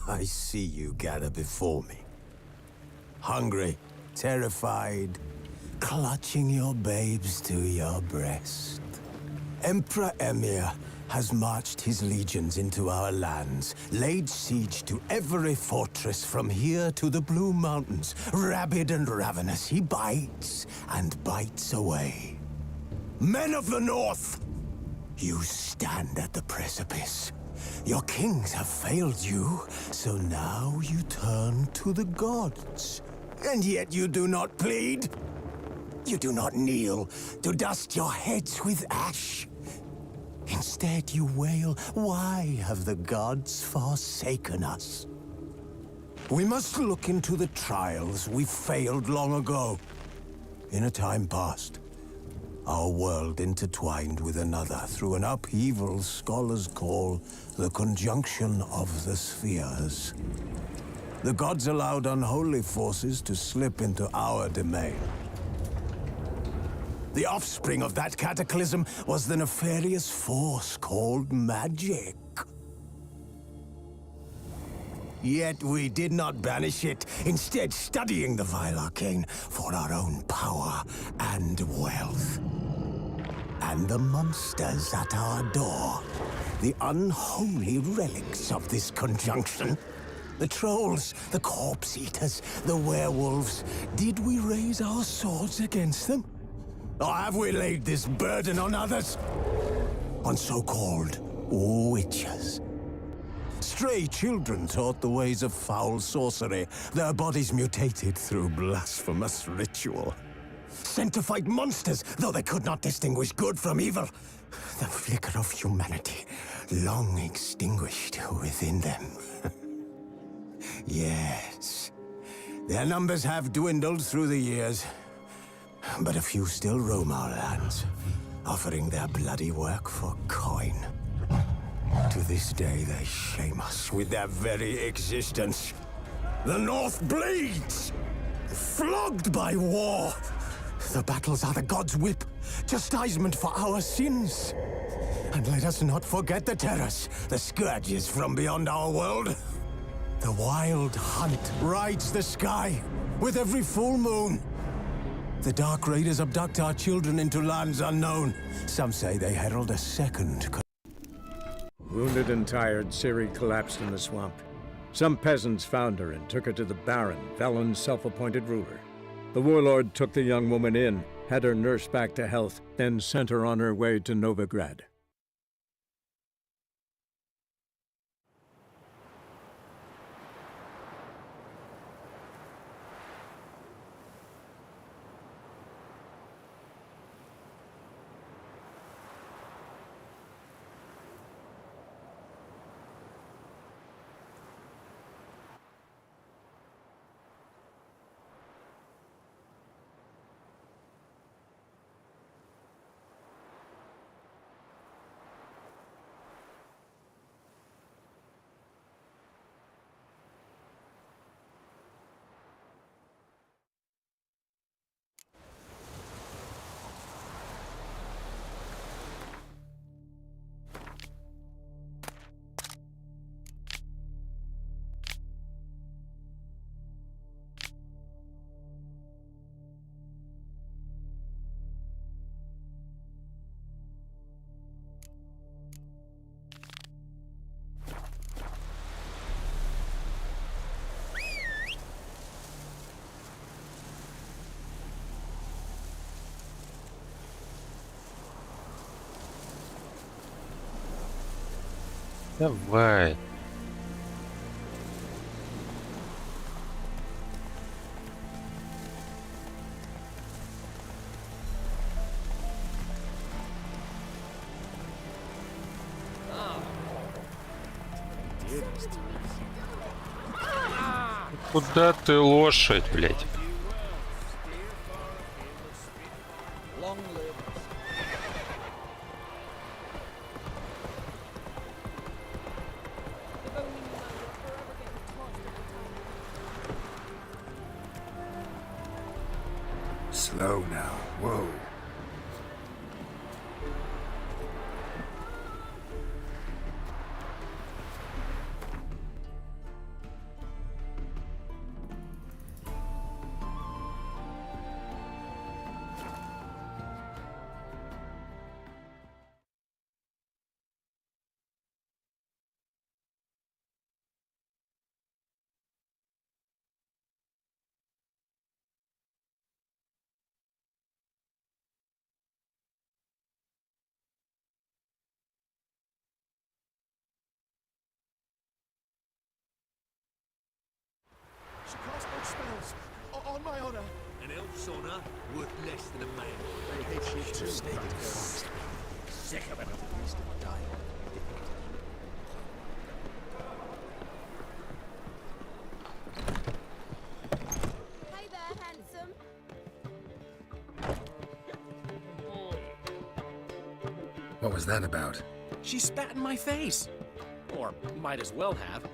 I see you gather before me. Hungry, terrified, clutching your babes to your breast. Emperor Emir has marched his legions into our lands, laid siege to every fortress from here to the Blue Mountains. Rabid and ravenous, he bites and bites away. Men of the North, you stand at the precipice. Your kings have failed you, so now you turn to the gods. And yet you do not plead. You do not kneel to dust your heads with ash. Instead you wail, why have the gods forsaken us? We must look into the trials we failed long ago. In a time past, our world intertwined with another through an upheaval scholars call the conjunction of the spheres. The gods allowed unholy forces to slip into our domain. The offspring of that cataclysm was the nefarious force called magic. Yet we did not banish it, instead studying the vile arcane for our own power and wealth. And the monsters at our door, the unholy relics of this conjunction. The trolls, the corpse eaters, the werewolves. Did we raise our swords against them? Or have we laid this burden on others? On so-called witches. Stray children taught the ways of foul sorcery, their bodies mutated through blasphemous ritual. Sent to fight monsters, though they could not distinguish good from evil. The flicker of humanity, long extinguished within them. Yes, their numbers have dwindled through the years. But a few still roam our lands, offering their bloody work for coin. To this day, they shame us with their very existence. The North bleeds, flogged by war. The battles are the gods' whip, chastisement for our sins. And let us not forget the terrors, the scourges from beyond our world. The wild hunt rides the sky with every full moon. The Dark Raiders abduct our children into lands unknown. Some say they herald a second. Wounded and tired, Ciri collapsed in the swamp. Some peasants found her and took her to the Baron, Velen's self-appointed ruler. The warlord took the young woman in, had her nursed back to health, then sent her on her way to Novigrad. Давай. Куда ты, лошадь, блядь? Slow now. Whoa. On my honor. An elf's honor worth less than a man. They hate you too, Christ. Sick of it. Hey there, handsome. What was that about? She spat in my face. Or might as well have.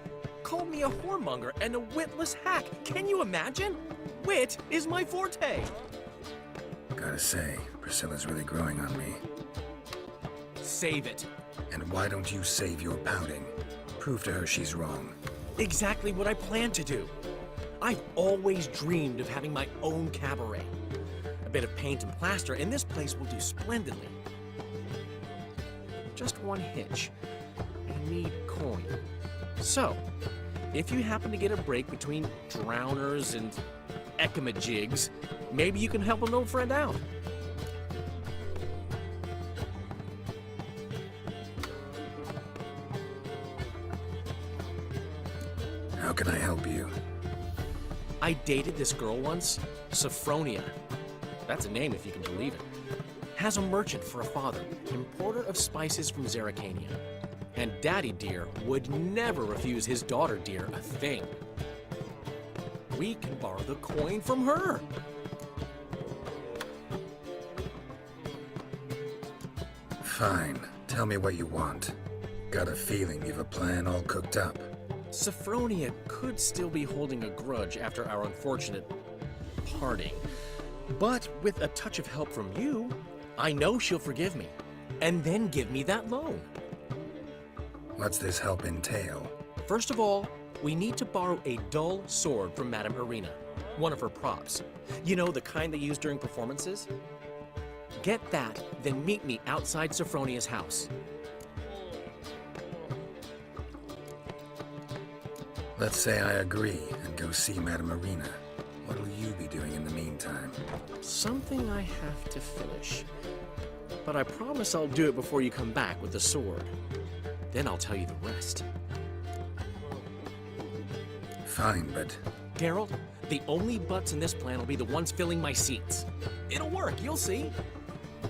Called me a whoremonger and a witless hack. Can you imagine? Wit is my forte. Gotta say, Priscilla's really growing on me. Save it. And why don't you save your pouting? Prove to her she's wrong. Exactly what I plan to do. I've always dreamed of having my own cabaret. A bit of paint and plaster, and this place will do splendidly. Just one hitch. I need coin. So, if you happen to get a break between drowners and ekamajigs, maybe you can help an old friend out. How can I help you? I dated this girl once, Sophronia. That's a name if you can believe it. Has a merchant for a father, importer of spices from Zerrikania. And Daddy Dear would never refuse his daughter Dear a thing. We can borrow the coin from her. Fine. Tell me what you want. Got a feeling you've a plan all cooked up. Sophronia could still be holding a grudge after our unfortunate parting. But with a touch of help from you, I know she'll forgive me. And then give me that loan. What's this help entail? First of all, we need to borrow a dull sword from Madame Irina, one of her props. You know, the kind they use during performances? Get that, then meet me outside Sophronia's house. Let's say I agree and go see Madame Irina. What'll you be doing in the meantime? Something I have to finish. But I promise I'll do it before you come back with the sword. Then I'll tell you the rest. Fine, but... Geralt, the only butts in this plan will be the ones filling my seats. It'll work, you'll see.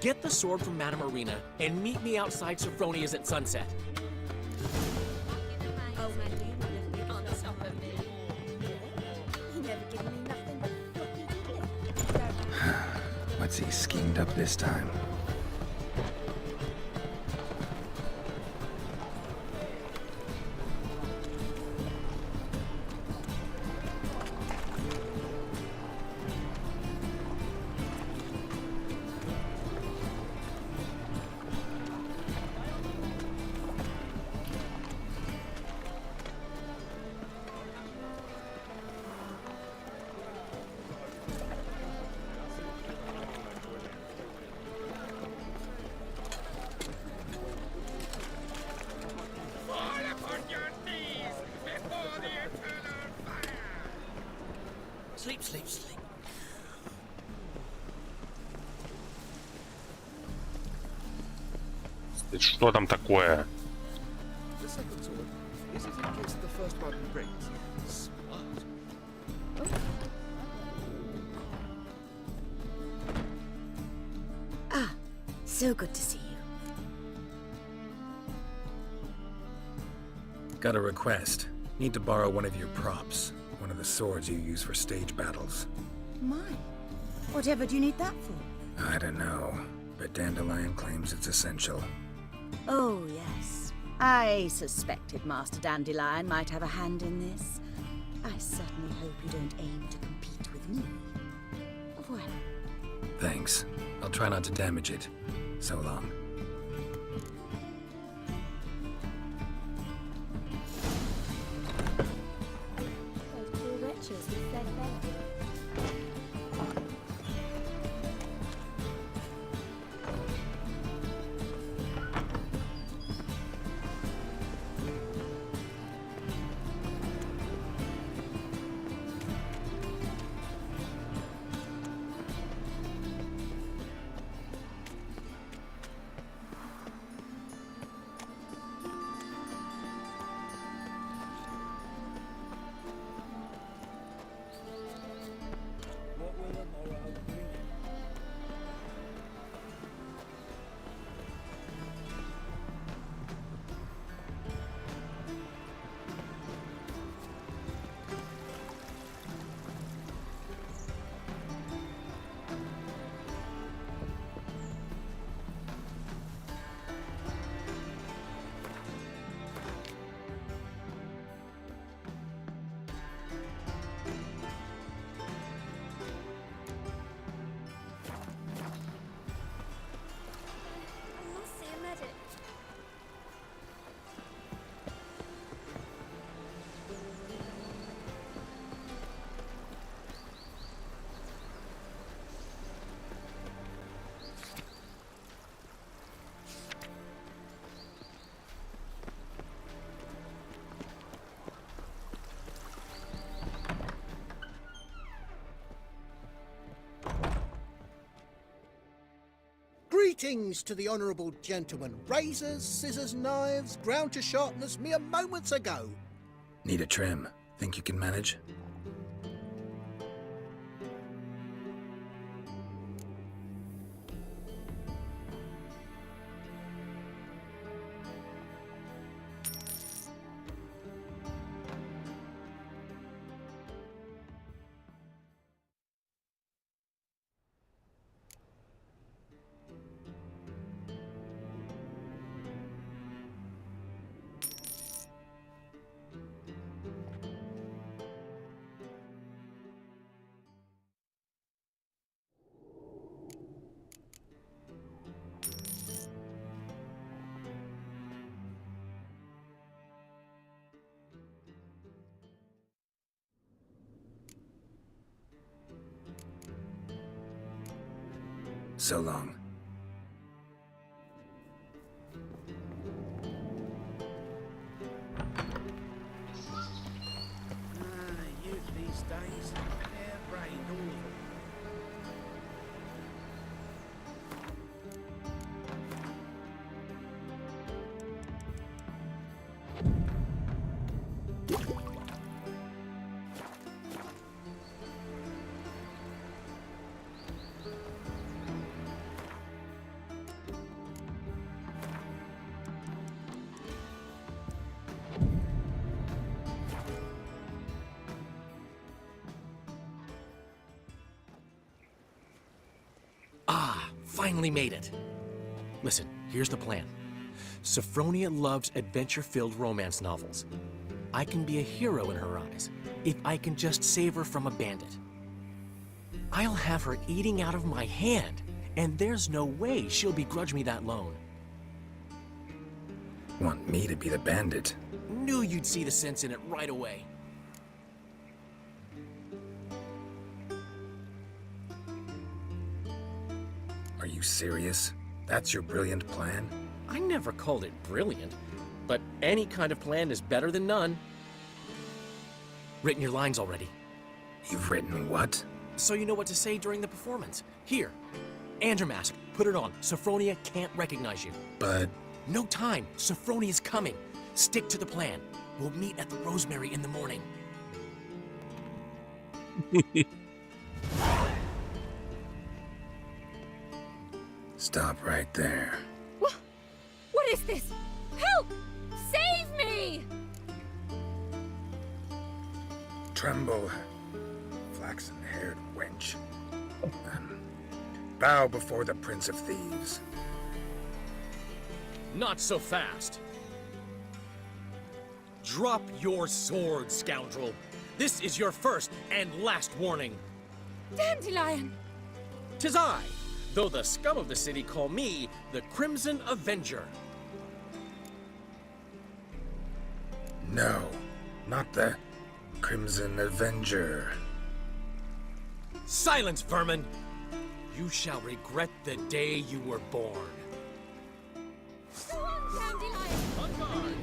Get the sword from Madame Irina and meet me outside Sophronia's at sunset. Oh, my dear, you left me on the top of me. He never given me nothing but floppy diddly. What's he schemed up this time? Sleep, sleep, sleep. Что там такое? The second sword. Is it in case the first one breaks? Smart. Ah, so good to see you. Got a request. Need to borrow one of your props. One of the swords you use for stage battles. My, whatever do you need that for? I don't know, but Dandelion claims it's essential. Oh, yes. I suspected Master Dandelion might have a hand in this. I certainly hope you don't aim to compete with me. Well, Thanks. I'll try not to damage it. So long. those poor wretches with their bed. Greetings to the honourable gentleman. Razors, scissors, knives, ground to sharpness mere moments ago. Need a trim. Think you can manage? So long. Youth these days, hair-brained all of them. Finally made it. Listen, here's the plan. Sophronia loves adventure-filled romance novels. I can be a hero in her eyes if I can just save her from a bandit. I'll have her eating out of my hand, and there's no way she'll begrudge me that loan. Want me to be the bandit? Knew you'd see the sense in it right away. Are you serious? That's your brilliant plan? I never called it brilliant, but any kind of plan is better than none. Written your lines already, You've written what? so you know what to say during the performance. Here, and your mask. Put it on. Sophronia can't recognize you. But No time. Sophronia's coming. Stick to the plan. We'll meet at the Rosemary in the morning. stop right there. What is this? Help! Save me! Tremble, flaxen-haired wench. Bow before the Prince of Thieves. Not so fast. Drop your sword, scoundrel. This is your first and last warning. Dandelion! 'Tis I, though the scum of the city call me the Crimson Avenger. No, not the Crimson Avenger. Silence, vermin! You shall regret the day you were born. Go on, Dandelion! On guard!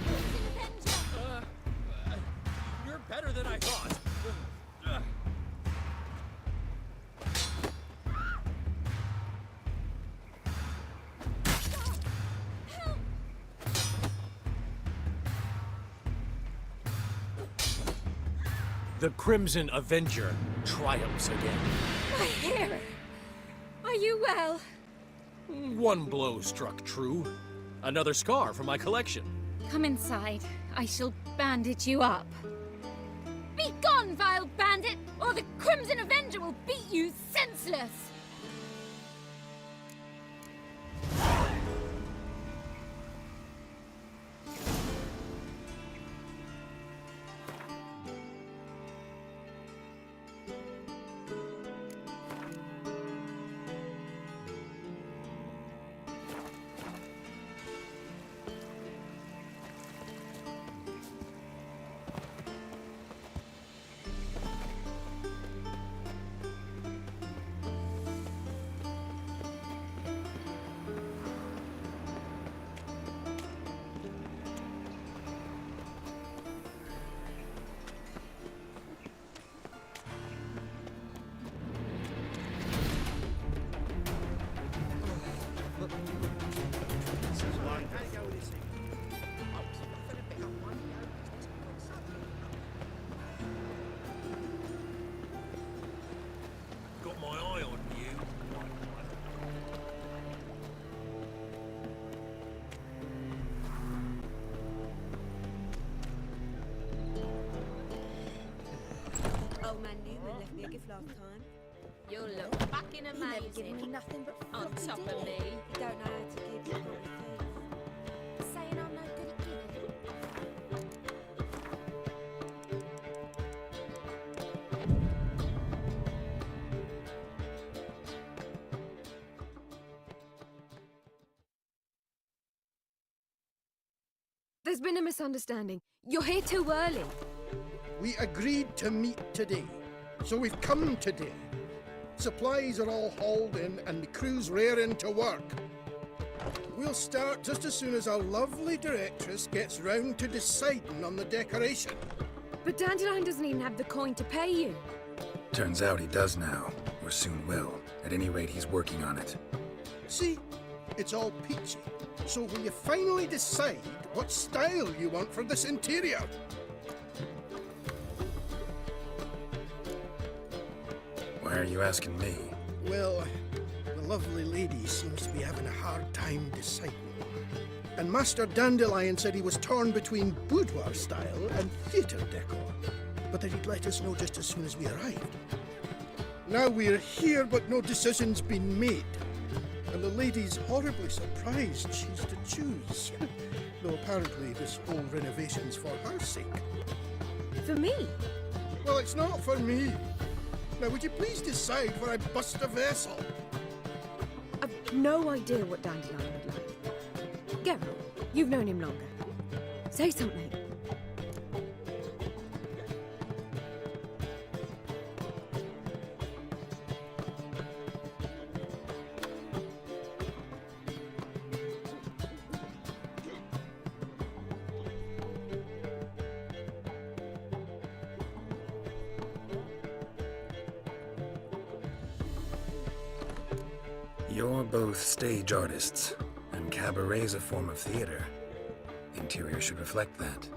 Crimson Avenger! You're better than I thought. Help! The Crimson Avenger triumphs again. My hair! Are you well? One blow struck true. Another scar from my collection. Come inside. I shall bandage you up. Be gone, vile bandit, or the Crimson Avenger will beat you senseless! a gift last time. You'll look fucking He never given me amazing. nothing but On floppy top of dick. me. You don't know how to give, you probably think. Saying I'm no good at giving. There's been a misunderstanding. You're here too early. We agreed to meet today, so we've come today. Supplies are all hauled in and the crew's raring to work. We'll start just as soon as our lovely directress gets round to deciding on the decoration. But Dandelion doesn't even have the coin to pay you. Turns out he does now, or soon will. At any rate, he's working on it. See, it's all peachy. So will you finally decide what style you want for this interior? Why are you asking me? Well, the lovely lady seems to be having a hard time deciding. And Master Dandelion said he was torn between boudoir style and theatre decor, but that he'd let us know just as soon as we arrived. Now we're here, but no decision's been made. And the lady's horribly surprised she's to choose. Though apparently this whole renovation's for her sake. For me? Well, it's not for me. Now, would you please decide where I bust a vessel? I've no idea what Dandelion would like. Geralt, you've known him longer. Say something. You're both stage artists, and cabaret's a form of theater. Interior should reflect that.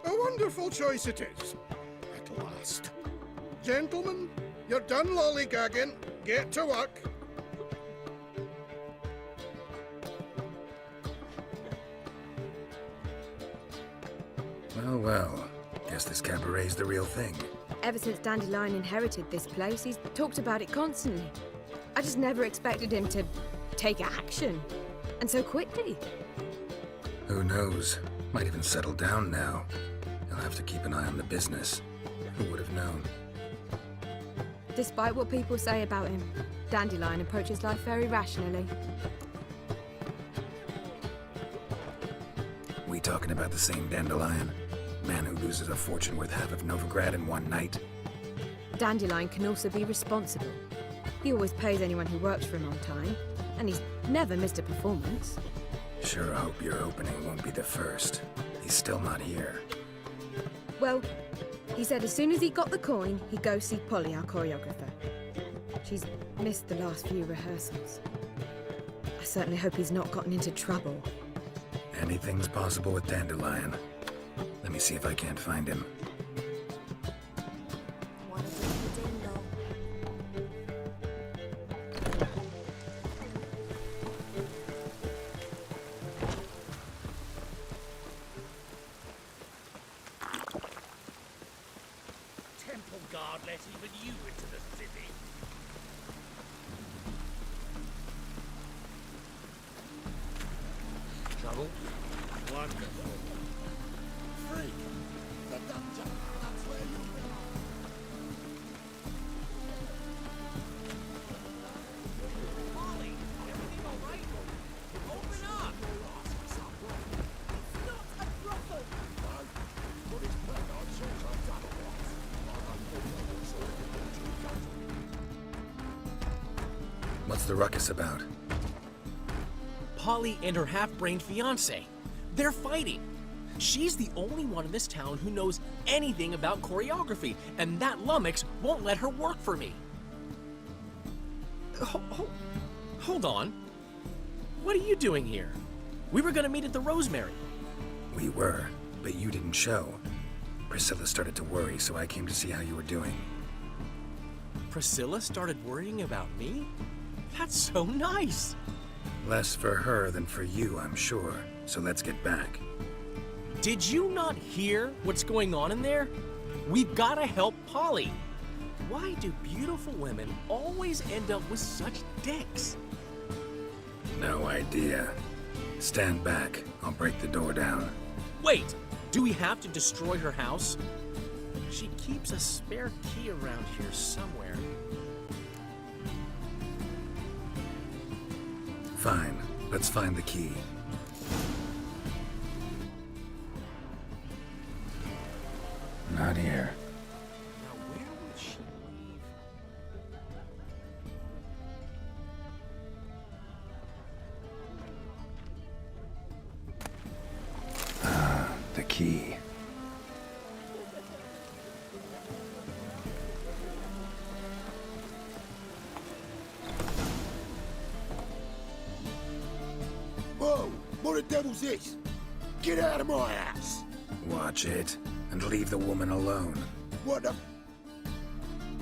A wonderful choice it is. At last. Gentlemen, you're done lollygagging. Get to work. Well, well. Guess this cabaret's the real thing. Ever since Dandelion inherited this place, he's talked about it constantly. I just never expected him to take action. And so quickly. Who knows? Might even settle down now. He'll have to keep an eye on the business. Who would have known? Despite what people say about him, Dandelion approaches life very rationally. We talking about the same Dandelion? Man who loses a fortune worth half of Novigrad in one night? Dandelion can also be responsible. He always pays anyone who works for him on time, and he's never missed a performance. Sure hope your opening won't be the first. He's still not here. Well, he said as soon as he got the coin, he'd go see Polly, our choreographer. She's missed the last few rehearsals. I certainly hope he's not gotten into trouble. Anything's possible with Dandelion. Let me see if I can't find him. Temple guard let even you into the city. Trouble? Wonderful. Freak. The dungeon. That's where you belong. Molly, everything all right? Open up! It's not a brothel. No, but it's better on sometimes otherwise. What's the ruckus about? Polly and her half-brained fiancé. They're fighting. She's the only one in this town who knows anything about choreography, and that lummox won't let her work for me. Hold on. What are you doing here? We were gonna meet at the Rosemary. We were, but you didn't show. Priscilla started to worry, so I came to see how you were doing. Priscilla started worrying about me? That's so nice. Less for her than for you, I'm sure. So let's get back. Did you not hear what's going on in there? We've gotta help Polly. Why do beautiful women always end up with such dicks? No idea. Stand back. I'll break the door down. Wait! Do we have to destroy her house? She keeps a spare key around here somewhere. Fine. Let's find the key. Not here. Now, where would she leave? The key. Whoa! What the devil's this? Get out of my house! Watch it, and leave the woman alone. What the...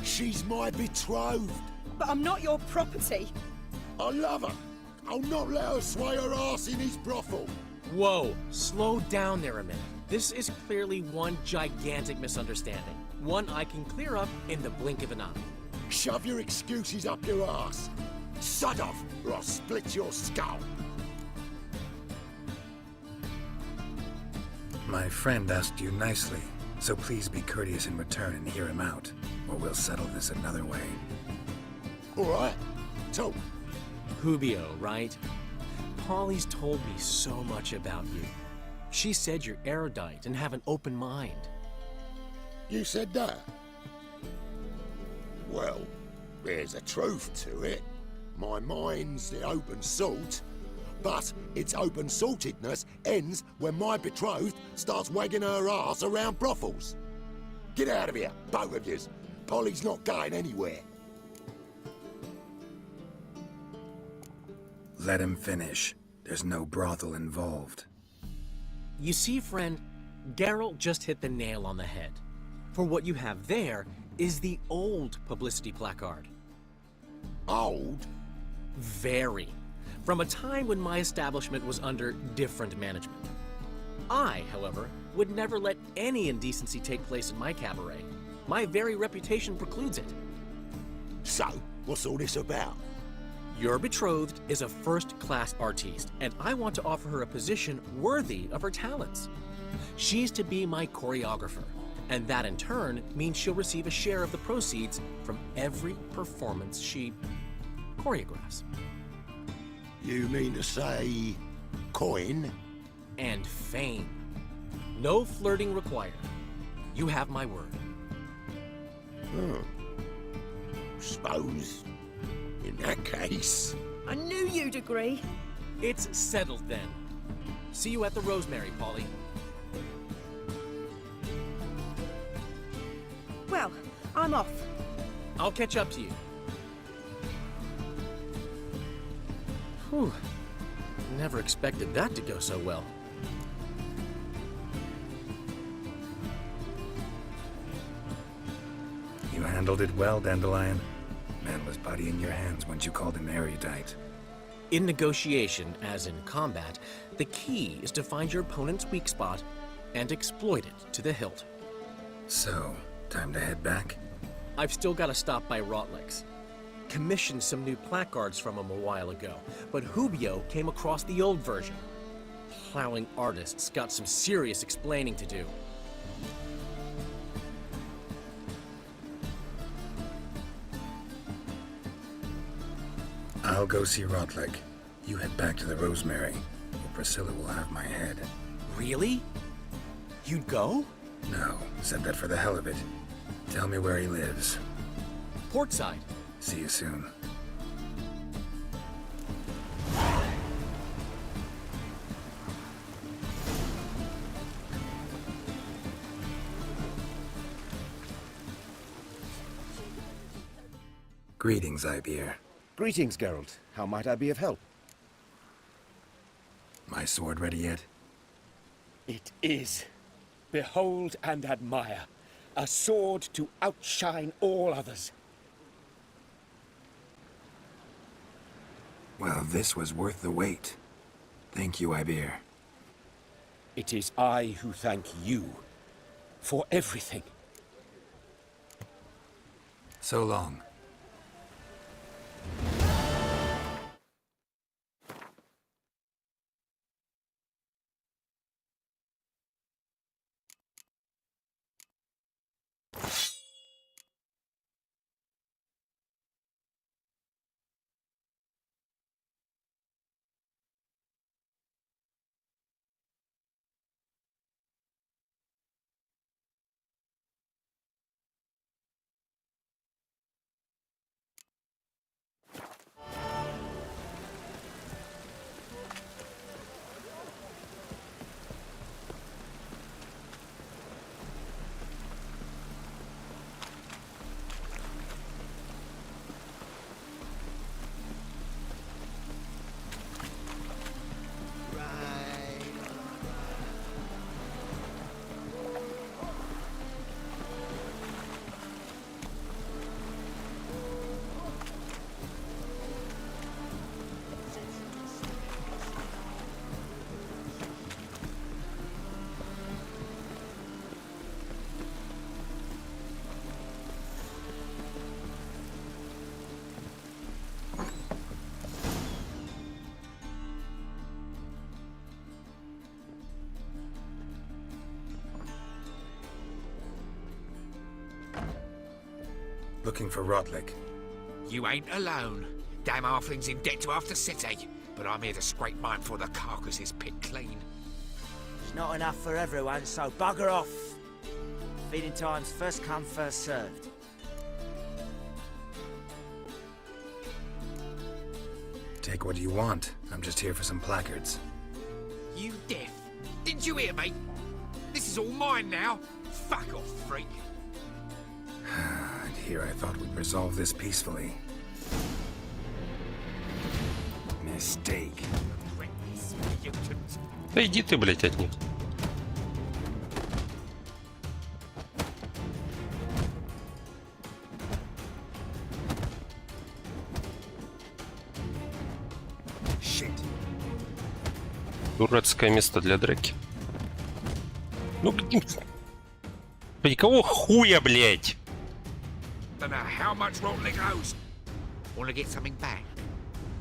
She's my betrothed. But I'm not your property. I love her. I'll not let her sway her ass in his brothel. Whoa, slow down there a minute. This is clearly one gigantic misunderstanding. One I can clear up in the blink of an eye. Shove your excuses up your ass. Sod off, or I'll split your skull. My friend asked you nicely, so please be courteous in return and hear him out, or we'll settle this another way. All right, talk. Hubio, right? Polly's told me so much about you. She said you're erudite and have an open mind. You said that? Well, there's a truth to it. My mind's the open salt, but its open saltedness ends when my betrothed starts wagging her ass around brothels. Get out of here, both of yous. Polly's not going anywhere. Let him finish. There's no brothel involved. You see, friend, Geralt just hit the nail on the head. For what you have there is the old publicity placard. Old? Very. From a time when my establishment was under different management. I, however, would never let any indecency take place in my cabaret. My very reputation precludes it. So, what's all this about? Your betrothed is a first-class artiste, and I want to offer her a position worthy of her talents. She's to be my choreographer, and that in turn means she'll receive a share of the proceeds from every performance she choreographs. You mean to say... coin? And fame. No flirting required. You have my word. Suppose... in that case... I knew you'd agree. It's settled then. See you at the Rosemary, Polly. Well, I'm off. I'll catch up to you. Whew. Never expected that to go so well. You handled it well, Dandelion. Man was body in your hands once you called him erudite. In negotiation, as in combat, the key is to find your opponent's weak spot and exploit it to the hilt. So, time to head back? I've still got to stop by Rotlick's. Commissioned some new placards from him a while ago, but Hubio came across the old version. Plowing artists got some serious explaining to do. I'll go see Rotlick. You head back to the Rosemary, or Priscilla will have my head. Really? You'd go? No, said that for the hell of it. Tell me where he lives. Portside. See you soon. Greetings, Ibeer. Greetings, Geralt. How might I be of help? My sword ready yet? It is. Behold and admire. A sword to outshine all others. Well, this was worth the wait. Thank you, Ibeer. It is I who thank you for everything. So long. Looking for Rodlick. You ain't alone. Damn halfling's in debt to half the city. But I'm here to scrape mine before the carcass is picked clean. It's not enough for everyone, so bugger off. Feeding time's first come, first served. Take what you want. I'm just here for some placards. You deaf? Didn't you hear me? This is all mine now. Fuck off, freak. And here I thought we'd resolve this peacefully. Mistake. Да иди ты, блядь, от них. Дурацкое место для драки. Ну, блядь, кого хуя, блядь? Don't know how much Rotlick owes. Want to get something back?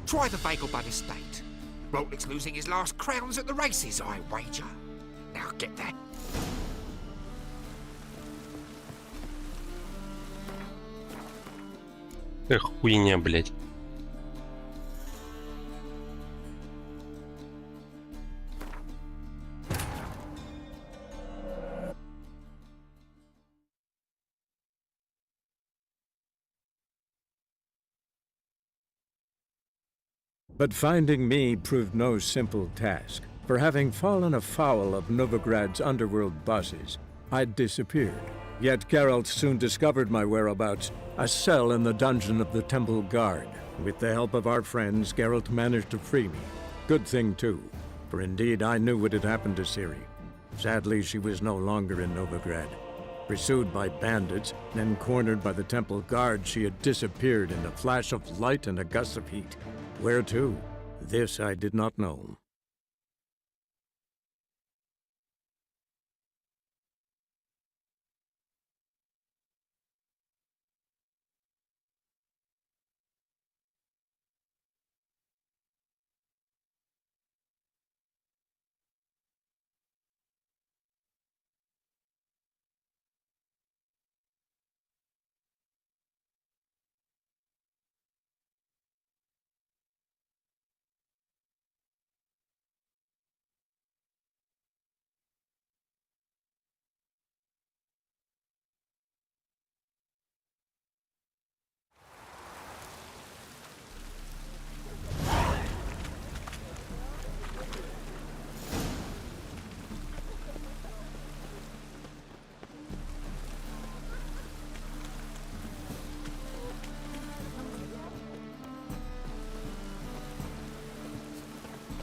Try the Bagelbud estate. Rotlick's losing his last crowns at the races, I wager. Now get that. Эх, хуйня, блядь. But finding me proved no simple task, for having fallen afoul of Novigrad's underworld bosses, I'd disappeared. Yet Geralt soon discovered my whereabouts, a cell in the dungeon of the Temple Guard. With the help of our friends, Geralt managed to free me. Good thing, too, for indeed I knew what had happened to Ciri. Sadly, she was no longer in Novigrad. Pursued by bandits, then cornered by the Temple Guard, she had disappeared in a flash of light and a gust of heat. Where to? This I did not know.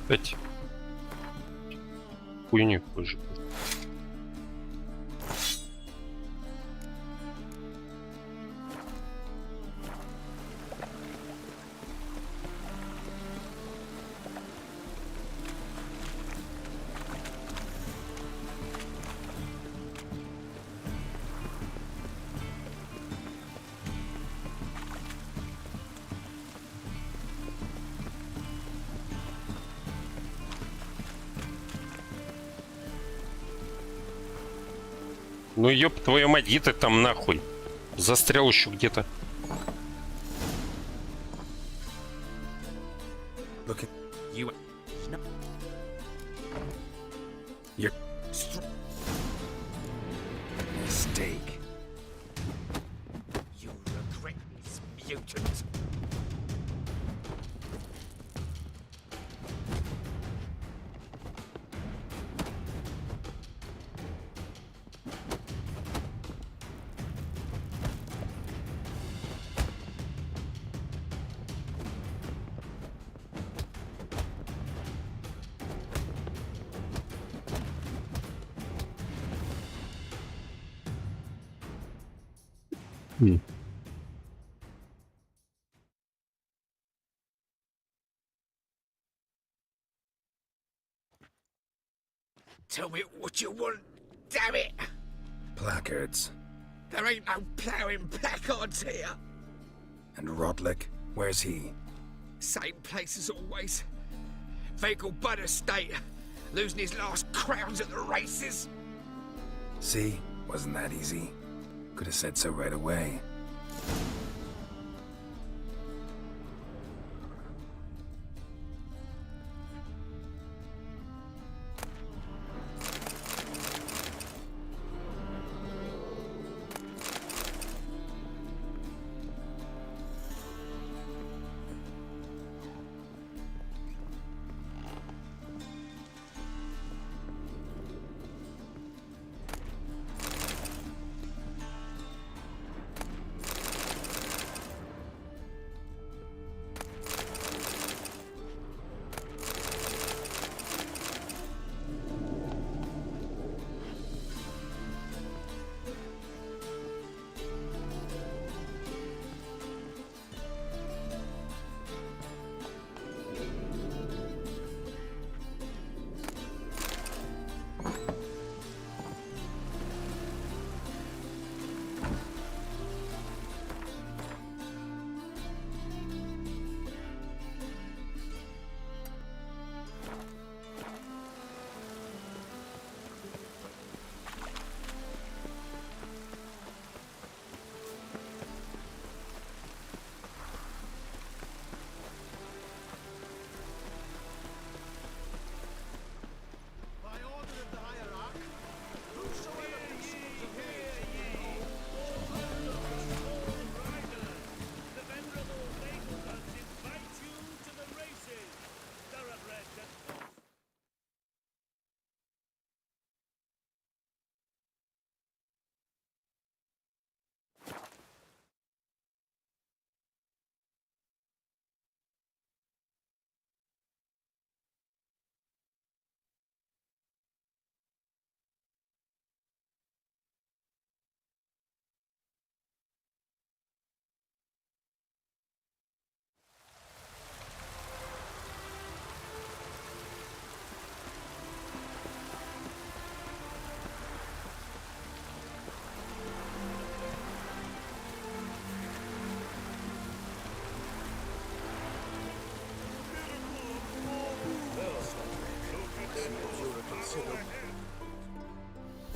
Опять хуйню позже. Ну ёб твою мать, где ты там нахуй? Застрял еще где-то. Look at You. your mistake. You'll regret this, mutant. Tell me what you want, damn it! Placards. There ain't no ploughing placards here. And Rodlick, where's he? Same place as always. Vehicle Bud Estate. Losing his last crowns at the races. See? Wasn't that easy? Could have said so right away.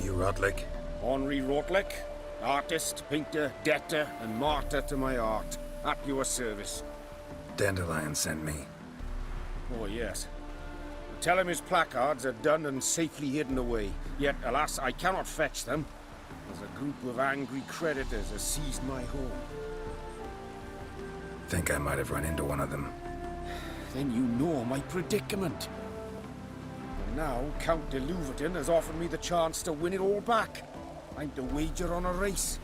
You Rodlick? Henri Rodlick, artist, painter, debtor, and martyr to my art. At your service. Dandelion sent me. Oh, yes. Tell him his placards are done and safely hidden away. Yet, alas, I cannot fetch them, as a group of angry creditors has seized my home. Think I might have run into one of them. Then you know my predicament. And now, Count de Louverton has offered me the chance to win it all back. I'm to wager on a race.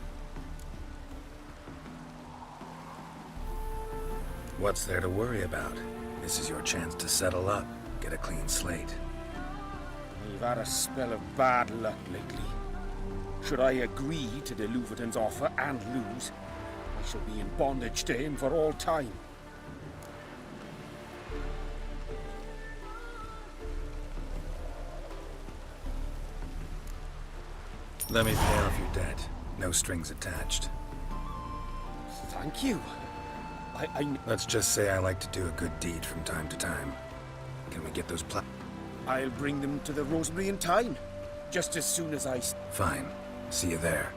What's there to worry about? This is your chance to settle up, get a clean slate. I've had a spell of bad luck lately. Should I agree to de Louverton's offer and lose, I shall be in bondage to him for all time. Let me pay off your debt. No strings attached. Thank you. Let's just say I like to do a good deed from time to time. Can we get those I'll bring them to the Rosemary in time. Just as soon as I... Fine. See you there.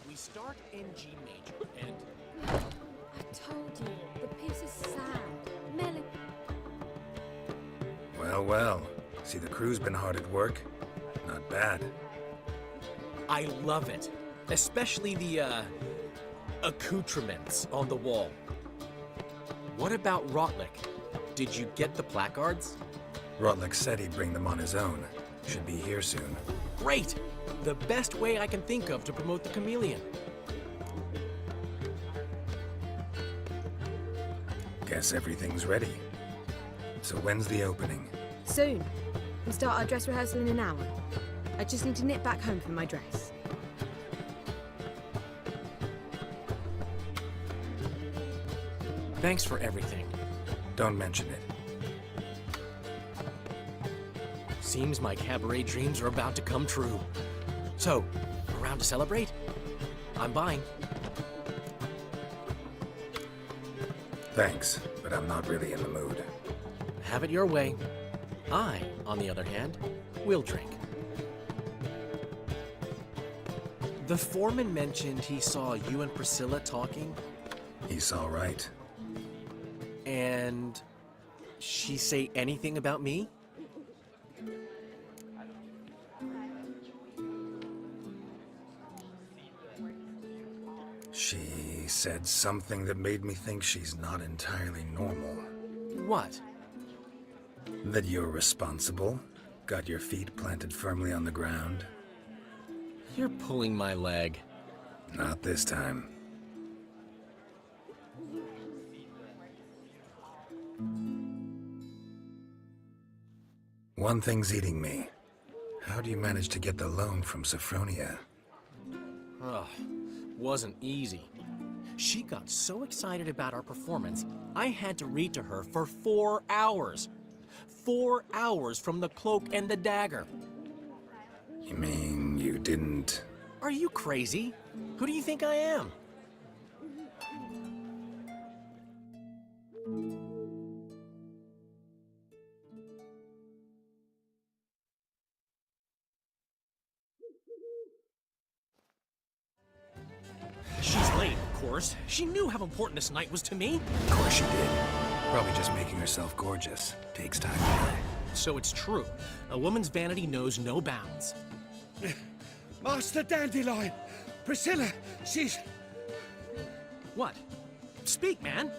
We start in G major, and I told you, the piece is sad. Melancholy. Well, well. See, the crew's been hard at work. Not bad. I love it. Especially the, accoutrements on the wall. What about Rotlick? Did you get the placards? Rotlick said he'd bring them on his own. Should be here soon. Great! The best way I can think of to promote the chameleon. Guess everything's ready. So when's the opening? Soon. We start our dress rehearsal in an hour. I just need to nip back home for my dress. Thanks for everything. Don't mention it. Seems my cabaret dreams are about to come true. So, around to celebrate? I'm buying. Thanks, but I'm not really in the mood. Have it your way. I, on the other hand, will drink. The foreman mentioned he saw you and Priscilla talking. He's all right. And she say anything about me? She said something that made me think she's not entirely normal. What? That you're responsible, got your feet planted firmly on the ground. You're pulling my leg. Not this time. One thing's eating me. How do you manage to get the loan from Sophronia? Ugh, wasn't easy. She got so excited about our performance, I had to read to her for 4 hours. 4 hours from the Cloak and the Dagger. You mean you didn't... Are you crazy? Who do you think I am? She's late, of course. She knew how important this night was to me. Of course she did. Probably just making herself gorgeous. Takes time to learn. So it's true. A woman's vanity knows no bounds. Master Dandelion! Priscilla, she's... What? Speak, man.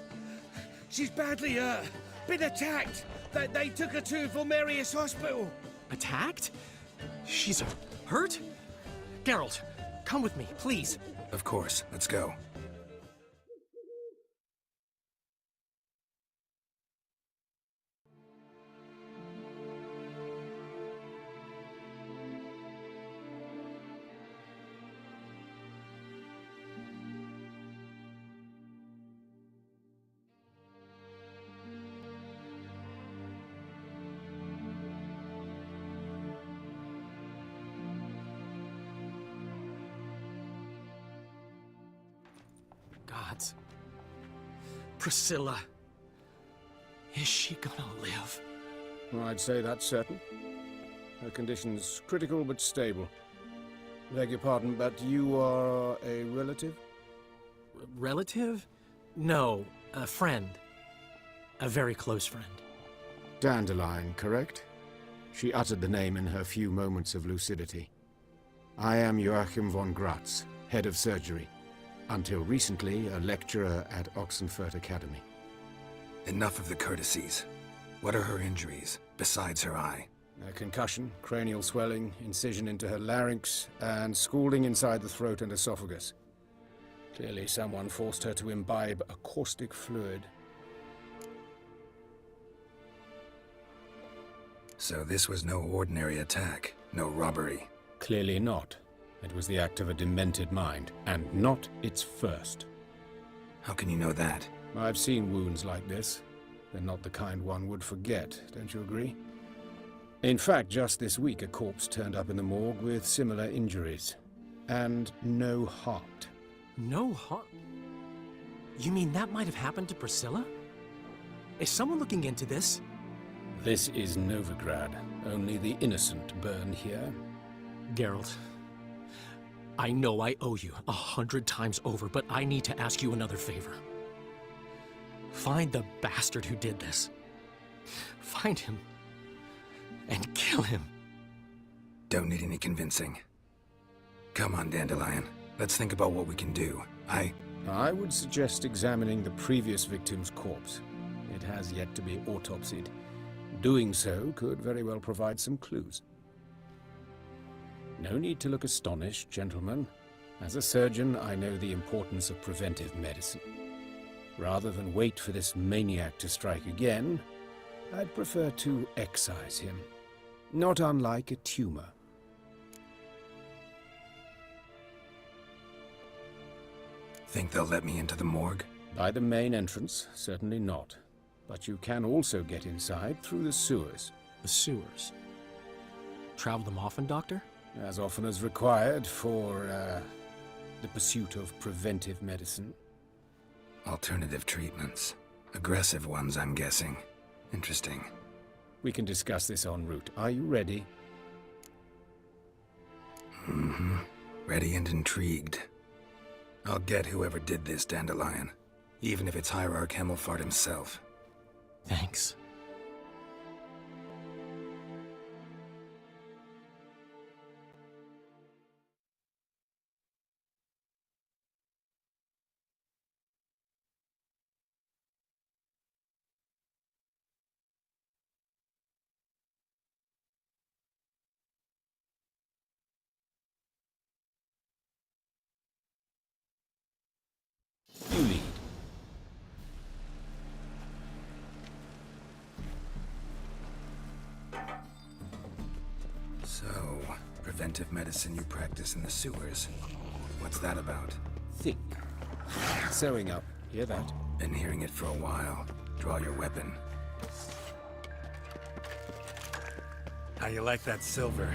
She's badly, been attacked. They took her to Vulmerius Hospital. Attacked? She's hurt? Geralt, come with me, please. Of course. Let's go. Gods. Priscilla. Is she gonna live? I'd say that's certain. Her condition's critical but stable. Beg your pardon, but you are a relative? Relative? No, A friend. A very close friend. Dandelion, correct? She uttered the name in her few moments of lucidity. I am Joachim von Gratz, head of surgery. Until recently, a lecturer at Oxenfurt Academy. Enough of the courtesies. What are her injuries, besides her eye? A concussion, cranial swelling, incision into her larynx, and scalding inside the throat and esophagus. Clearly someone forced her to imbibe a caustic fluid. So this was no ordinary attack, no robbery. Clearly not. It was the act of a demented mind, and not its first. How can you know that? I've seen wounds like this. They're not the kind one would forget, don't you agree? In fact, just this week a corpse turned up in the morgue with similar injuries. And no heart. No heart? You mean that might have happened to Priscilla? Is someone looking into this? This is Novigrad. Only the innocent burn here. Geralt, I know I owe you 100 times over, but I need to ask you another favor. Find the bastard who did this. Find him. And kill him. Don't need any convincing. Come on, Dandelion. Let's think about what we can do. I would suggest examining the previous victim's corpse. It has yet to be autopsied. Doing so could very well provide some clues. No need to look astonished, gentlemen. As a surgeon, I know the importance of preventive medicine. Rather than wait for this maniac to strike again, I'd prefer to excise him. Not unlike a tumor. Think they'll let me into the morgue? By the main entrance, certainly not. But you can also get inside through the sewers. The sewers? Travel them often, Doctor? As often as required for, the pursuit of preventive medicine. Alternative treatments. Aggressive ones, I'm guessing. Interesting. We can discuss this en route. Are you ready? Mm-hmm. Ready and intrigued. I'll get whoever did this, Dandelion. Even if it's Hierarch Hemmelfart himself. Thanks. You lead. So, preventive medicine you practice in the sewers. What's that about? Think. Sewing up. Hear that? Been hearing it for a while. Draw your weapon. How you like that silver?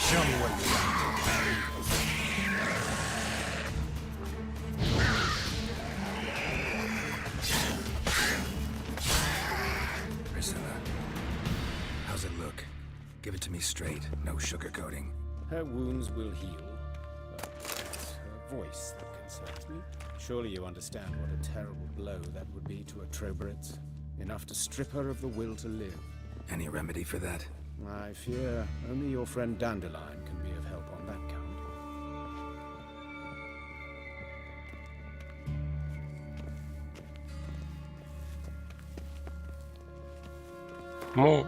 Show me what you got. Priscilla, how's it look? Give it to me straight, no sugarcoating. Her wounds will heal, but it's her voice that concerns me. Surely you understand what a terrible blow that would be to a Trobritz. Enough to strip her of the will to live. Any remedy for that? I fear only your friend Dandelion can be of help on that count. Ну,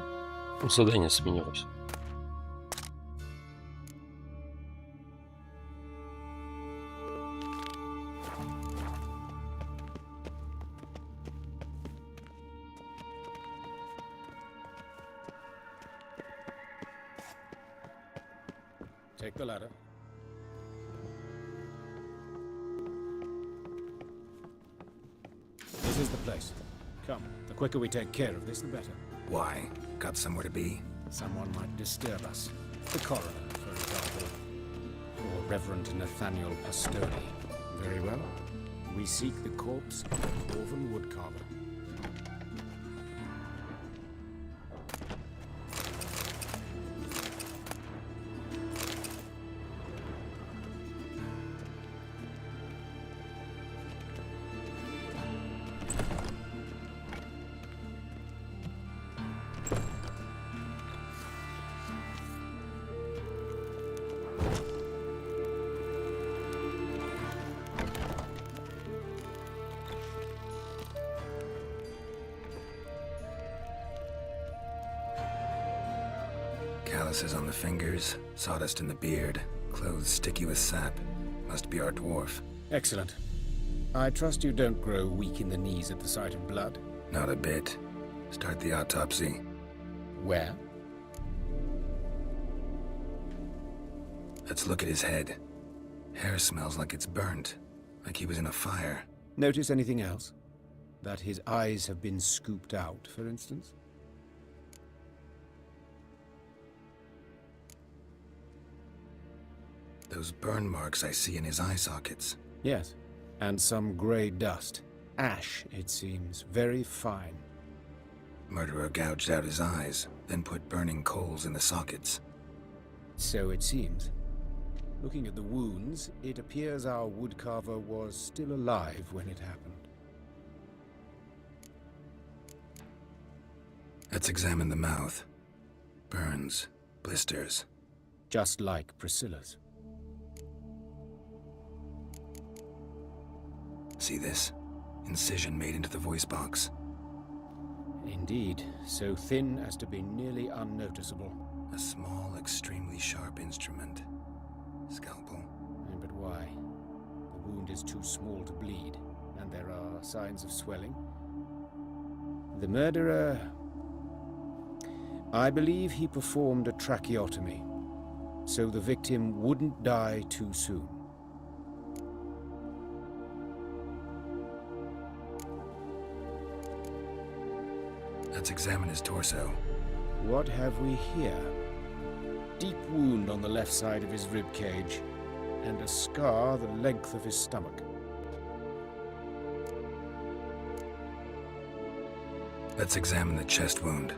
задание сменилось. Take the ladder. This is the place. Come, the quicker we take care of this, the better. Why? Got somewhere to be? Someone might disturb us. The coroner, for example. Or Reverend Nathaniel Pastoni. Very well. We seek the corpse of the dwarven woodcarver. Calluses on the fingers, sawdust in the beard, clothes sticky with sap. Must be our dwarf. Excellent. I trust you don't grow weak in the knees at the sight of blood. Not a bit. Start the autopsy. Where? Let's look at his head. Hair smells like it's burnt, like he was in a fire. Notice anything else? That his eyes have been scooped out, for instance? Those burn marks I see in his eye sockets. Yes, and some grey dust. Ash, it seems. Very fine. Murderer gouged out his eyes, then put burning coals in the sockets. So it seems. Looking at the wounds, it appears our woodcarver was still alive when it happened. Let's examine the mouth. Burns, blisters. Just like Priscilla's. See this? Incision made into the voice box. Indeed, so thin as to be nearly unnoticeable. A small, extremely sharp instrument. Scalpel. But why? The wound is too small to bleed, and there are signs of swelling. The murderer... I believe he performed a tracheotomy, so the victim wouldn't die too soon. Let's examine his torso. What have we here? Deep wound on the left side of his rib cage, and a scar the length of his stomach. Let's examine the chest wound.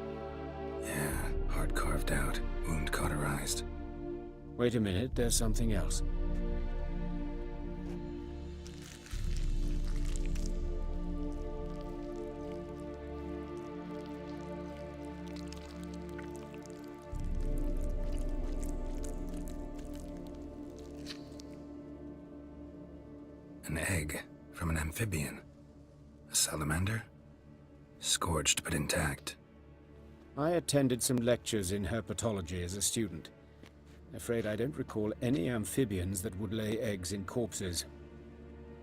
Yeah, heart carved out, wound cauterized. Wait a minute, there's something else. An egg from an amphibian. A salamander? Scorched but intact. I attended some lectures in herpetology as a student. Afraid I don't recall any amphibians that would lay eggs in corpses.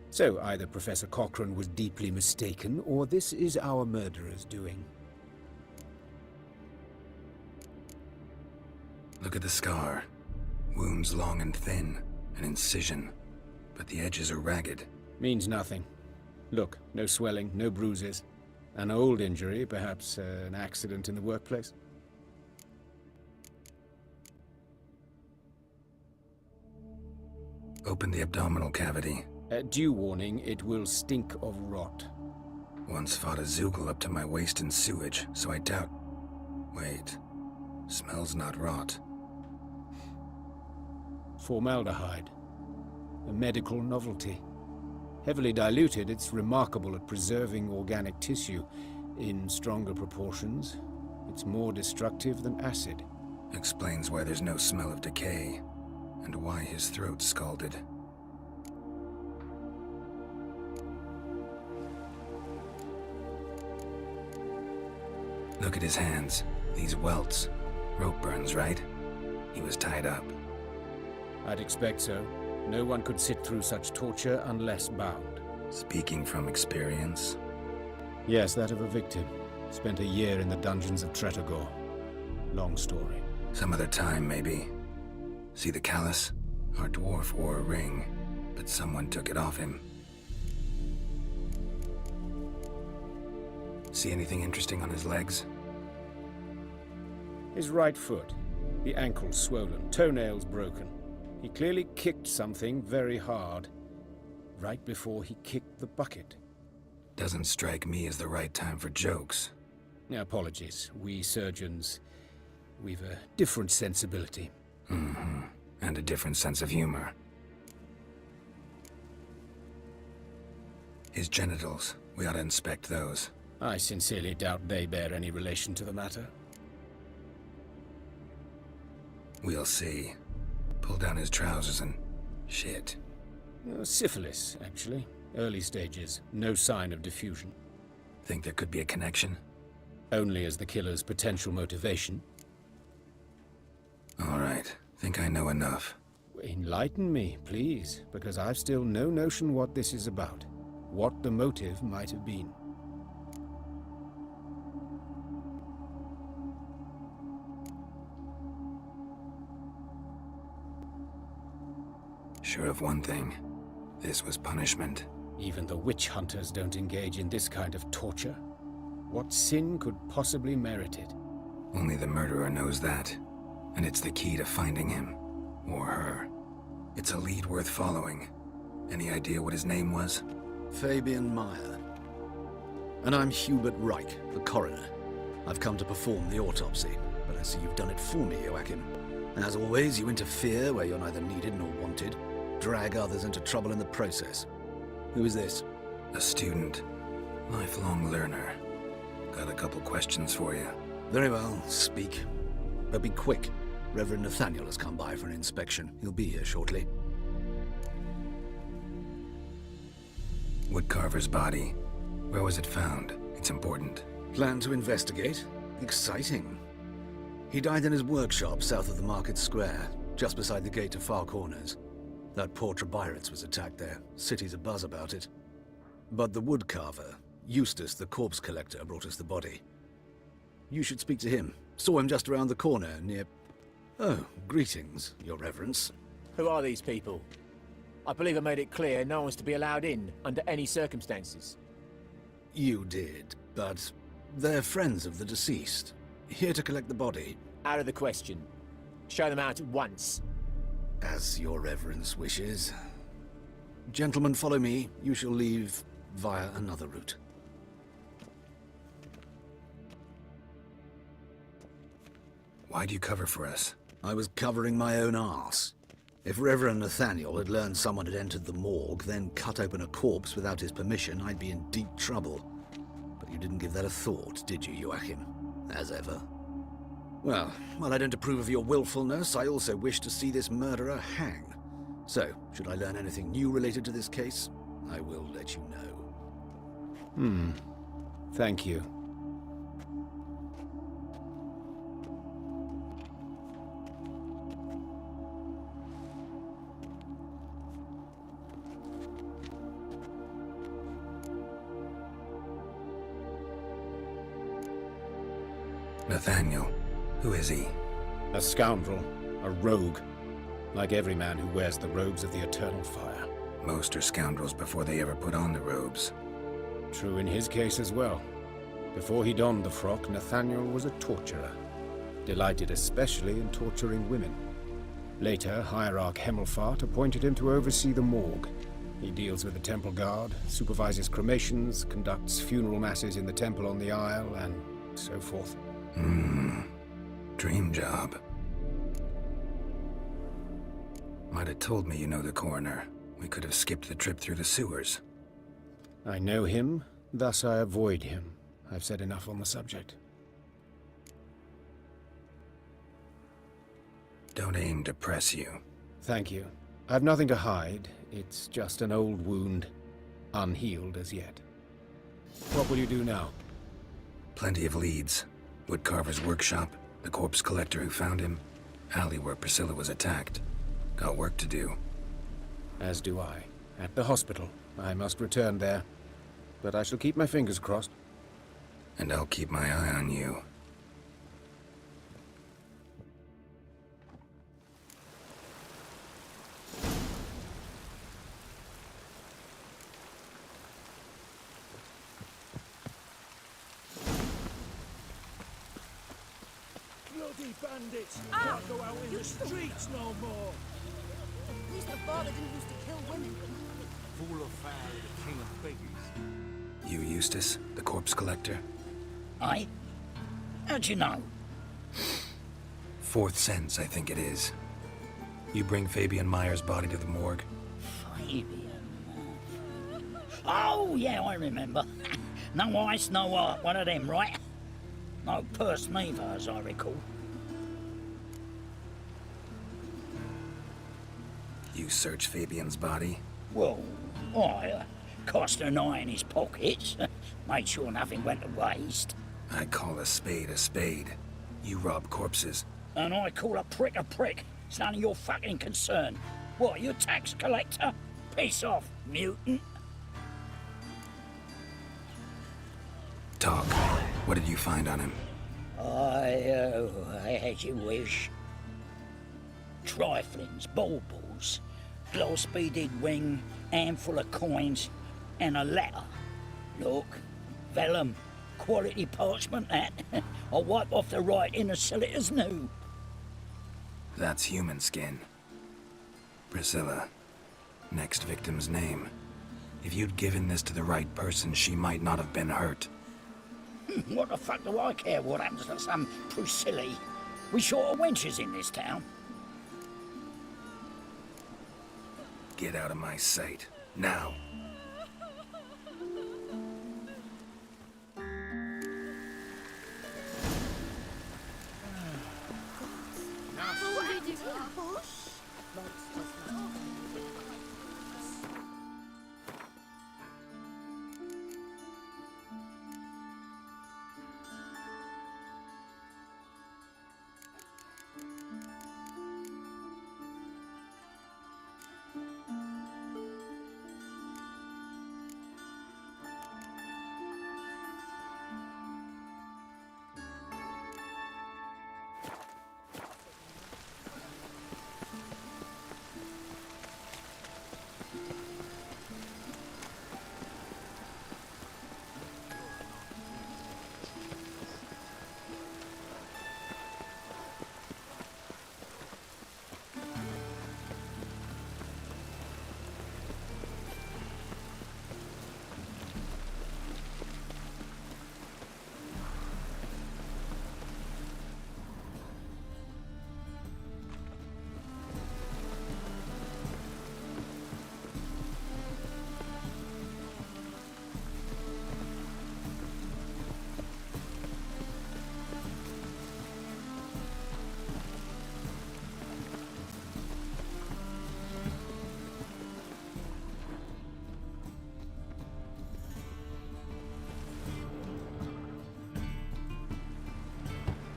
So either Professor Cochrane was deeply mistaken, or this is our murderer's doing. Look at the scar. Wounds long and thin, an incision. But the edges are ragged. Means nothing. Look, no swelling, no bruises. An old injury, perhaps an accident in the workplace. Open the abdominal cavity. Due warning, it will stink of rot. Once fought a Zoogle up to my waist in sewage, so I doubt... Wait. Smells not rot. Formaldehyde. A medical novelty. Heavily diluted, it's remarkable at preserving organic tissue. In stronger proportions, it's more destructive than acid. Explains why there's no smell of decay, and why his throat's scalded. Look at his hands. These welts. Rope burns, right? He was tied up. I'd expect so. No one could sit through such torture unless bound. Speaking from experience? Yes, that of a victim. Spent a year in the dungeons of Tretogor. Long story. Some other time, maybe. See the callus? Our dwarf wore a ring, but someone took it off him. See anything interesting on his legs? His right foot. The ankle swollen, toenails broken. He clearly kicked something very hard. Right before he kicked the bucket. Doesn't strike me as the right time for jokes. Apologies. We surgeons, we've a different sensibility. Mm-hmm. And a different sense of humor. His genitals. We ought to inspect those. I sincerely doubt they bear any relation to the matter. We'll see. Pull down his trousers and... shit. Syphilis, actually. Early stages. No sign of diffusion. Think there could be a connection? Only as the killer's potential motivation. All right. Think I know enough. Enlighten me, please, because I've still no notion what this is about. What the motive might have been. Sure of one thing. This was punishment. Even the witch hunters don't engage in this kind of torture. What sin could possibly merit it? Only the murderer knows that. And it's the key to finding him. Or her. It's a lead worth following. Any idea what his name was? Fabian Meyer. And I'm Hubert Reich, the coroner. I've come to perform the autopsy, but I see you've done it for me, Joachim. And as always, you interfere where you're neither needed nor wanted. Drag others into trouble in the process. Who is this? A student. Lifelong learner. Got a couple questions for you. Very well, speak. But be quick. Reverend Nathaniel has come by for an inspection. He'll be here shortly. Woodcarver's body. Where was it found? It's important. Plan to investigate? Exciting. He died in his workshop south of the market square, just beside the gate to Far Corners. That poor Trebirates was attacked there. City's abuzz about it. But the woodcarver, Eustace the corpse collector, brought us the body. You should speak to him. Saw him just around the corner near... Oh, greetings, your reverence. Who are these people? I believe I made it clear no one's to be allowed in under any circumstances. You did, but they're friends of the deceased. Here to collect the body. Out of the question. Show them out at once. As your reverence wishes. Gentlemen, follow me. You shall leave via another route. Why'd you cover for us? I was covering my own arse. If Reverend Nathaniel had learned someone had entered the morgue, then cut open a corpse without his permission, I'd be in deep trouble. But you didn't give that a thought, did you, Joachim? As ever. Well, while I don't approve of your willfulness, I also wish to see this murderer hang. So, should I learn anything new related to this case, I will let you know. Thank you. Nathaniel. Who is he? A scoundrel. A rogue. Like every man who wears the robes of the Eternal Fire. Most are scoundrels before they ever put on the robes. True in his case as well. Before he donned the frock, Nathaniel was a torturer. Delighted especially in torturing women. Later, Hierarch Hemmelfart appointed him to oversee the morgue. He deals with the temple guard, supervises cremations, conducts funeral masses in the temple on the Isle, and so forth. Dream job. Might have told me you know the coroner. We could have skipped the trip through the sewers. I know him, thus I avoid him. I've said enough on the subject. Don't aim to press you. Thank you. I've nothing to hide. It's just an old wound, unhealed as yet. What will you do now? Plenty of leads. Woodcarver's workshop, the corpse collector who found him, alley where Priscilla was attacked. Got work to do. As do I. At the hospital. I must return there. But I shall keep my fingers crossed. And I'll keep my eye on you. bloody bandits! Ow! Can't go out in the streets no more! At least the father didn't used to kill women. Fool of foul, the king of beggars. You Eustace, the corpse collector? Aye? How'd you know? Fourth sense, I think it is. You bring Fabian Meyer's body to the morgue? Fabian... Oh, yeah, I remember. No ice, no art, one of them, right? No purse neither, as I recall. You search Fabian's body? Well, I cast an eye in his pockets, made sure nothing went to waste. I call a spade a spade. You rob corpses. And I call a prick a prick. It's none of your fucking concern. What, you tax collector? Piss off, mutant. Talk. What did you find on him? As you wish. Triflings, baubles, gloss-beaded ring, handful of coins, and a letter. Look, vellum, quality parchment, that. I'll wipe off the writing and sell it as new. That's human skin. Priscilla. Next victim's name. If you'd given this to the right person, she might not have been hurt. What the fuck do I care what happens to some Priscilla? We short of wenches in this town. Get out of my sight. Now.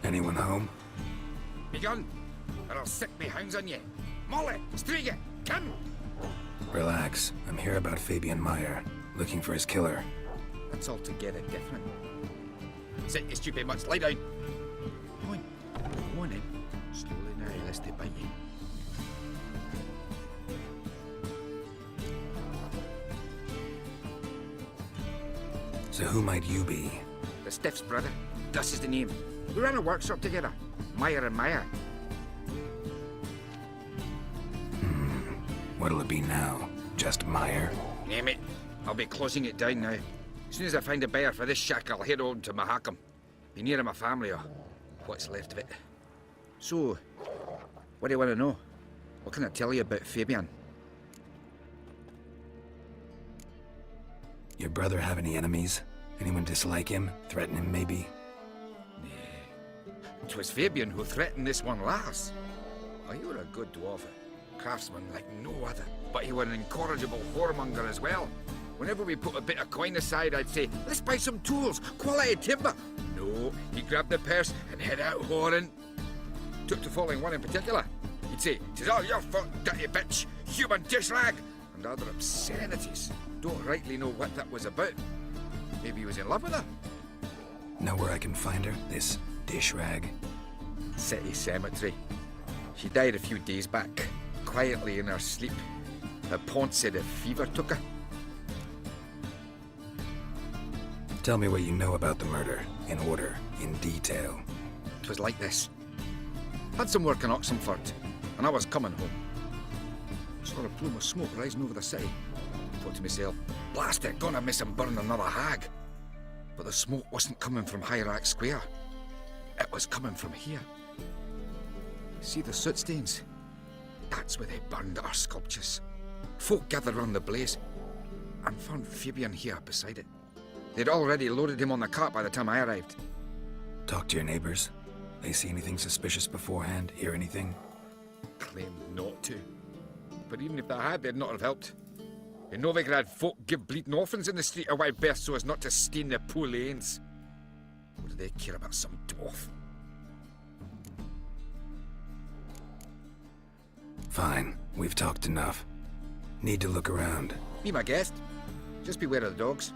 Anyone home? Me gun, or I'll sick me hounds on you. Molly, Striga, come! Relax. I'm here about Fabian Meyer, looking for his killer. That's altogether different. Sit, you stupid mutts, lie down. Come on in. Slowly now, lest they bite you. So who might you be? The Stiff's brother. Gus is the name. We ran a workshop together. Meyer and Meyer. What'll it be now? Just Meyer? Name it. I'll be closing it down now. As soon as I find a buyer for this shack, I'll head on to Mahakam. Be near my family, or what's left of it. So, what do you want to know? What can I tell you about Fabian? Your brother have any enemies? Anyone dislike him? Threaten him, maybe? 'Twas Fabian who threatened this one last. Oh, you were a good dwarf, a craftsman like no other. But you were an incorrigible whoremonger as well. Whenever we put a bit of coin aside, I'd say, let's buy some tools, quality timber. No, he grabbed the purse and head out whoring. Took to following one in particular. He'd say, "'Tis all your fault, dirty bitch, human dish rag," and other obscenities. Don't rightly know what that was about. Maybe he was in love with her. Know where I can find her? This dish rag? City cemetery. She died a few days back, quietly in her sleep. Her pont said a fever took her. Tell me what you know about the murder, in order, in detail. It was like this. Had some work in Oxenford, and I was coming home. Saw a plume of smoke rising over the city. Thought to myself, blast it, gonna miss him burn another hag. But the smoke wasn't coming from Hierarch Square. It was coming from here. See the soot stains? That's where they burned our sculptures. Folk gathered round the blaze, and found Fabian here beside it. They'd already loaded him on the cart by the time I arrived. Talk to your neighbors. They see anything suspicious beforehand? Hear anything? Claimed not to. But even if they had, they'd not have helped. In Novigrad, folk give bleeding orphans in the street a wide berth so as not to stain their poor lanes. What do they care about some dwarf? Fine. We've talked enough. Need to look around. Be my guest. Just beware of the dogs.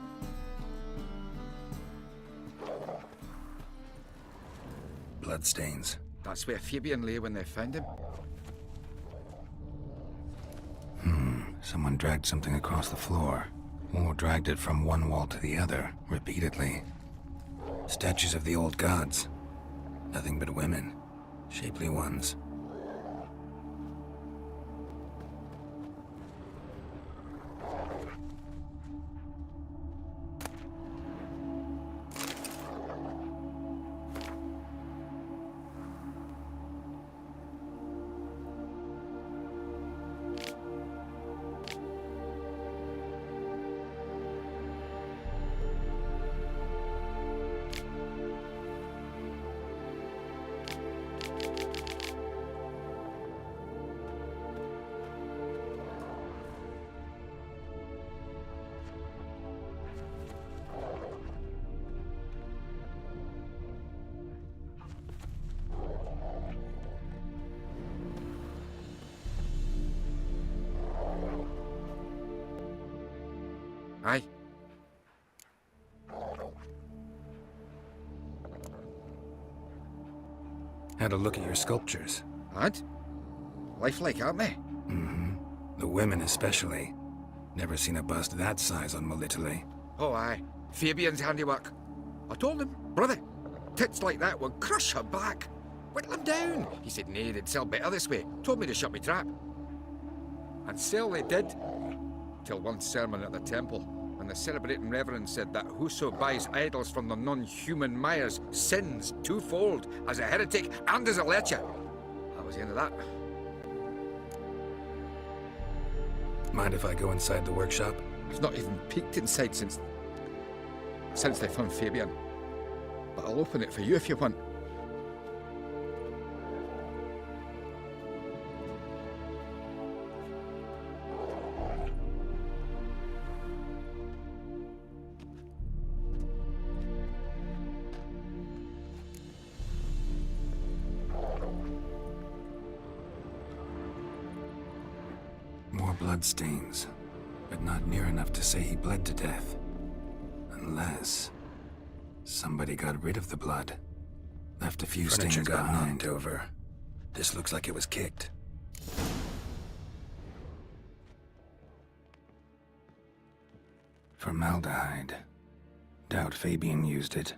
Bloodstains. That's where Fabian lay when they found him. Someone dragged something across the floor. Or dragged it from one wall to the other, repeatedly. Statues of the old gods. Nothing but women. Shapely ones. Aye. Had a look at your sculptures. And? Lifelike, aren't they? The women especially. Never seen a bust that size on Melitele. Oh, aye. Fabian's handiwork. I told him, brother, tits like that would crush her back. Whittle him down. He said, nay, they'd sell better this way. Told me to shut me trap. And sell they did. Till one sermon at the temple, and the celebrating reverend said that whoso buys idols from the non-human Myers sins twofold, as a heretic and as a lecher. That was the end of that. Mind if I go inside the workshop? I've not even peeked inside since they found Fabian. But I'll open it for you if you want. More bloodstains, but not near enough to say he bled to death. Unless somebody got rid of the blood. Left a few Furniture stains got behind. knocked over. This looks like it was kicked. Formaldehyde. Doubt Fabian used it.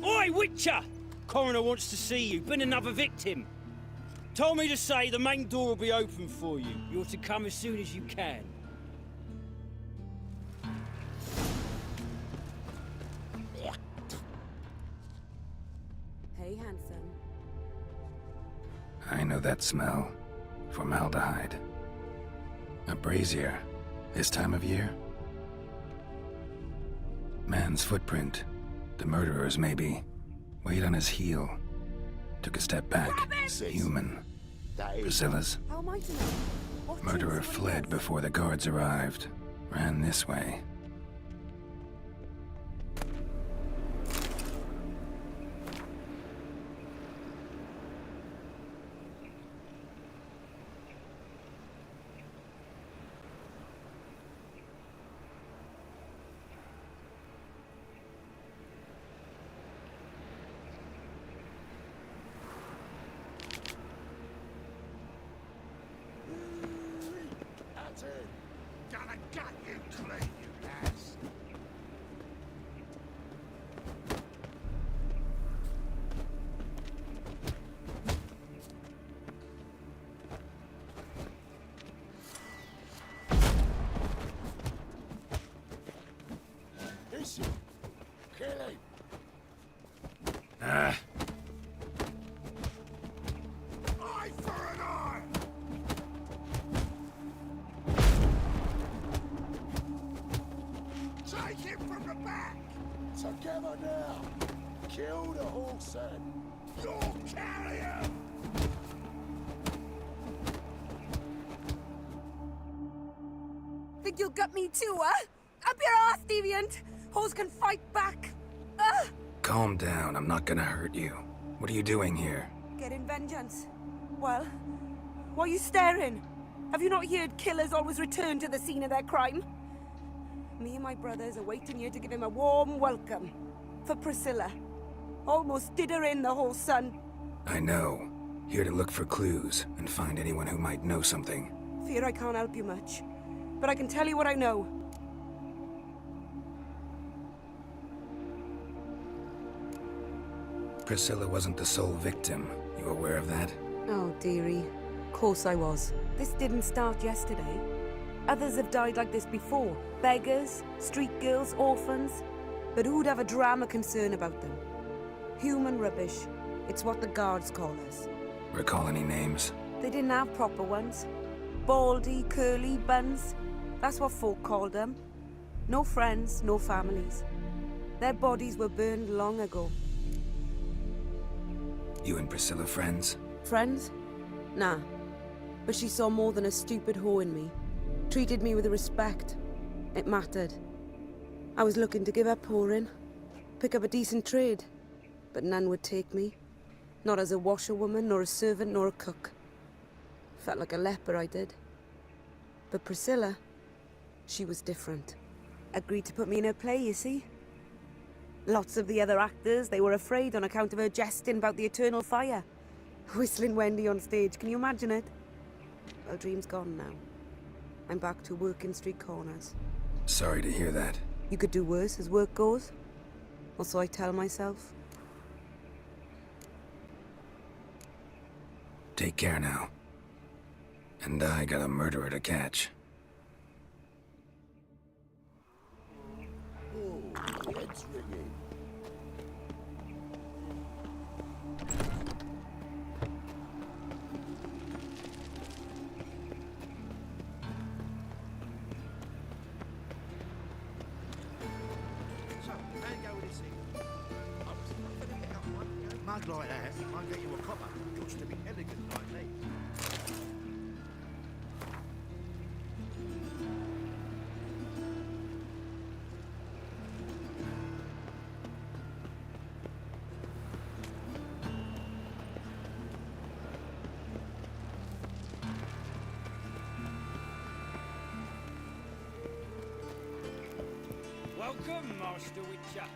Oi, Witcher! Coroner wants to see you. Been another victim. Told me to say the main door will be open for you. You're to come as soon as you can. Hey, handsome. I know that smell. Formaldehyde. A brazier. This time of year? Man's footprint. The murderer's maybe. Weight on his heel. Took a step back. Human. Priscilla's. How am I to know? What Murderer is- fled before the guards arrived. Ran this way. Chase him. Kill him. Ah. Eye for an eye. Take him from the back. Together now. Kill the horse then. You'll carry him. Think you'll gut me too, huh? Up your ass, deviant! Hoes can fight back! Calm down, I'm not gonna hurt you. What are you doing here? Getting vengeance. Well, why are you staring? Have you not heard killers always return to the scene of their crime? Me and my brothers are waiting here to give him a warm welcome. For Priscilla. Almost did her in, the whole son. I know. Here to look for clues and find anyone who might know something. Fear I can't help you much. But I can tell you what I know. Priscilla wasn't the sole victim. You aware of that? Oh, dearie. Of course I was. This didn't start yesterday. Others have died like this before. Beggars, street girls, orphans. But who'd have a drama concern about them? Human rubbish. It's what the guards call us. Recall any names? They didn't have proper ones. Baldy, curly, buns. That's what folk called them. No friends, no families. Their bodies were burned long ago. You and Priscilla friends? Friends? Nah. But she saw more than a stupid whore in me. Treated me with respect. It mattered. I was looking to give up whoring. Pick up a decent trade. But none would take me. Not as a washerwoman, nor a servant, nor a cook. Felt like a leper, I did. But Priscilla, she was different. Agreed to put me in her play, you see? Lots of the other actors, they were afraid on account of her jesting about the eternal fire. Whistling Wendy on stage, can you imagine it? Well, dream's gone now. I'm back to working street corners. Sorry to hear that. You could do worse as work goes. Or so I tell myself. Take care now. And I got a murderer to catch. Oh, head's ringing. Mug like that might get you a copper. Got to be elegant like me. Welcome, Master Witcher.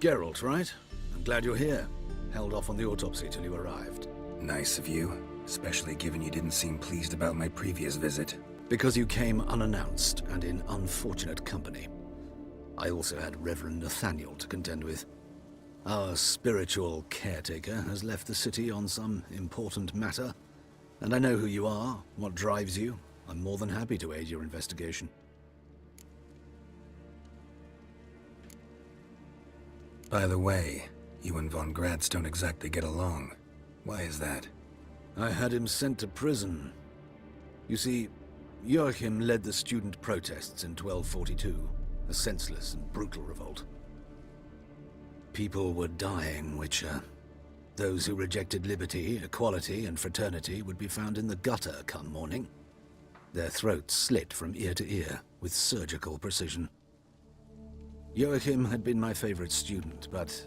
Geralt, right? I'm glad you're here. Held off on the autopsy till you arrived. Nice of you, especially given you didn't seem pleased about my previous visit. Because you came unannounced and in unfortunate company. I also had Reverend Nathaniel to contend with. Our spiritual caretaker has left the city on some important matter, and I know who you are, what drives you. I'm more than happy to aid your investigation. By the way, you and Von Gratz don't exactly get along. Why is that? I had him sent to prison. You see, Joachim led the student protests in 1242, a senseless and brutal revolt. People were dying, Witcher. Those who rejected liberty, equality, and fraternity would be found in the gutter come morning. Their throats slit from ear to ear with surgical precision. Joachim had been my favorite student, but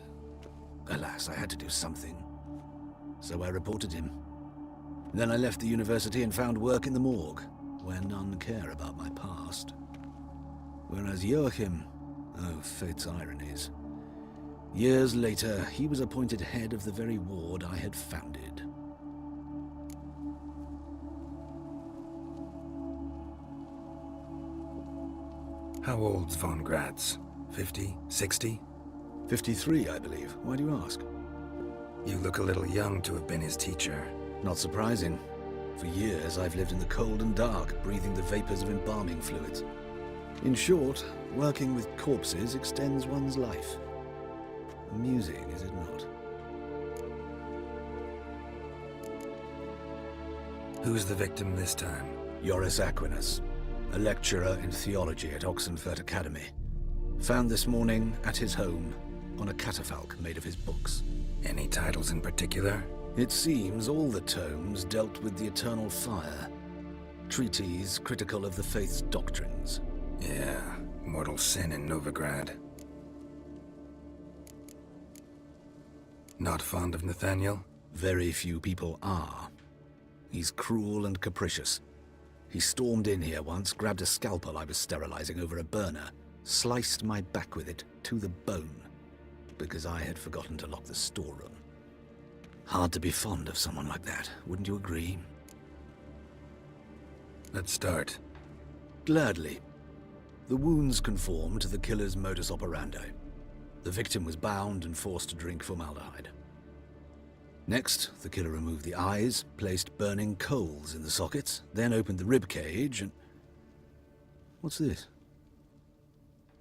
alas, I had to do something. So I reported him. Then I left the university and found work in the morgue, where none care about my past. Whereas Joachim, oh, fate's ironies. Years later, he was appointed head of the very ward I had founded. How old's Von Gratz? 50, 60? 53, I believe. Why do you ask? You look a little young to have been his teacher. Not surprising. For years, I've lived in the cold and dark, breathing the vapors of embalming fluids. In short, working with corpses extends one's life. Amusing, is it not? Who's the victim this time? Joris Aquinas, a lecturer in theology at Oxenfurt Academy. Found this morning at his home on a catafalque made of his books. Any titles in particular? It seems all the tomes dealt with the eternal fire. Treatises critical of the faith's doctrines. Yeah, mortal sin in Novigrad. Not fond of Nathaniel? Very few people are. He's cruel and capricious. He stormed in here once, grabbed a scalpel I was sterilizing over a burner, sliced my back with it to the bone, because I had forgotten to lock the storeroom. Hard to be fond of someone like that, wouldn't you agree? Let's start. Gladly. The wounds conform to the killer's modus operandi. The victim was bound and forced to drink formaldehyde. Next, the killer removed the eyes, placed burning coals in the sockets, then opened the rib cage and... What's this?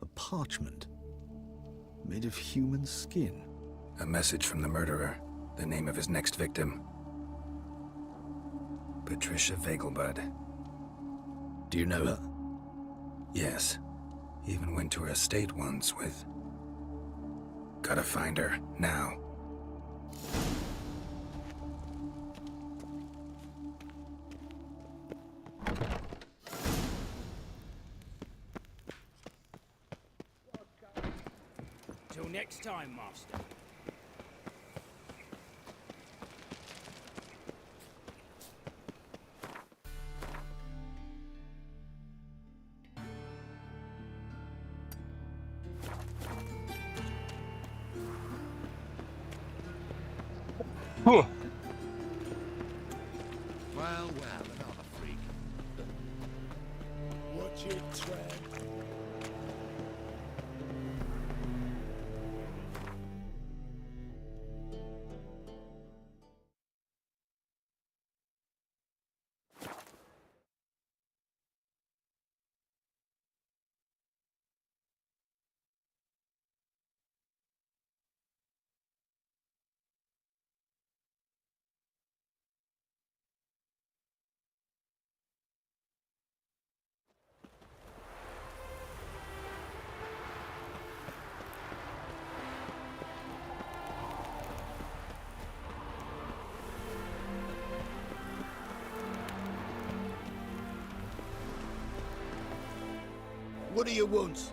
A parchment. Made of human skin. A message from the murderer. The name of his next victim. Patricia Vegelbud. Do you know her? Yes. Even went to her estate once with... Gotta find her, now. Till next time, Master. Фу. Well, another freak. Watch it, Trev. What do you want?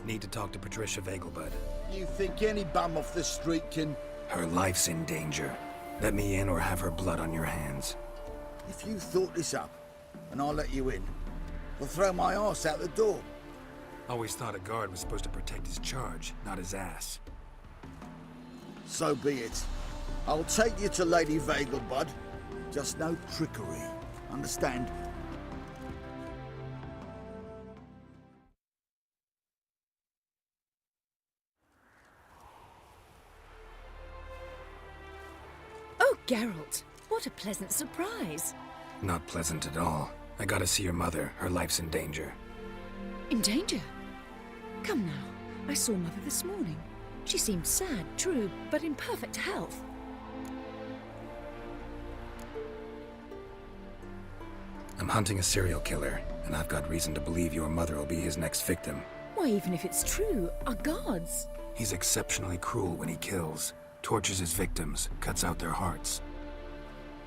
Need to talk to Patricia Vegelbud. You think any bum off the street can... Her life's in danger. Let me in or have her blood on your hands. If you thought this up, and I'll let you in, I'll throw my ass out the door. Always thought a guard was supposed to protect his charge, not his ass. So be it. I'll take you to Lady Vegelbud. Just no trickery. Understand? Oh, Geralt, what a pleasant surprise. Not pleasant at all. I gotta see your mother. Her life's in danger. In danger? Come now, I saw Mother this morning. She seemed sad, true, but in perfect health. I'm hunting a serial killer, and I've got reason to believe your mother will be his next victim. Why, even if it's true, our guards... He's exceptionally cruel when he kills, tortures his victims, cuts out their hearts.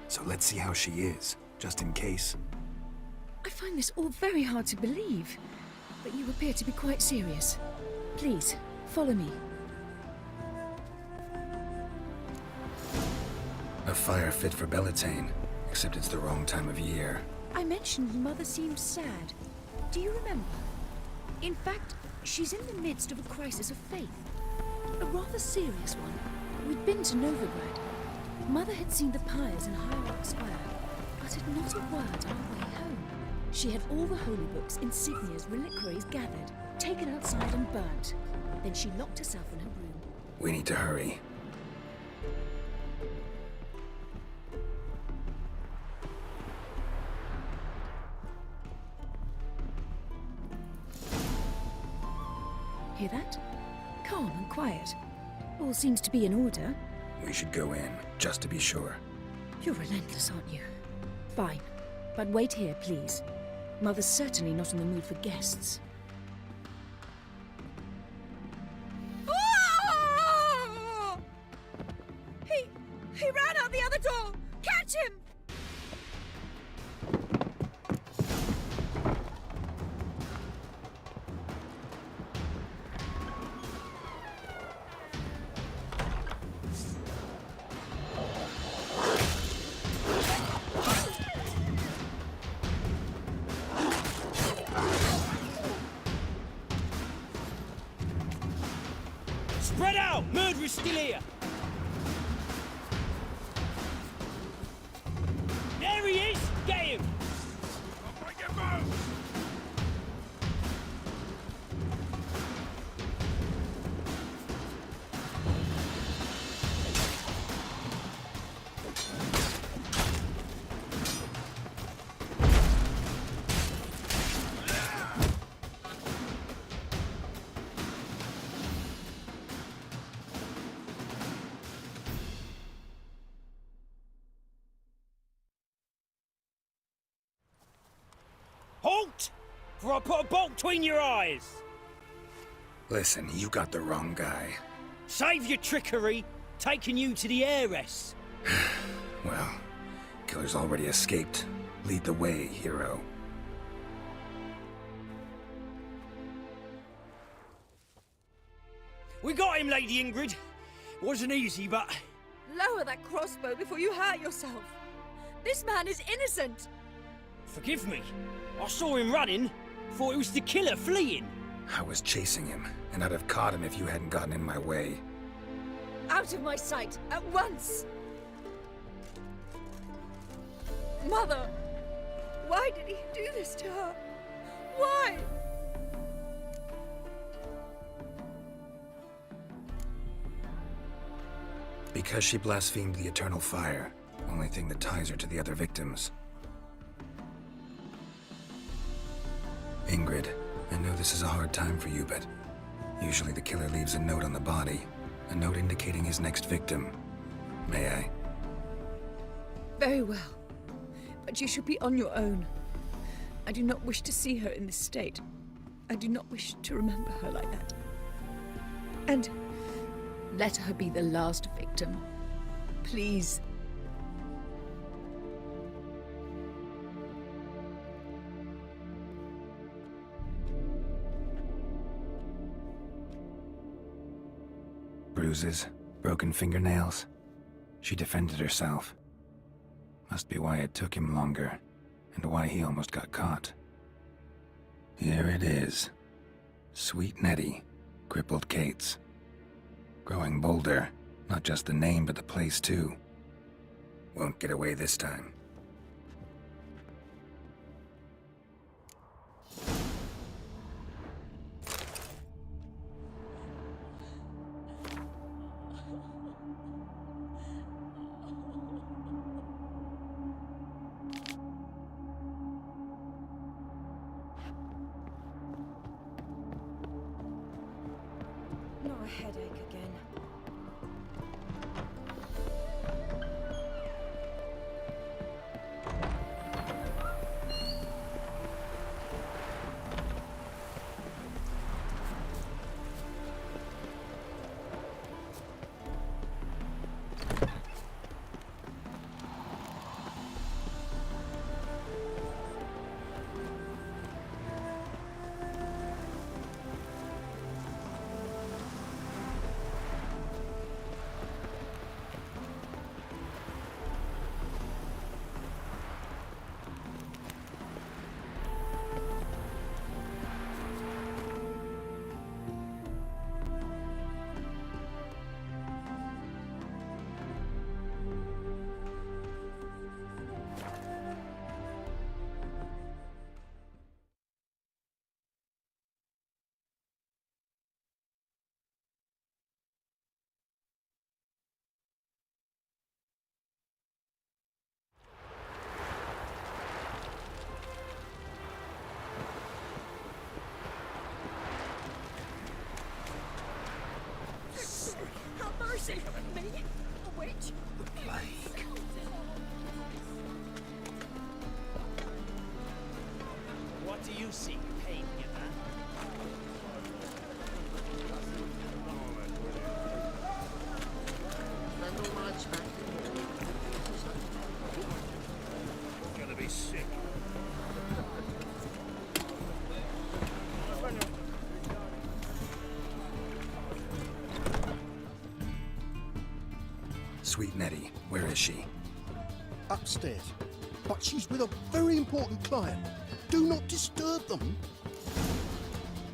So let's see how she is, just in case. I find this all very hard to believe, but you appear to be quite serious. Please, follow me. A fire fit for Bellatane, except it's the wrong time of year. I mentioned Mother seemed sad. Do you remember? In fact, she's in the midst of a crisis of faith. A rather serious one. We'd been to Novigrad. Mother had seen the pyres in High Rock Square, uttered not a word on our way home. She had all the holy books, insignias, reliquaries gathered, taken outside and burnt. Then she locked herself in her room. We need to hurry. Hear that? Calm and quiet. All seems to be in order. We should go in, just to be sure. You're relentless, aren't you? Fine. But wait here, please. Mother's certainly not in the mood for guests. He ran out the other door! Catch him! Spread out! Murderer's still here! There he is! Get him! Halt! For I put a bolt between your eyes! Listen, you got the wrong guy. Save your trickery, taking you to the heiress. Well, killer's already escaped. Lead the way, hero. We got him, Lady Ingrid. Wasn't easy, but... Lower that crossbow before you hurt yourself. This man is innocent. Forgive me. I saw him running. Thought it was the killer fleeing. I was chasing him, and I'd have caught him if you hadn't gotten in my way. Out of my sight, at once! Mother! Why did he do this to her? Why? Because she blasphemed the eternal fire. Only thing that ties her to the other victims. Ingrid, I know this is a hard time for you, but usually the killer leaves a note on the body. A note indicating his next victim. May I? Very well. But you should be on your own. I do not wish to see her in this state. I do not wish to remember her like that. And let her be the last victim. Please. Bruises, broken fingernails. She defended herself. Must be why it took him longer, and why he almost got caught. Here it is. Sweet Nettie, crippled Kate's. Growing bolder, not just the name but the place too. Won't get away this time. Not a headache again. sick of me, a witch. The plague. What do you see, pain in that? Gonna be sick. Sweet Nettie, where is she? Upstairs. But she's with a very important client. Do not disturb them.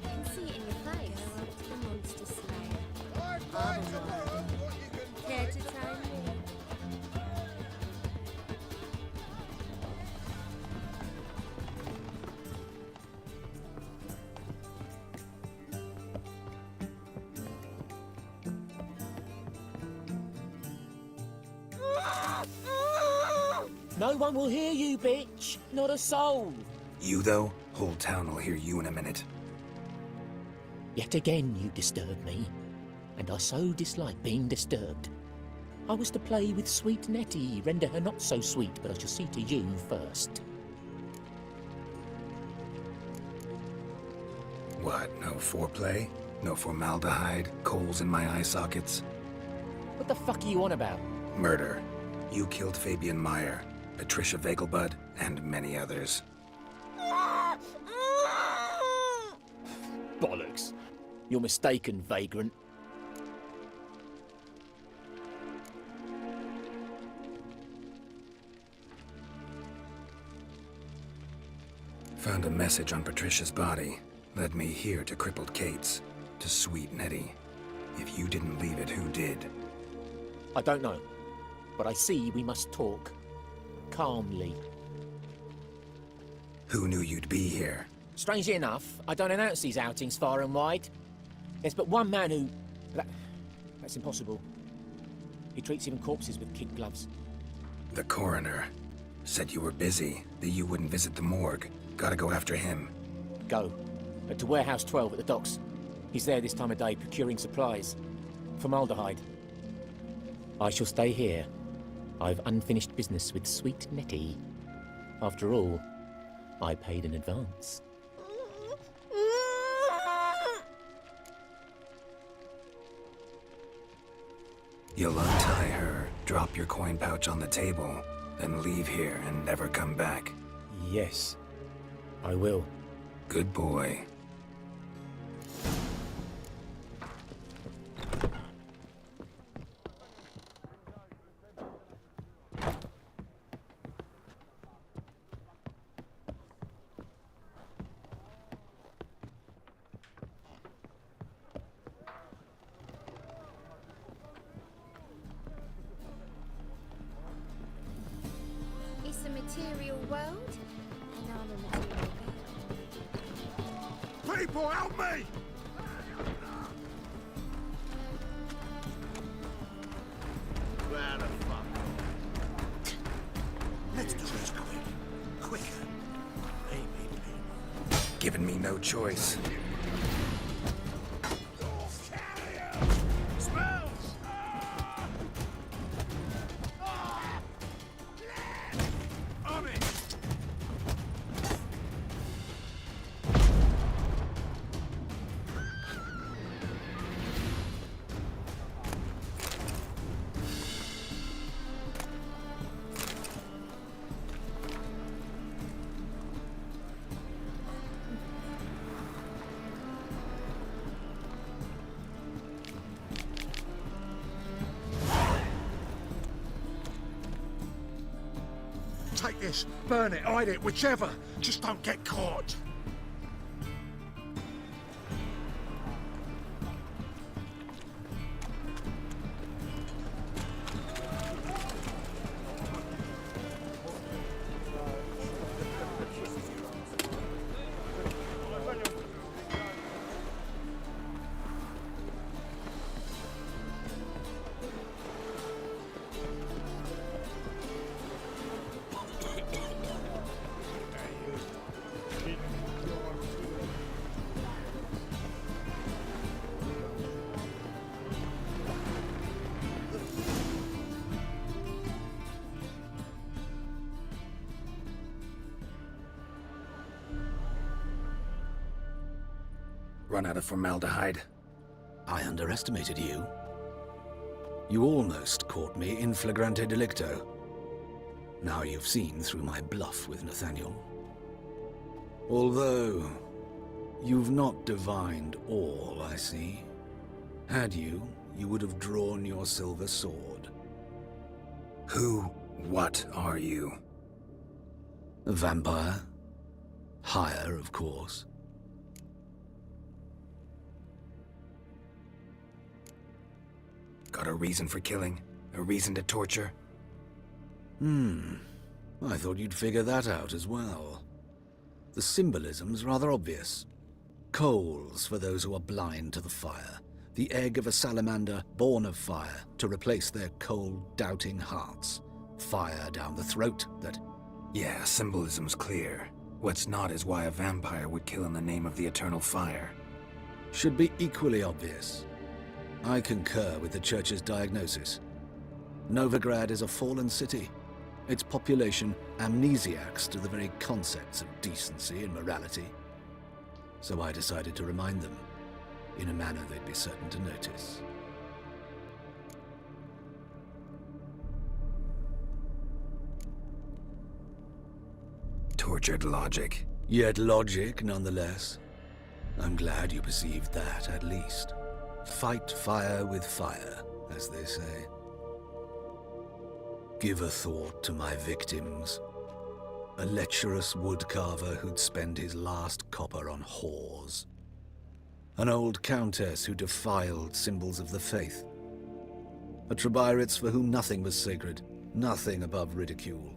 I can see it in your face. The monster slayer. Care to try me? No one will hear you, bitch. Not a soul. You, though? Whole town will hear you in a minute. Yet again you disturb me, and I so dislike being disturbed. I was to play with sweet Nettie, render her not so sweet, but I shall see to you first. What, no foreplay? No formaldehyde? Coals in my eye sockets? What the fuck are you on about? Murder. You killed Fabian Meyer, Patricia Vegelbud, and many others. Bollocks. You're mistaken, vagrant. Found a message on Patricia's body. Led me here to crippled Kate's. To sweet Nettie. If you didn't leave it, who did? I don't know, but I see we must talk. Calmly. Who knew you'd be here? Strangely enough, I don't announce these outings far and wide. There's but one man who... That's impossible. He treats even corpses with kid gloves. The coroner. Said you were busy, that you wouldn't visit the morgue. Gotta go after him. Go. To Warehouse 12 at the docks. He's there this time of day procuring supplies. Formaldehyde. I shall stay here. I've unfinished business with sweet Nettie. After all, I paid in advance. You'll untie her, drop your coin pouch on the table, then leave here and never come back. Yes, I will. Good boy. It's a material world, and I'm a material girl. People, help me! Where the fuck? Let's do this quick. Quicker. Maybe. Giving me no choice. Smells! On it! Take this, burn it, hide it, whichever. Just don't get caught. run out of formaldehyde. I underestimated you. You almost caught me in flagrante delicto. Now you've seen through my bluff with Nathaniel. Although, you've not divined all, I see. Had you, you would have drawn your silver sword. What are you? A vampire. Higher, of course. Got a reason for killing? A reason to torture? I thought you'd figure that out as well. The symbolism's rather obvious. Coals for those who are blind to the fire. The egg of a salamander born of fire to replace their cold, doubting hearts. Fire down the throat that... Yeah, symbolism's clear. What's not is why a vampire would kill in the name of the eternal fire. Should be equally obvious. I concur with the Church's diagnosis. Novigrad is a fallen city. Its population amnesiacs to the very concepts of decency and morality. So I decided to remind them, in a manner they'd be certain to notice. Tortured logic. Yet logic, nonetheless. I'm glad you perceived that, at least. Fight fire with fire, as they say. Give a thought to my victims. A lecherous woodcarver who'd spend his last copper on whores. An old countess who defiled symbols of the faith. A Trebirates for whom nothing was sacred, nothing above ridicule.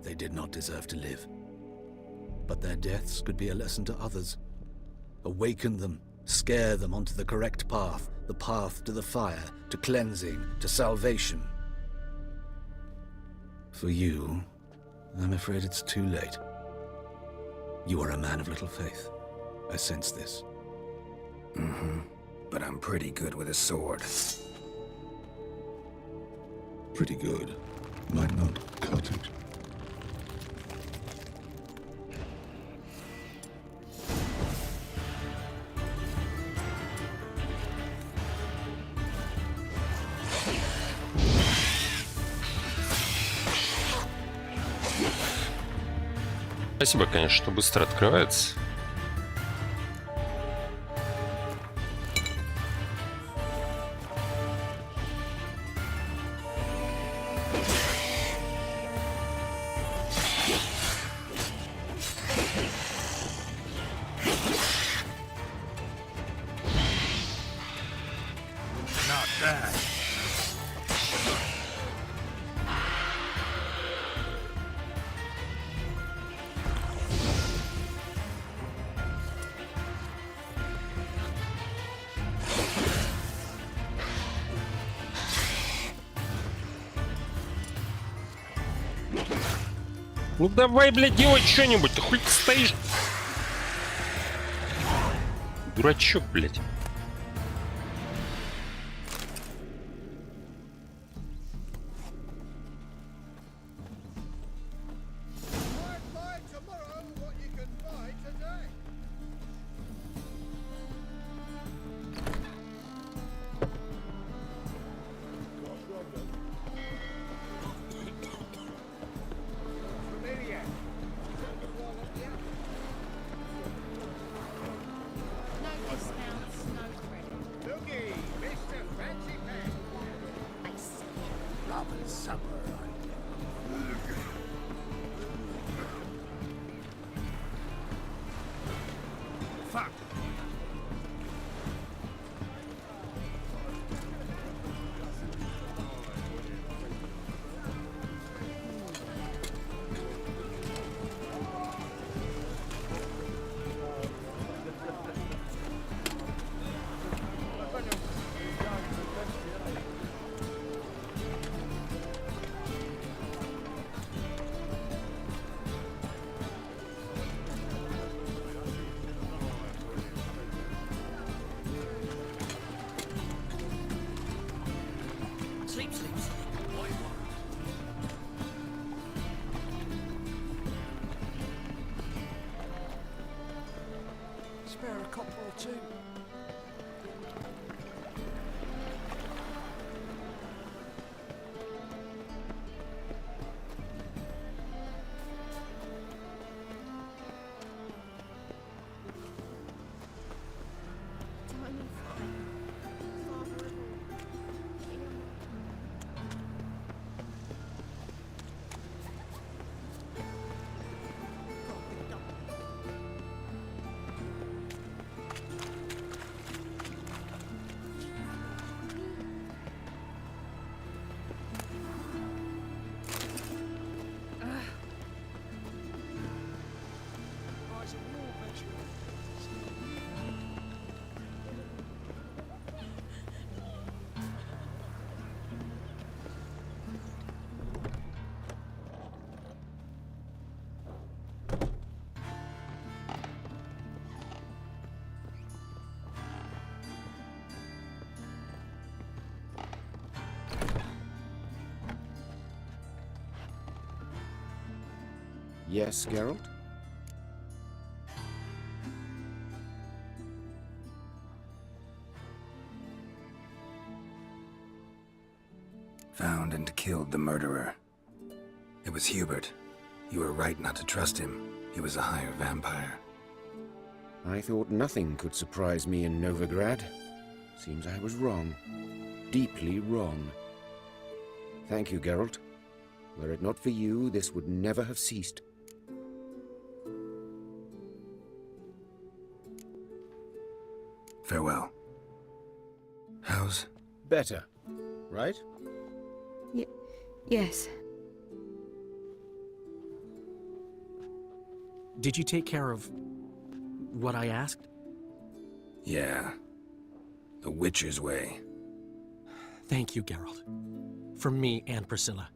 They did not deserve to live. But their deaths could be a lesson to others. Awaken them, scare them onto the correct path, the path to the fire, to cleansing, to salvation. For you, I'm afraid it's too late. You are a man of little faith. I sense this. But I'm pretty good with a sword. Pretty good. Might not cut it. Спасибо, конечно, что быстро открывается. Not bad. Ну давай, блядь, делай что-нибудь, ты хоть стоишь. Дурачок, блядь. Fuck. spare a couple or two. Yes, Geralt? Found and killed the murderer. It was Hubert. You were right not to trust him. He was a higher vampire. I thought nothing could surprise me in Novigrad. Seems I was wrong. Deeply wrong. Thank you, Geralt. Were it not for you, this would never have ceased. Farewell. How's... Better, right? Yes. Did you take care of what I asked? Yeah. The Witcher's way. Thank you, Geralt. From me and Priscilla.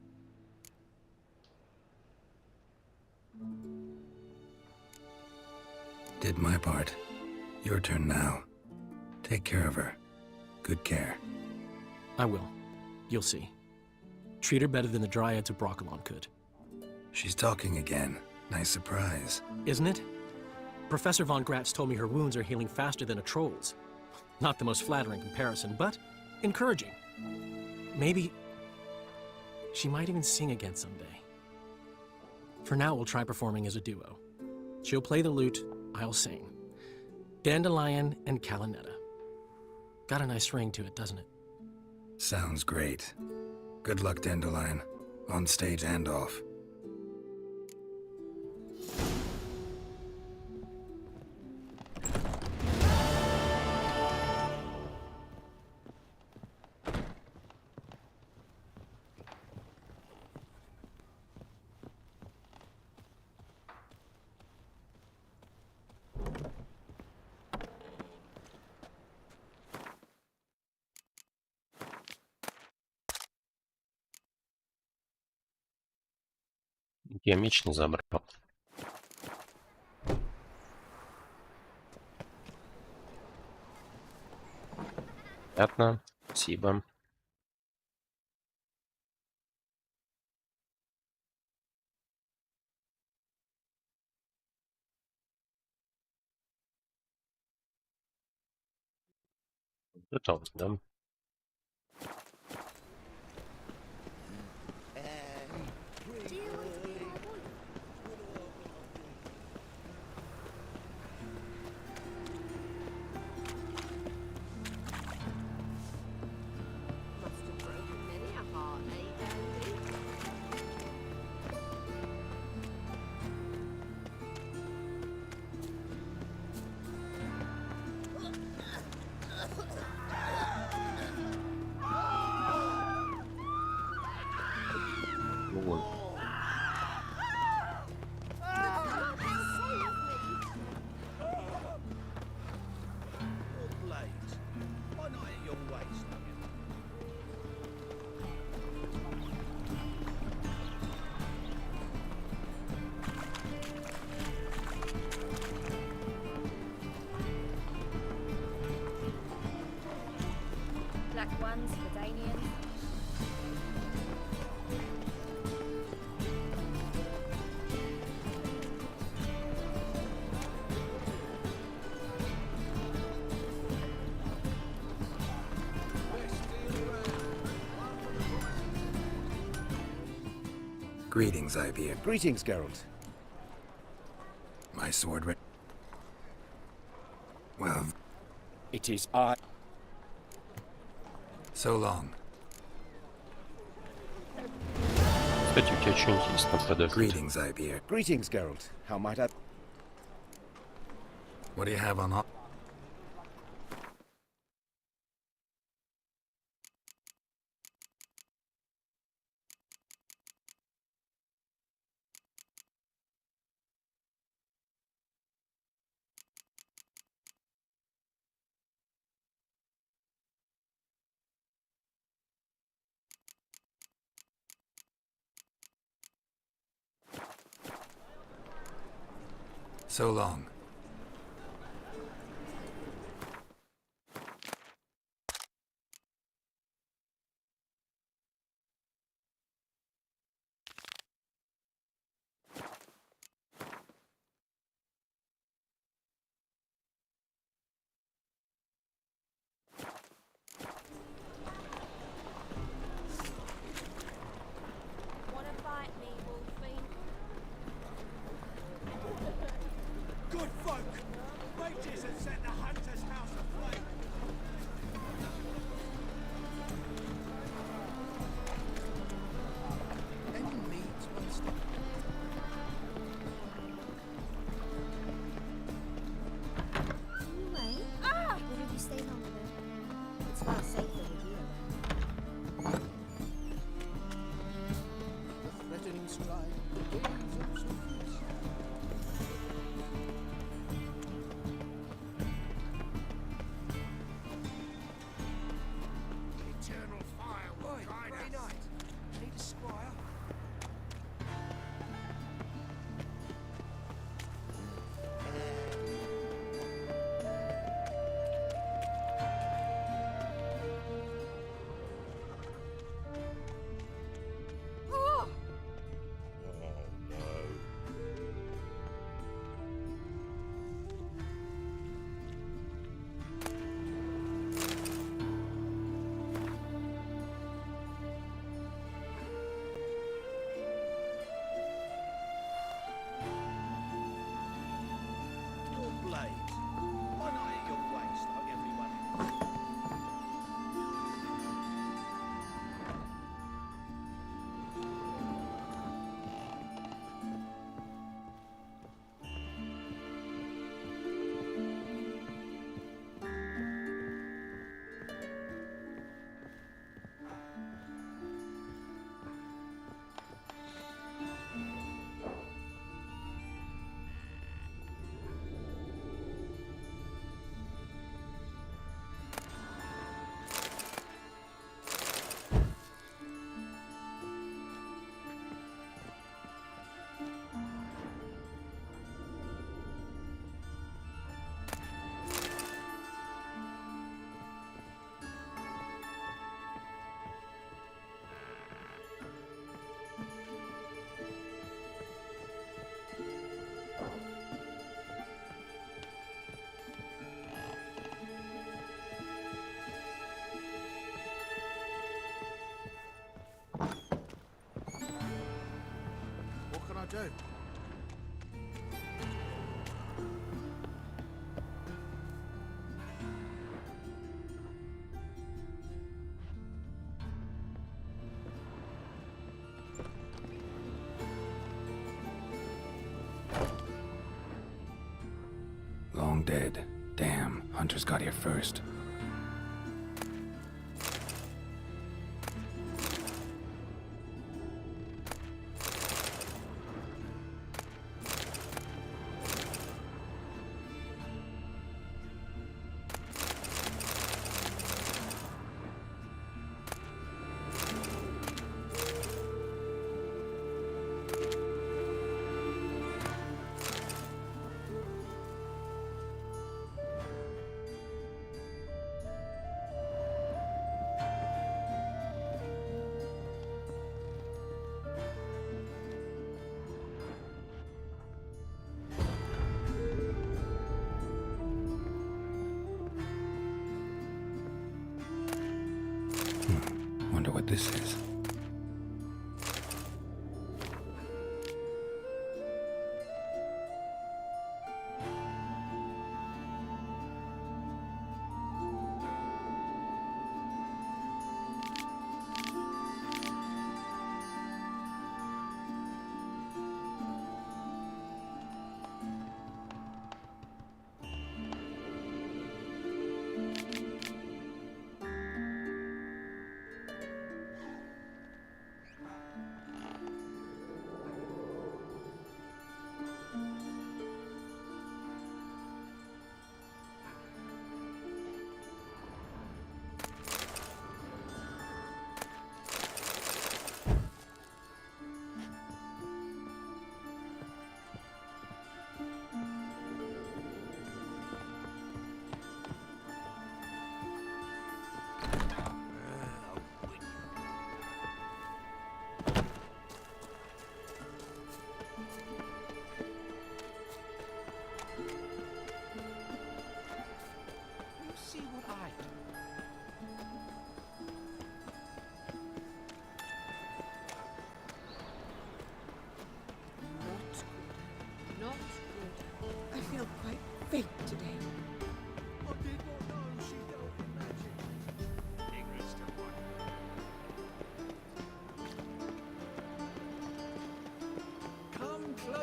Did my part. Your turn now. Take care of her. Good care. I will. You'll see. Treat her better than the Dryads of Broccolon could. She's talking again. Nice surprise. Isn't it? Professor von Gratz told me her wounds are healing faster than a troll's. Not the most flattering comparison, but encouraging. Maybe she might even sing again someday. For now, we'll try performing as a duo. She'll play the lute, I'll sing. Dandelion and Calinetta. Got a nice ring to it, doesn't it? Sounds great. Good luck, Dandelion. On stage and off. Я меч не забрал. Понятно. Спасибо. Готов, да? Black ones for Danians. Greetings, Ibeer. Greetings, Geralt. My sword well, it is I. So long. Кстати, у тебя что-нибудь есть на продажу? Greetings, Ibeer. Greetings, Geralt. How might I... What do you have on... So long. Wanna fight me, Wolfie? Good folk! Mages have set the hunter's house aflame! Any meat, master? Anyway, or have you stayed longer? It's far safer with you around. The threatening stride, the gaze of Sophia's. Eternal fire will guide us. Need a squire? Your blade. Why not at your waist like everyone else? What can I do? Long dead. Damn, Hunter's got here first. Wonder what this is.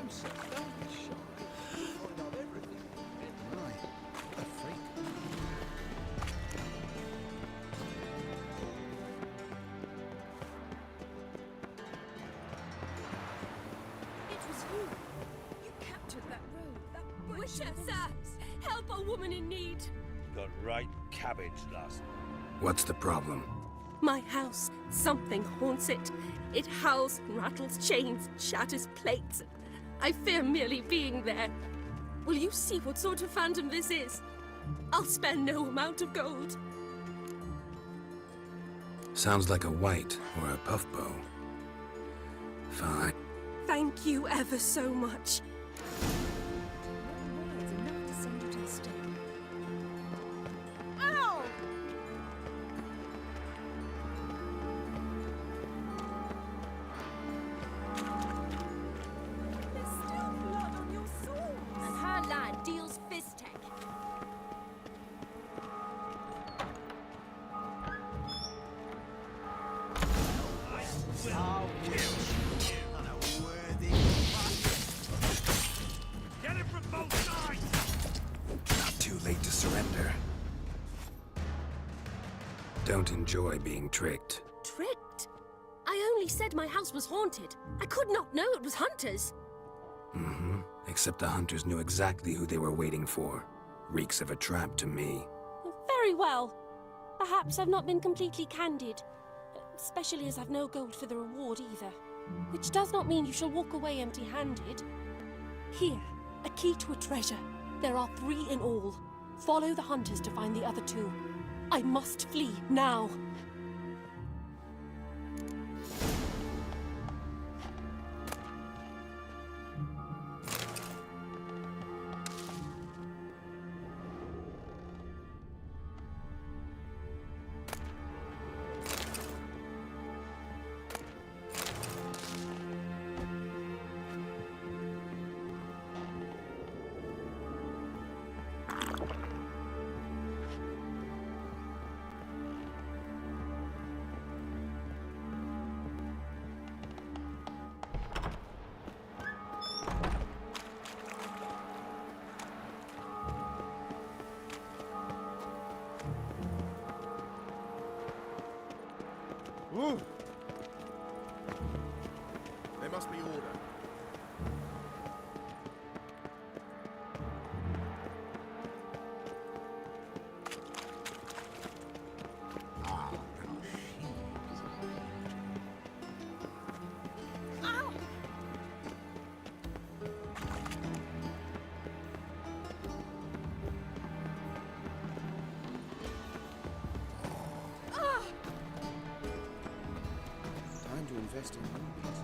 answer. Don't be shy. Find out everything. Right. A freak. It was you. You captured that rogue, that butcher, sir. Help a woman in need. Got right cabbage last night. What's the problem? My house. Something haunts it. It howls, rattles chains, shatters plates. I fear merely being there. Will you see what sort of phantom this is? I'll spare no amount of gold. Sounds like a white or a puff bow. Fine. Thank you ever so much. It's enough to send you to the stake. Ow! There's still blood on your sword. And her lad deals fist tech. Get it from both sides! Not too late to surrender. Don't enjoy being tricked. Tricked? I only said my house was haunted. I could not know it was hunters. Mm-hmm. Except the hunters knew exactly who they were waiting for. Reeks of a trap to me. Very well. Perhaps I've not been completely candid. Especially as I've no gold for the reward either. Which does not mean you shall walk away empty-handed. Here, a key to a treasure. There are 3 in all. Follow the hunters to find the other 2. I must flee now. Ooh. There must be order. Time to invest in movies.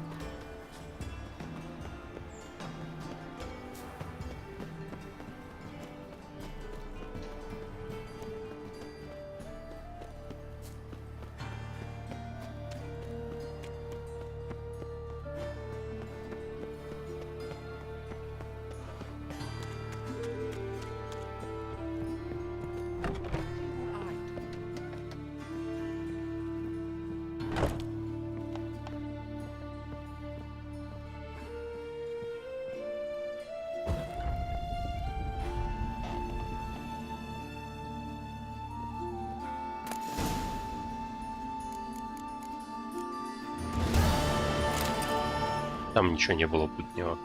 Там ничего не было путнего.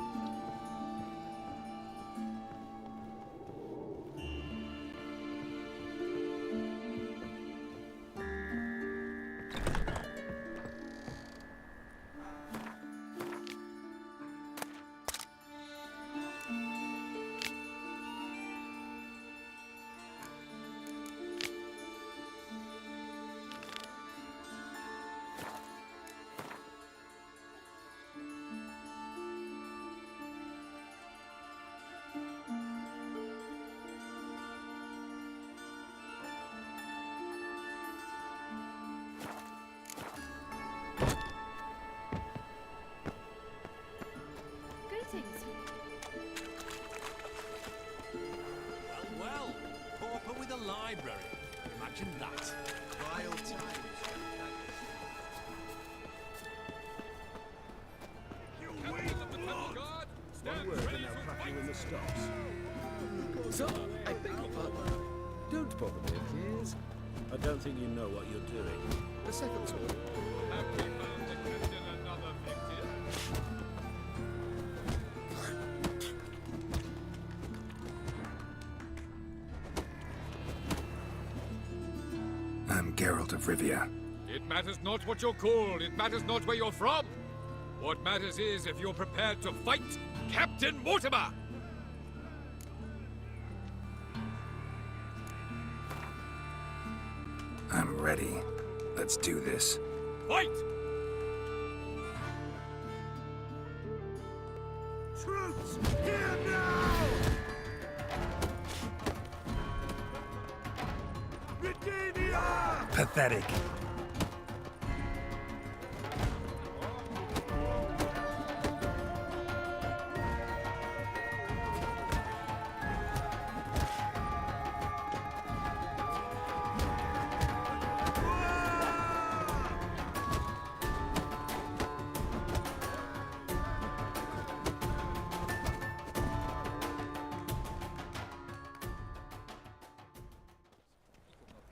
Greetings. Well, pauper with a library. Imagine that. Wild times. stops. So, I beg your pardon. Don't bother me, please. I don't think you know what you're doing. The second sword. Have we found the captain another victim? I'm Geralt of Rivia. It matters not what you're called. It matters not where you're from. What matters is if you're prepared to fight Captain Mortimer! I'm ready. Let's do this. Fight! Troops, here now! Redeemia! Pathetic.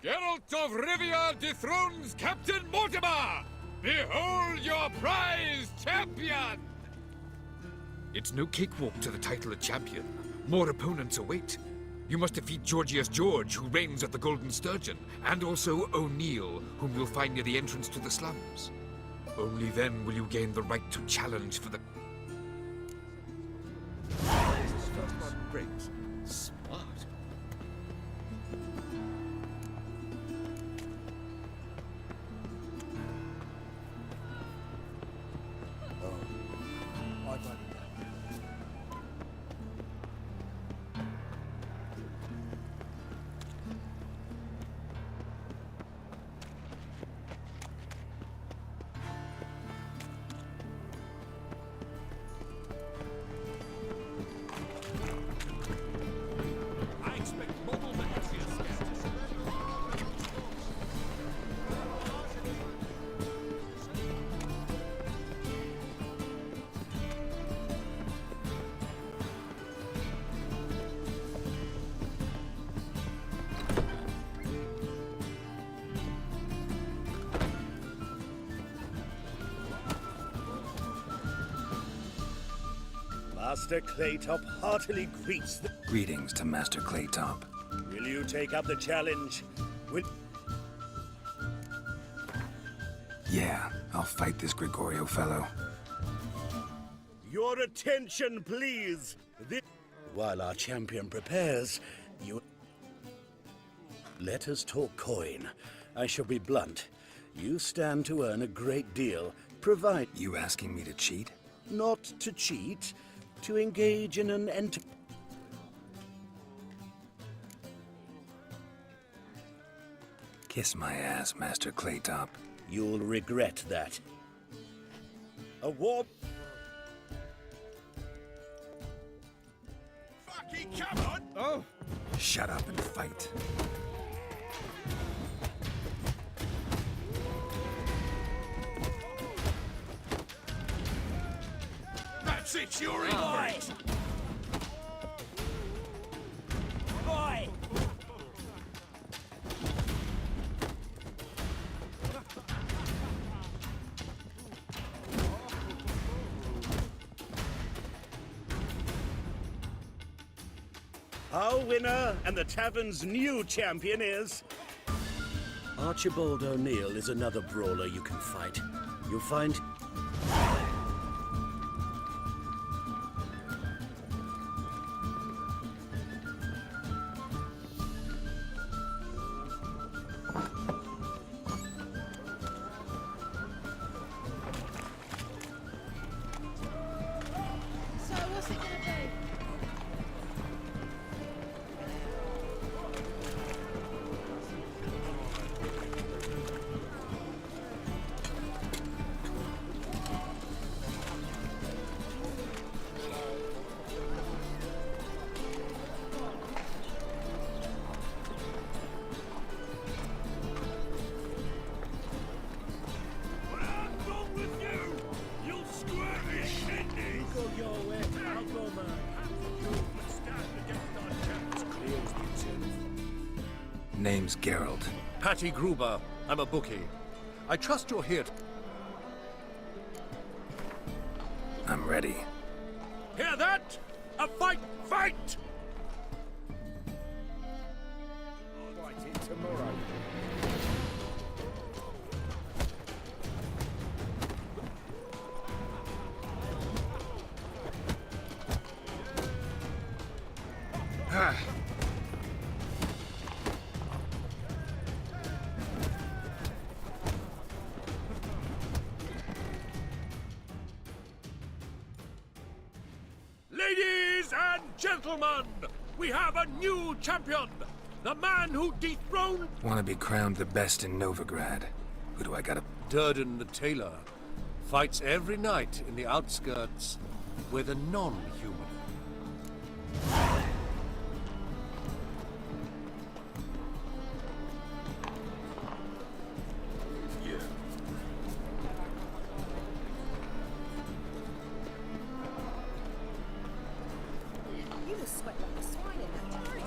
Geralt of Rivia dethrones Captain Mortimer! Behold your prize champion! It's no cakewalk to the title of champion. More opponents await. You must defeat Georgius George, who reigns at the Golden Sturgeon, and also O'Neill, whom you'll find near the entrance to the slums. Only then will you gain the right to challenge for the... First one brings. Smart. I expect noblemen to see us again. Master Claytop heartily greets the... Greetings to Master Claytop. Will you take up the challenge? Will... Yeah, I'll fight this Gregorio fellow. Your attention, please! While our champion prepares, you... Let us talk coin. I shall be blunt. You stand to earn a great deal, provide... You asking me to cheat? Not to cheat, to engage in an Kiss my ass, Master Claytop. You'll regret that. A war... Fucking come on! Oh! Shut up and fight. That's it, you're in for it! Boy! Our winner and the tavern's new champion is... Archibald O'Neill is another brawler you can fight. You'll find... So, what's it gonna be? Name's Geralt. Patty Gruber. I'm a bookie. I trust you're here. I'm ready. Hear that? A fight! Fight! Fight it tomorrow. Ladies and gentlemen, we have a new champion! The man who dethroned Want to be crowned the best in Novigrad. Who do I gotta... Durden the Tailor. Fights every night in the outskirts with a non-human. You just sweat like a swine in that time.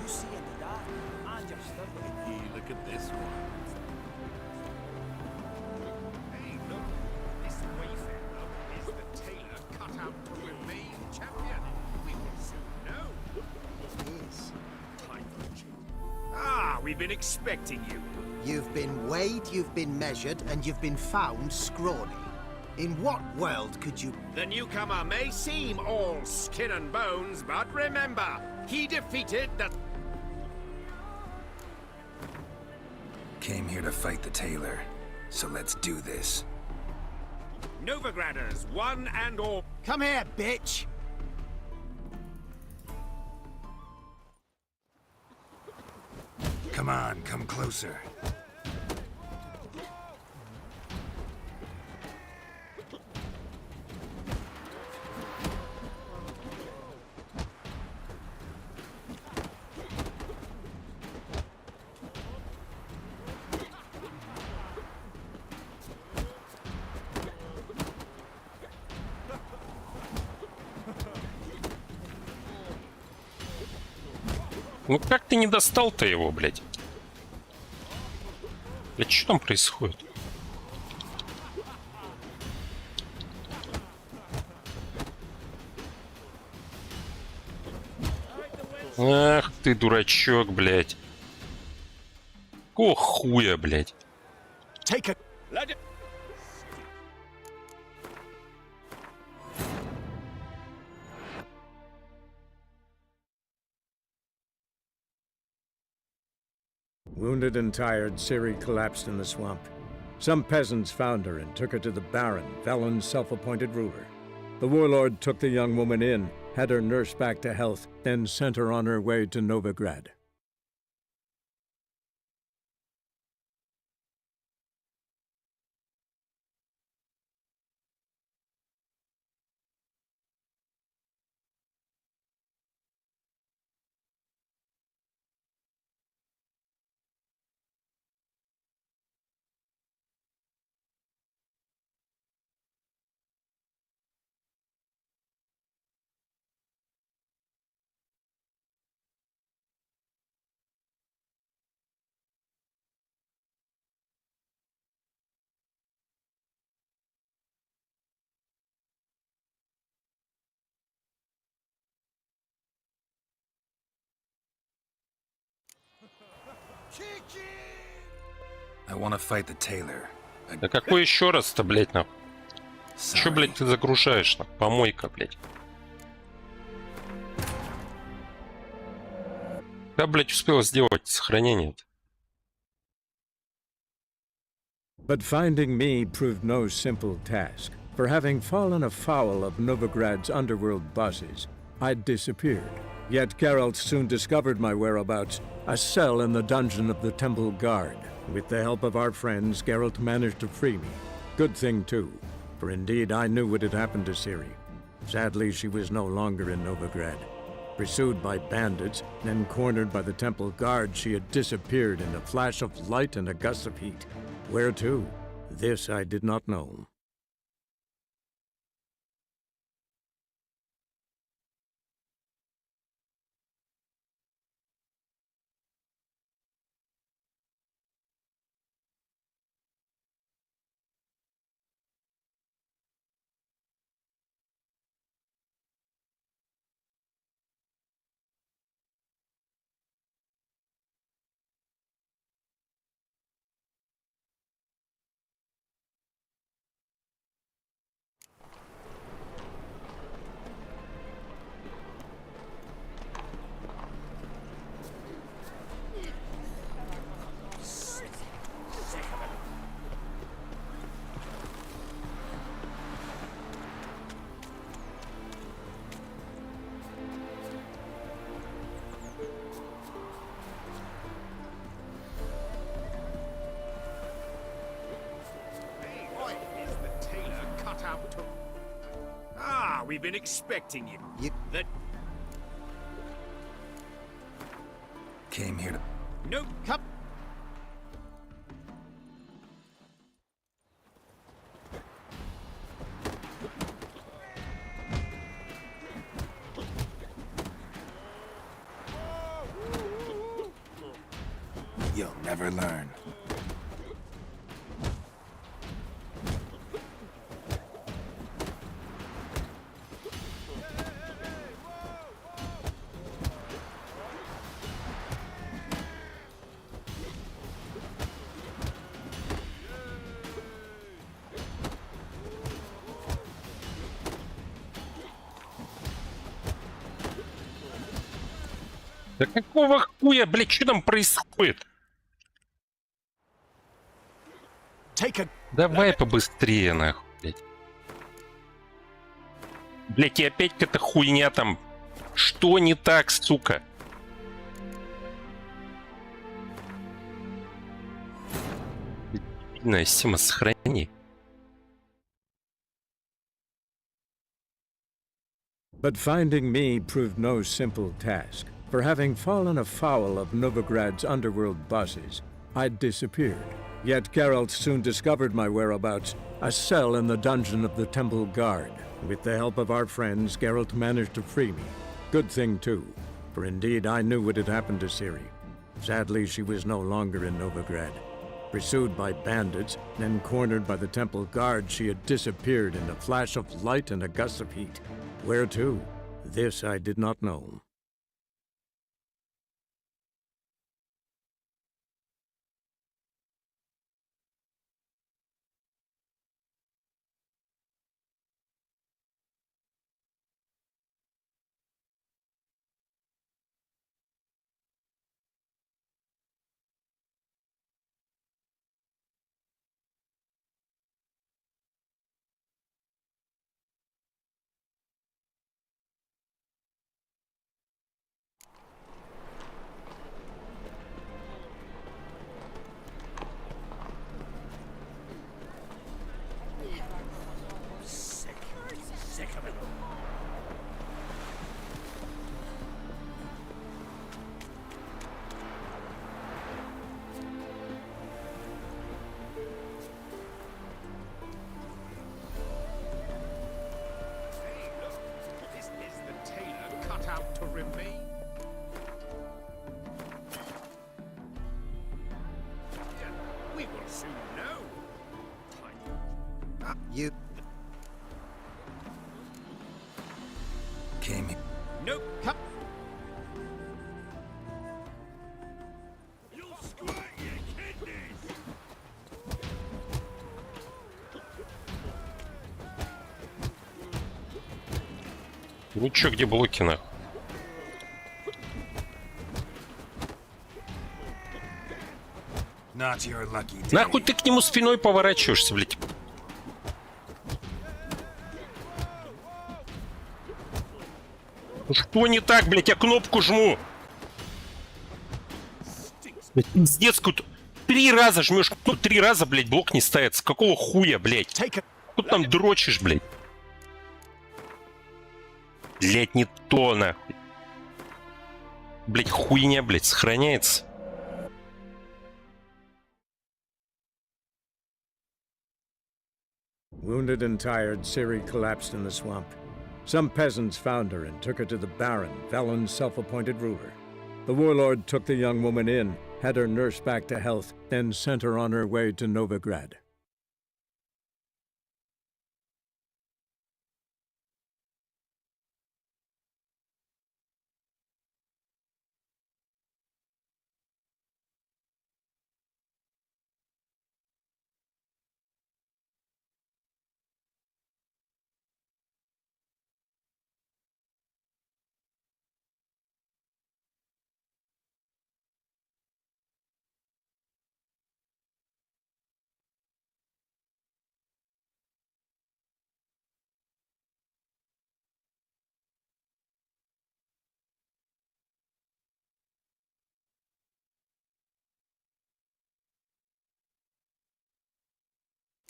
You see in the dark? I just Look at this one. Hey, look. This wayfarer is the tailor cut out to remain champion. We will soon know. It is. Ah, we've been expecting you. You've been weighed, you've been measured, and you've been found scrawny. In what world could you... The newcomer may seem all skin and bones, but remember, he defeated the... Came here to fight the tailor. So let's do this. Novigraders, one and all. Come here, bitch! Come on, come closer. Ну как ты не достал-то его, блядь? Блядь, что там происходит? Ах ты, дурачок, блядь. Какого хуя, блядь? Wounded and tired, Ciri collapsed in the swamp. Some peasants found her and took her to the Baron, Valen's self-appointed ruler. The warlord took the young woman in, had her nursed back to health, then sent her on her way to Novigrad. I want to fight the tailor. Да какой еще раз-то, блядь, нахуй? Че, блядь, ты загружаешь, нахуй? Помойка, блядь. Да, блядь, успел сделать сохранение-то. But finding me proved no simple task. For having fallen afoul of Novigrad's underworld bosses, I'd disappeared. Yet Geralt soon discovered my whereabouts, a cell in the dungeon of the Temple Guard. With the help of our friends, Geralt managed to free me. Good thing, too, for indeed I knew what had happened to Ciri. Sadly, she was no longer in Novigrad. Pursued by bandits, then cornered by the Temple Guard, she had disappeared in a flash of light and a gust of heat. Where to? This I did not know. We've been expecting you. That Came here to... no cup. You'll never learn. Да какого хуя, блядь, что там происходит? Давай побыстрее, нахуй, блядь. Блядь, и опять какая-то хуйня там. Что не так, сука? Бедная система, сохрани. But finding me proved no simple task. For having fallen afoul of Novigrad's underworld bosses, I'd disappeared. Yet Geralt soon discovered my whereabouts, a cell in the dungeon of the Temple Guard. With the help of our friends, Geralt managed to free me. Good thing too, for indeed I knew what had happened to Ciri. Sadly, she was no longer in Novigrad. Pursued by bandits, then cornered by the Temple Guard, she had disappeared in a flash of light and a gust of heat. Where to? This I did not know. Sick of it. Hey, look. This is the tailor cut out to remain. We will soon know. You... Came here. Nope, cut. You'll squirt your kidneys. Ничего, где блоки, нахуй? Нахуй ты к нему спиной поворачиваешься, блядь? Что не так, блядь? Я кнопку жму. Пиздец, 3 раза жмешь. Ну, 3 раза, блядь, блок не ставится. Какого хуя, блядь? Тут там дрочишь, блядь. Блядь, не то, нахуй. Блядь, хуйня, блядь, сохраняется. Wounded and tired, Ciri collapsed in the swamp. Some peasants found her and took her to the Baron, Velen's self-appointed ruler. The warlord took the young woman in, had her nursed back to health, then sent her on her way to Novigrad.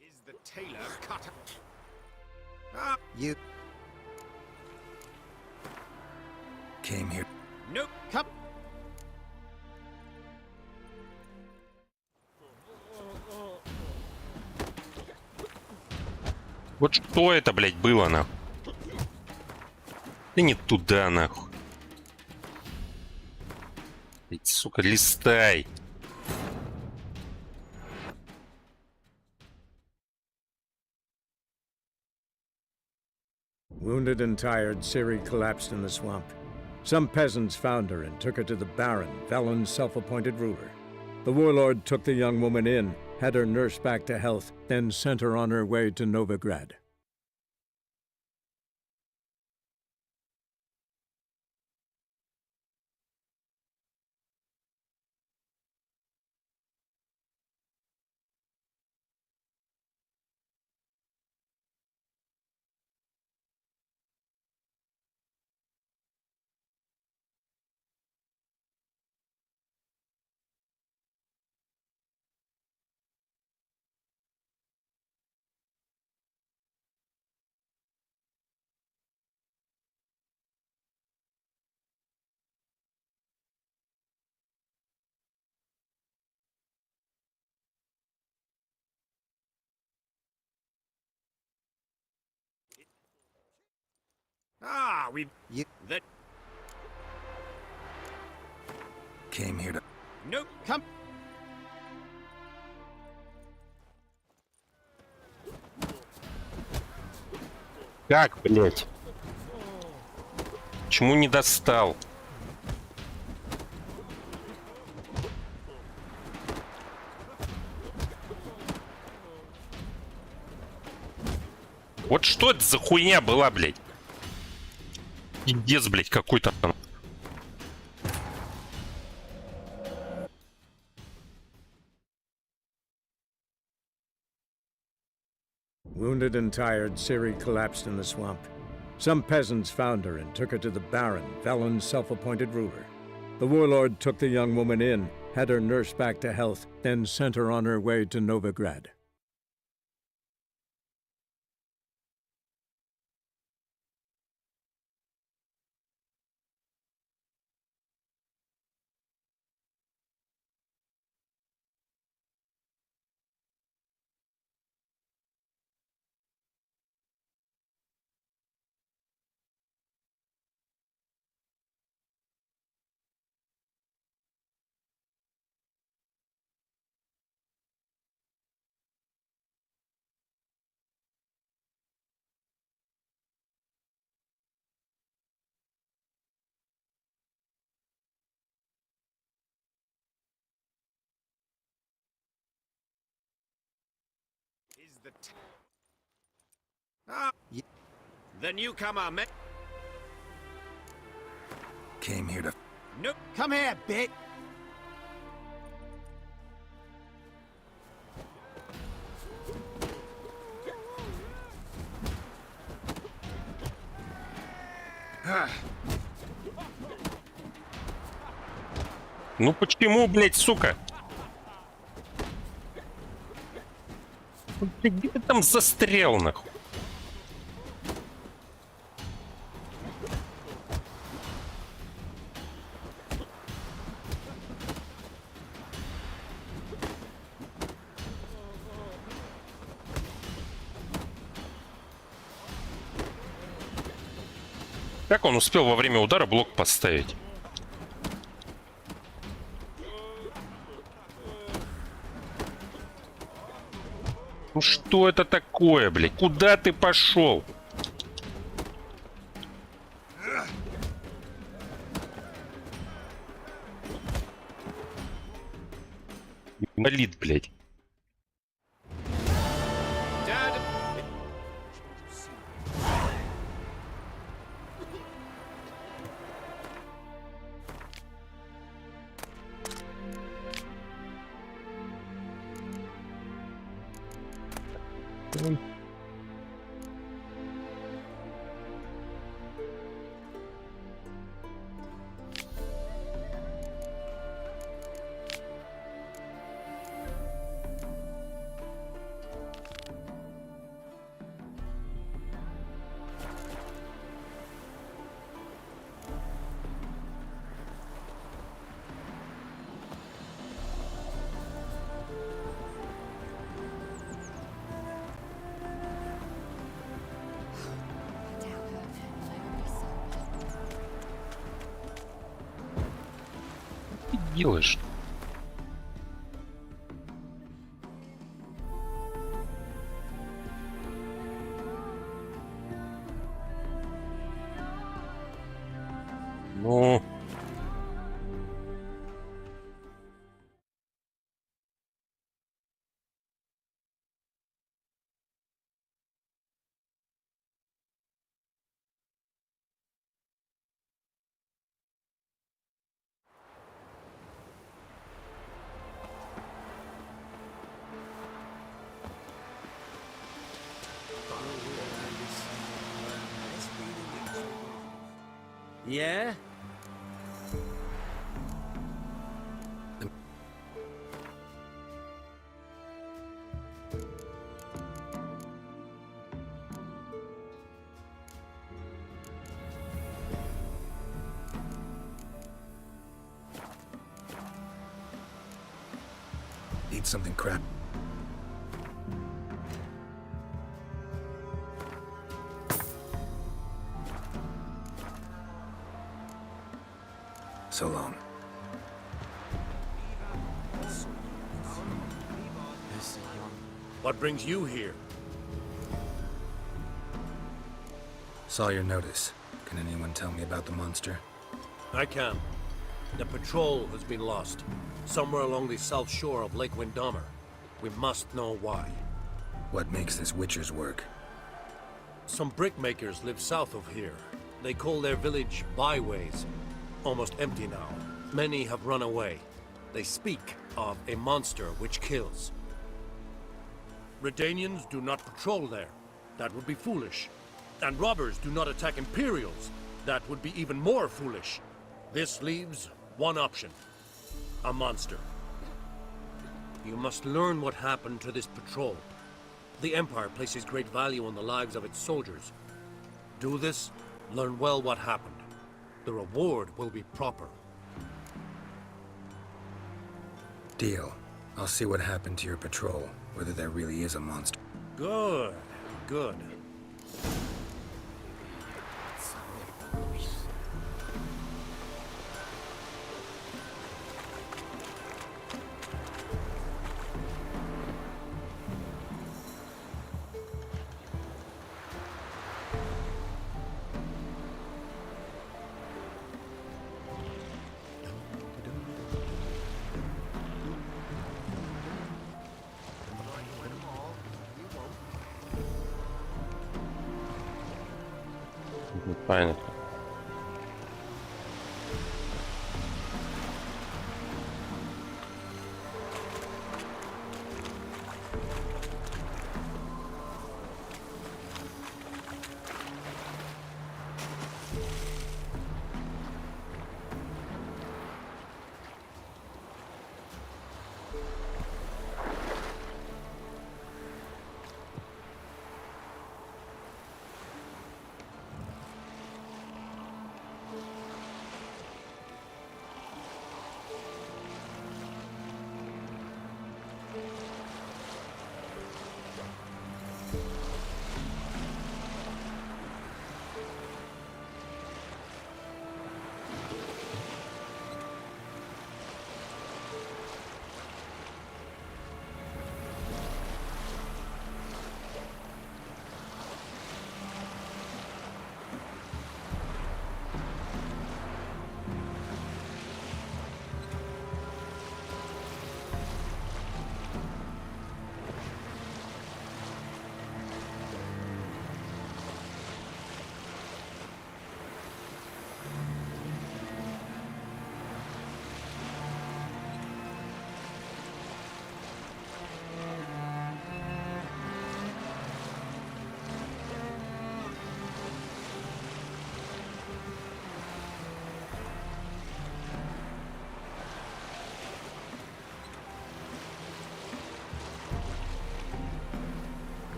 Is the tailor cut? Ah, You came here. nope, come. Вот что это, блядь, было, нахуй? Да не туда, нахуй. Блядь, сука, листай. Wounded and tired, Ciri collapsed in the swamp. Some peasants found her and took her to the Baron, Velen's self-appointed ruler. The warlord took the young woman in, had her nursed back to health, then sent her on her way to Novigrad. Ah, You that came here to. nope, come. Как, блядь? Почему не достал? Вот что это за хуйня была, блядь? Пиздец, блядь, какой-то там. Wounded and tired, Ciri collapsed in the swamp. Some peasants found her and took her to the Baron, Velen's self-appointed ruler. The warlord took the young woman in, had her nursed back to health, then sent her on her way to Novigrad. Is the the newcomer Came here to. nope, come here, bit. Ну почему, блядь, сука? Где ты там застрял, нахуй? Как он успел во время удара блок поставить? Ну что это такое, блядь? Куда ты пошел? Инвалид, блядь. Делаешь? Ну. Yeah? Eat something crap. So long. What brings you here? Saw your notice. Can anyone tell me about the monster? I can. The patrol has been lost. Somewhere along the south shore of Lake Windammer. We must know why. What makes this Witcher's work? Some brickmakers live south of here. They call their village byways. Almost empty now. Many have run away. They speak of a monster which kills. Redanians do not patrol there. That would be foolish. And robbers do not attack Imperials. That would be even more foolish. This leaves one option. A monster. You must learn what happened to this patrol. The Empire places great value on the lives of its soldiers. Do this, learn well what happened. The reward will be proper. Deal. I'll see what happened to your patrol, whether there really is a monster. Good, good. Понятно.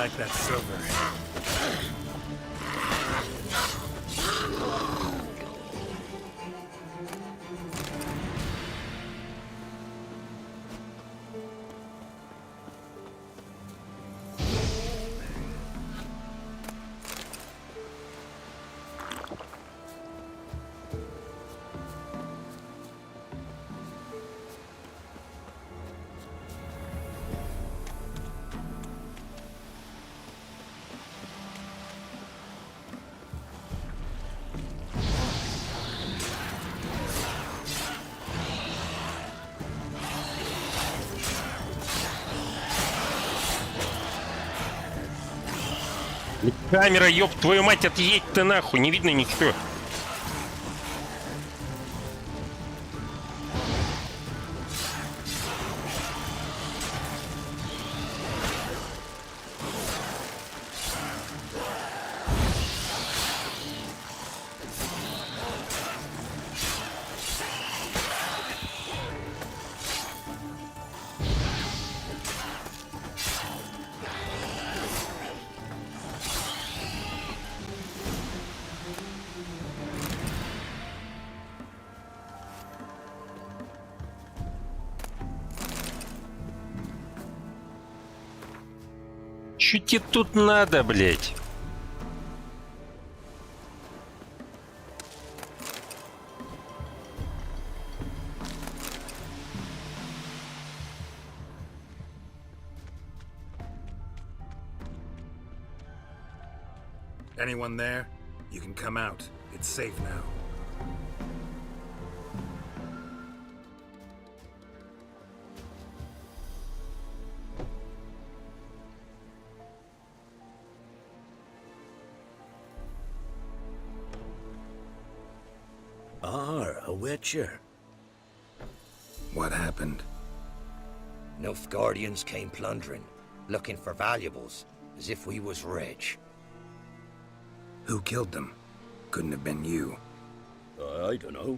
like that silver. Камера, ёб твою мать, отъедь ты нахуй, не видно ничего. Чё тебе тут надо, блядь? Anyone there? You can come out. It's safe now. A witcher. What happened? Nilfgaardians came plundering, looking for valuables, as if we was rich. Who killed them? Couldn't have been you. I don't know.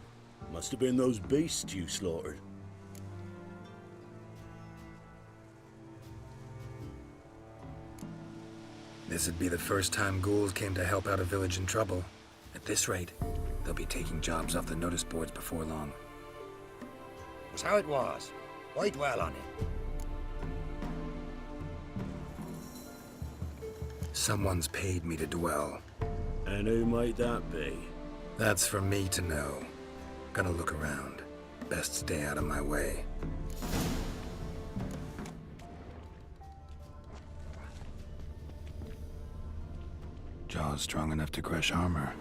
Must have been those beasts you slaughtered. This'd be the first time ghouls came to help out a village in trouble. At this rate, they'll be taking jobs off the notice boards before long. Was how it was. Why dwell on it? Someone's paid me to dwell. And who might that be? That's for me to know. Gonna look around. Best stay out of my way. Jaws strong enough to crush armor.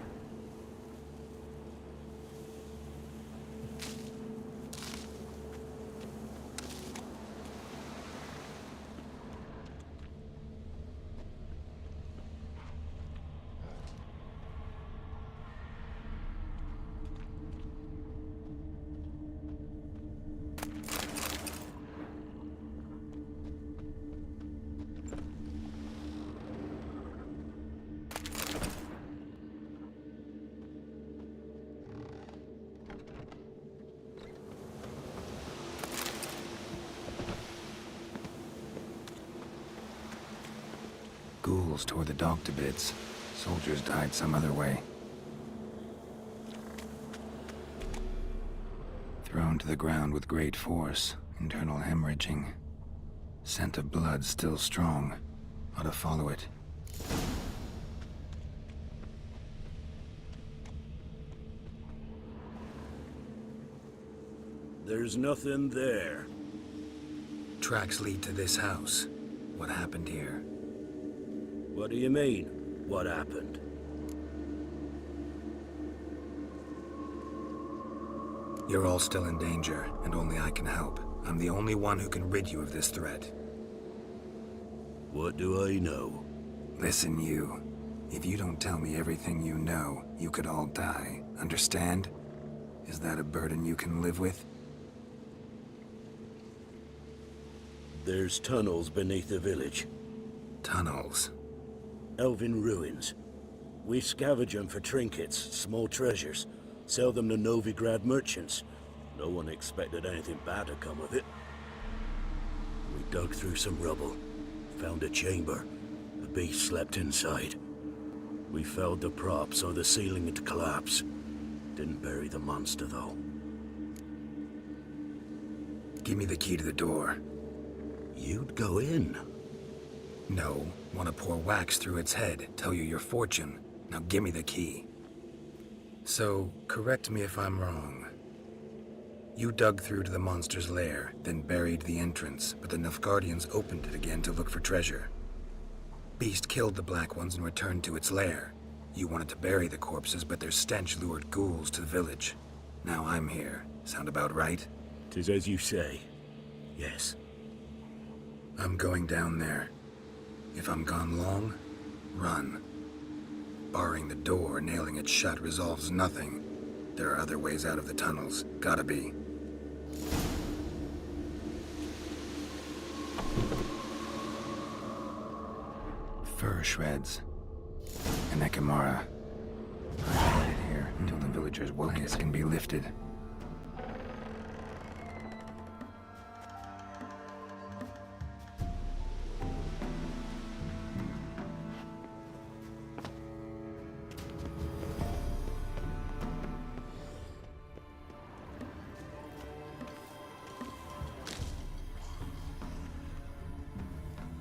Ghouls tore the dog to bits. Soldiers died some other way. Thrown to the ground with great force. Internal hemorrhaging. Scent of blood still strong. Ought to follow it. There's nothing there. Tracks lead to this house. What happened here? What do you mean, what happened? You're all still in danger, and only I can help. I'm the only one who can rid you of this threat. What do I know? Listen, you. If you don't tell me everything you know, you could all die. Understand? Is that a burden you can live with? There's tunnels beneath the village. Tunnels? Elven ruins. We scavenge them for trinkets, small treasures. Sell them to Novigrad merchants. No one expected anything bad to come of it. We dug through some rubble. Found a chamber. beast slept inside. We felled the prop so the ceiling had collapsed. Didn't bury the monster, though. Give me the key to the door. You'd go in? No. Want to pour wax through its head, tell you your fortune. Now give me the key. So, correct me if I'm wrong. You dug through to the monster's lair, then buried the entrance, but the Nilfgaardians opened it again to look for treasure. Beast killed the Black Ones and returned to its lair. You wanted to bury the corpses, but their stench lured ghouls to the village. Now I'm here. Sound about right? 'Tis as you say. Yes. I'm going down there. If I'm gone long, run. Barring the door, nailing it shut resolves nothing. There are other ways out of the tunnels. Gotta be. Fur shreds. An Ekimara. I hide it here until the villagers' wokeness can be lifted.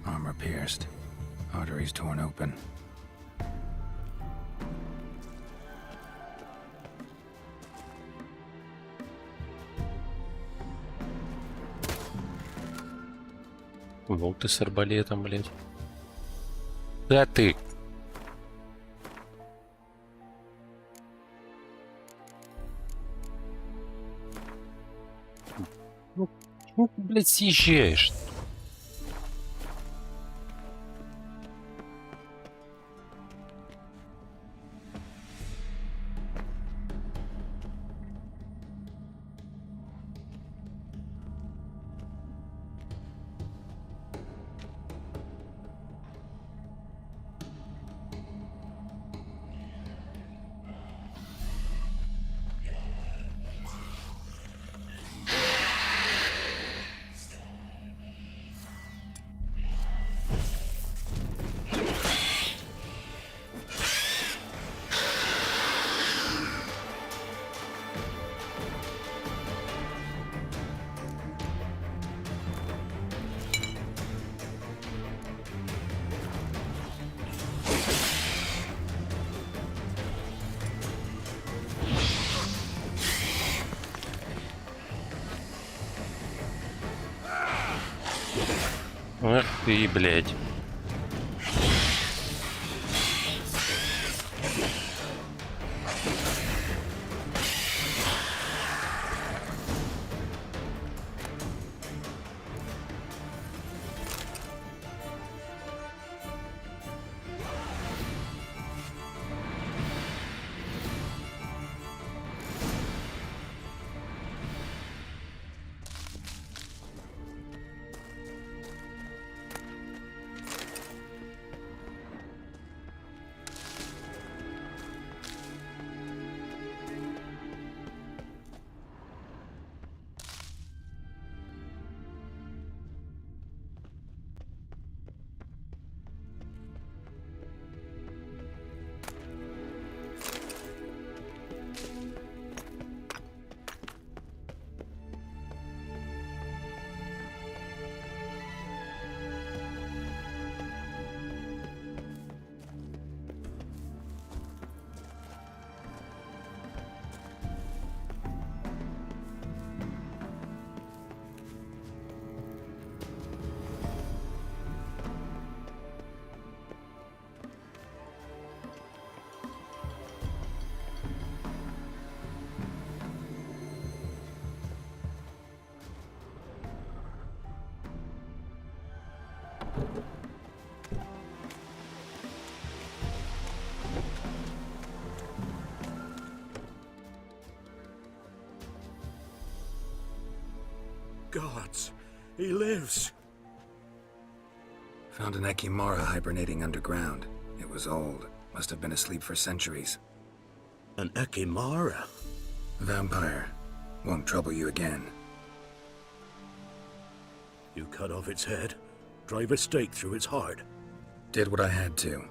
Armor pierced. Arteries torn open. Волк ты с арбалетом, блядь. Да ты! Ну, блядь, съезжаешь. Ах ты, блядь. Gods, he lives. Found an Ekimara hibernating underground. It was old. Must have been asleep for centuries. An Ekimara? Vampire. Won't trouble you again. You cut off its head, drive a stake through its heart. Did what I had to.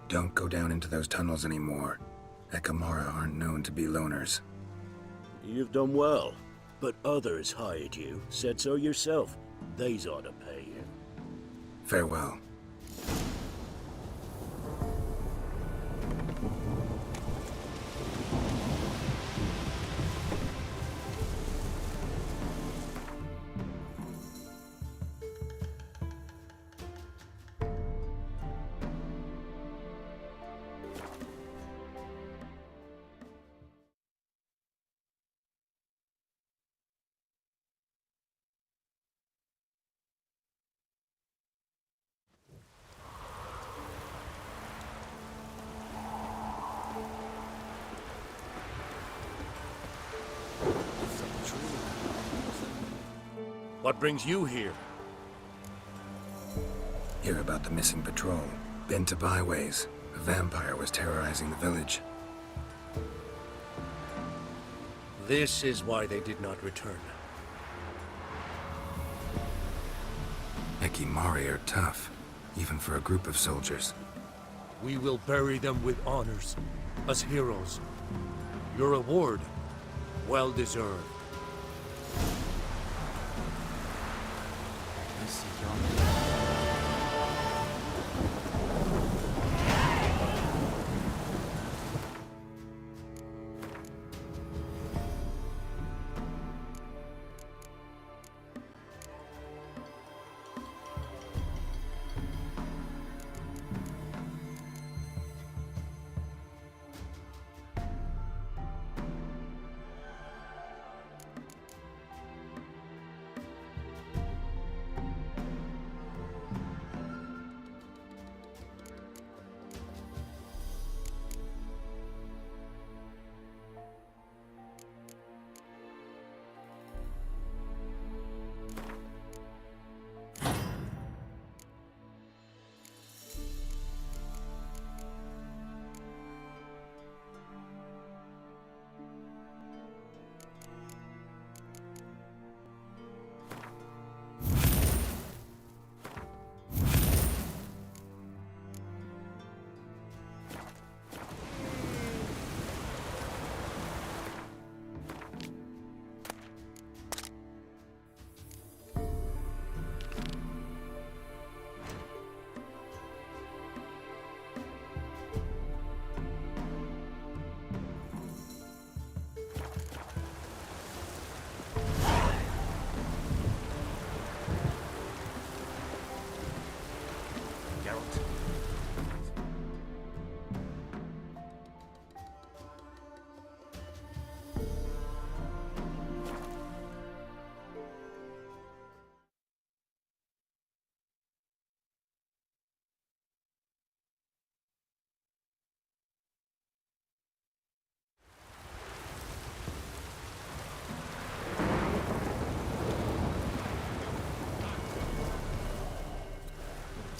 Don't go down into those tunnels anymore. Ekamara aren't known to be loners. You've done well, but others hired you. Said so yourself. They's ought to pay you. Farewell. What brings you here? Hear about the missing patrol. Been to byways. A vampire was terrorizing the village. This is why they did not return. Ekimari are tough, even for a group of soldiers. We will bury them with honors, as heroes. Your reward, well deserved.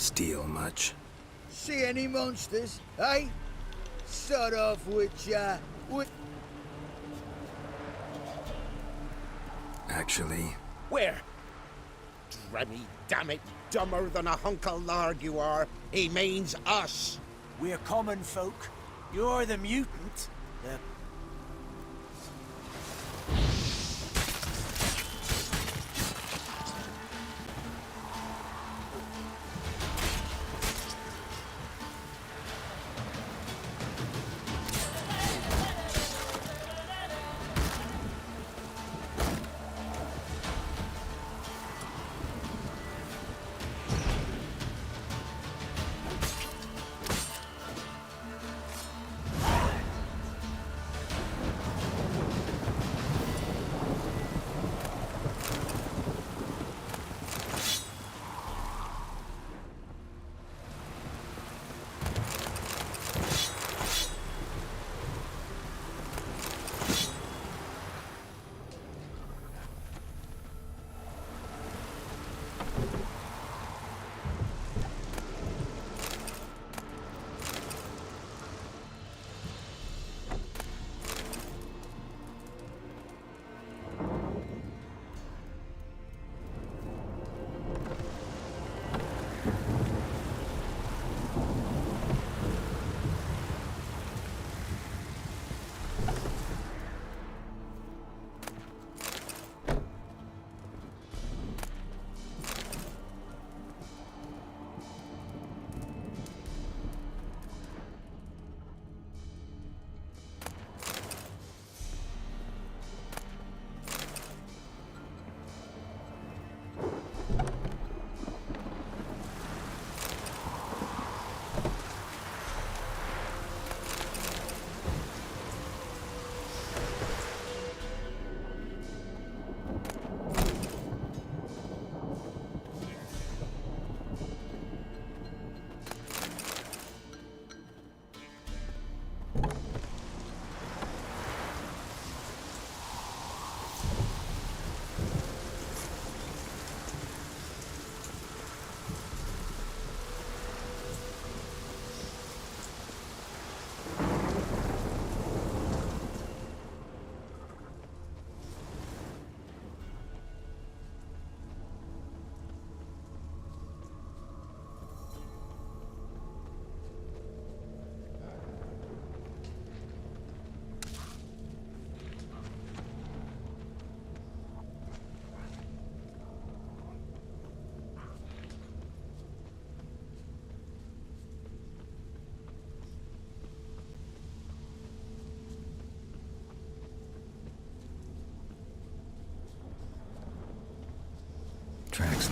Steal much? See any monsters, eh? Sort of which, Actually, Where? Dremmy, damn it, dumber than a hunk of larg you are. He means us. We're common folk. You're the mutant. The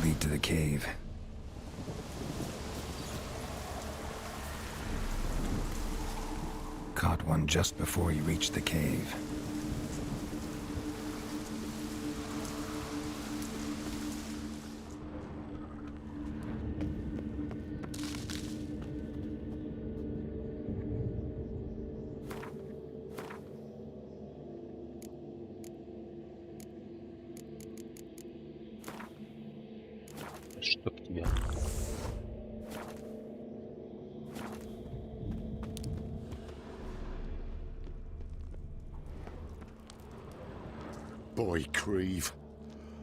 must lead to the cave. Caught one just before he reached the cave. Чтоб тебя. Boy, Creve.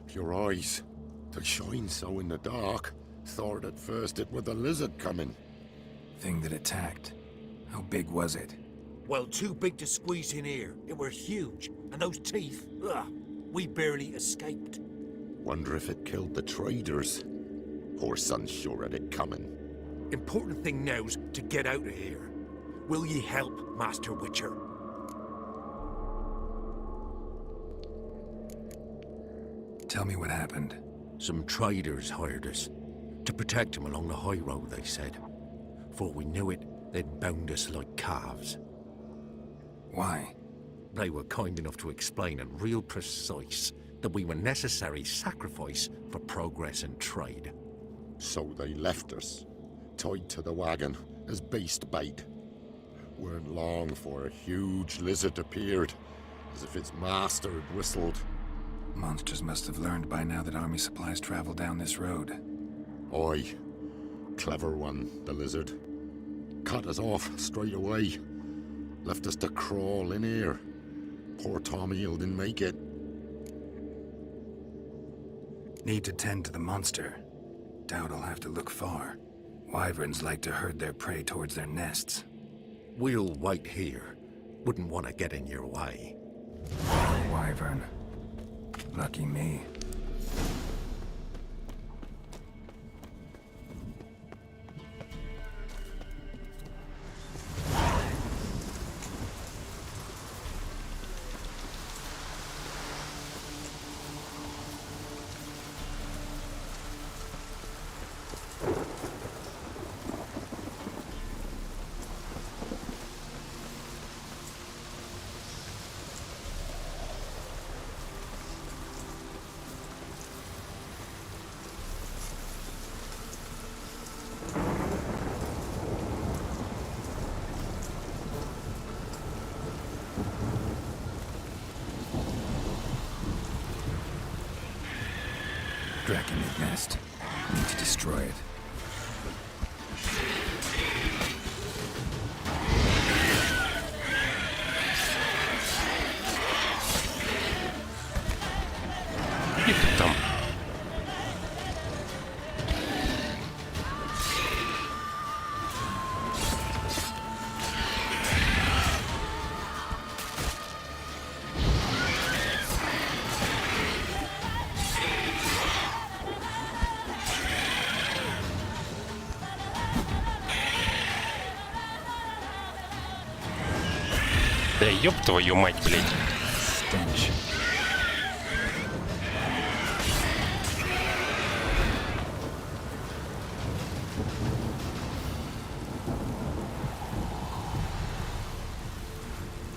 Your eyes. They shine so in the dark. Thought at first it were the lizard coming. Thing that attacked. How big was it? Well, too big to squeeze in here. It were huge. And those teeth, ugh, we barely escaped. Wonder if it killed the traders. Poor son's sure at it coming. Important thing now's to get out of here. Will ye help, Master Witcher? Tell me what happened. Some traders hired us. To protect them along the high road, they said. Before we knew it, they'd bound us like calves. Why? They were kind enough to explain and real precise that we were necessary sacrifice for progress and trade. So they left us, tied to the wagon as beast bait. Weren't long for a huge lizard appeared, as if its master had whistled. Monsters must have learned by now that army supplies travel down this road. Aye. Clever one, the lizard. Cut us off straight away. Left us to crawl in here. Poor Tommy didn't make it. Need to tend to the monster. Doubt I'll have to look far. Wyverns like to herd their prey towards their nests. We'll wait here. Wouldn't want to get in your way. Wyvern. Lucky me. Draconid nest. Need to destroy it. И ты там. Да ёб твою мать, блядь. Stench.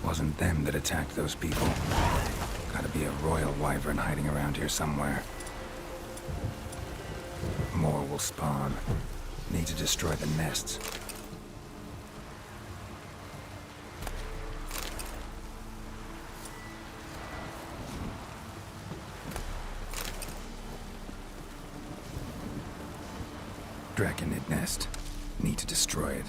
Wasn't them that attacked those people. Gotta be a royal wyvern hiding around here somewhere. More will spawn. Need to destroy the nests. Draconid nest. Need to destroy it.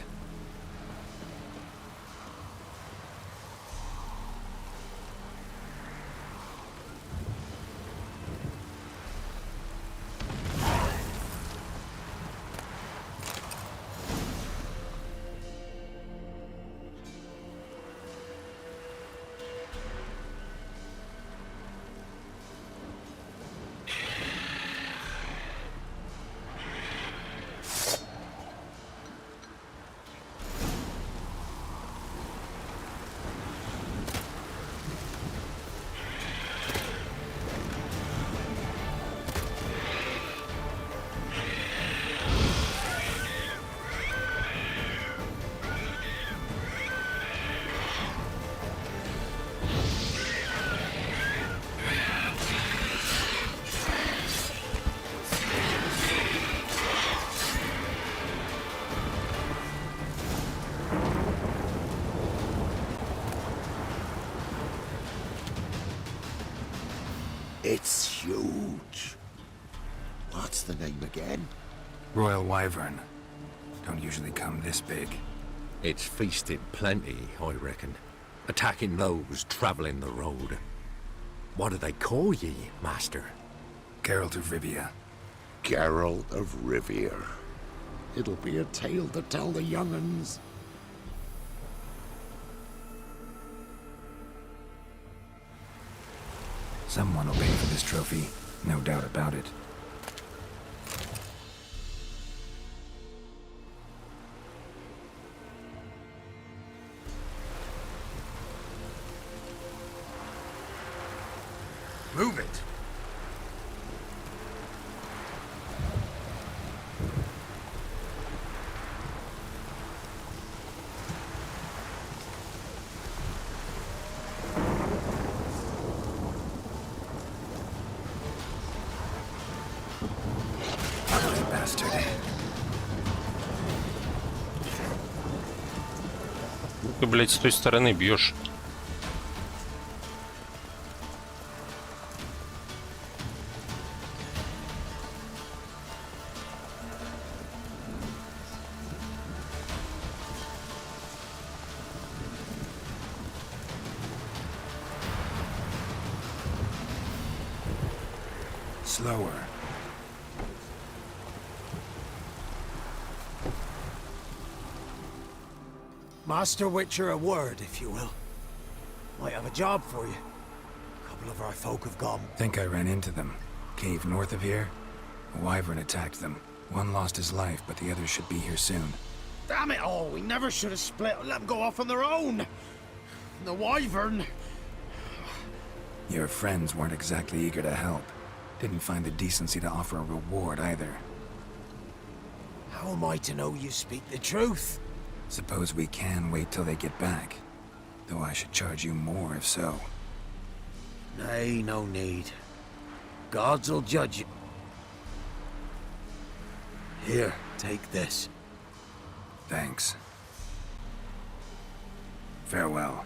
the name again? Royal Wyvern. Don't usually come this big. It's feasted plenty, I reckon. Attacking those travelling the road. What do they call ye, Master? Geralt of Rivia. Geralt of Rivia. It'll be a tale to tell the young'uns. Someone will pay for this trophy, no doubt about it. Move it! Ugly bastard. Ты, блядь, с той стороны бьешь. Slower. Master Witcher, a word, if you will. Might have a job for you. A couple of our folk have gone. Think I ran into them. Cave north of here? A wyvern attacked them. One lost his life, but the others should be here soon. Damn it all, we never should have split and let them go off on their own. The wyvern. Your friends weren't exactly eager to help. Didn't find the decency to offer a reward either. How am I to know you speak the truth? Suppose we can wait till they get back. Though I should charge you more if so. Nay, no need. Gods will judge you. Here, take this. Thanks. Farewell.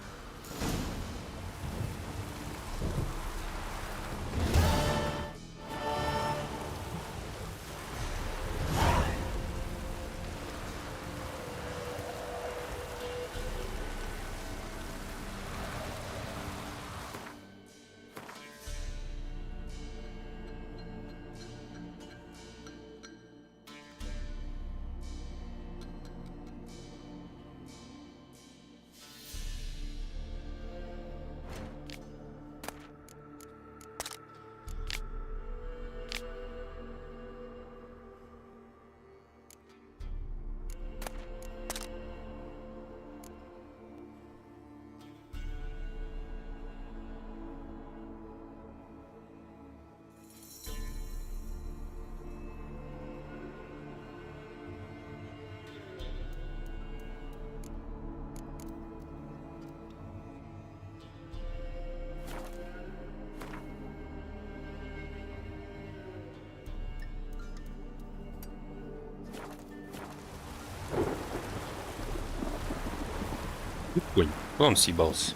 Конь. Он съебался.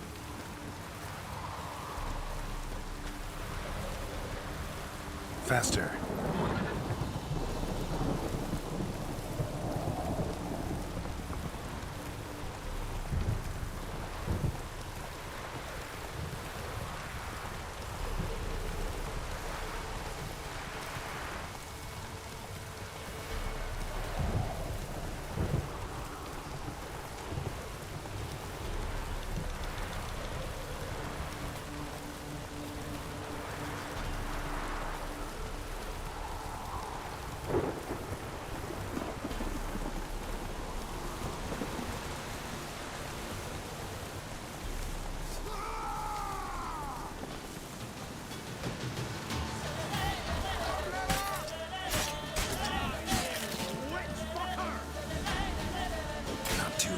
Faster.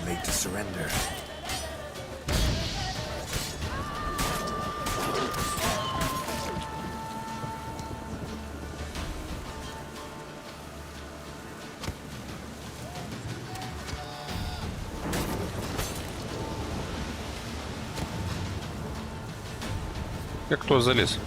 Late to surrender. Как кто залез?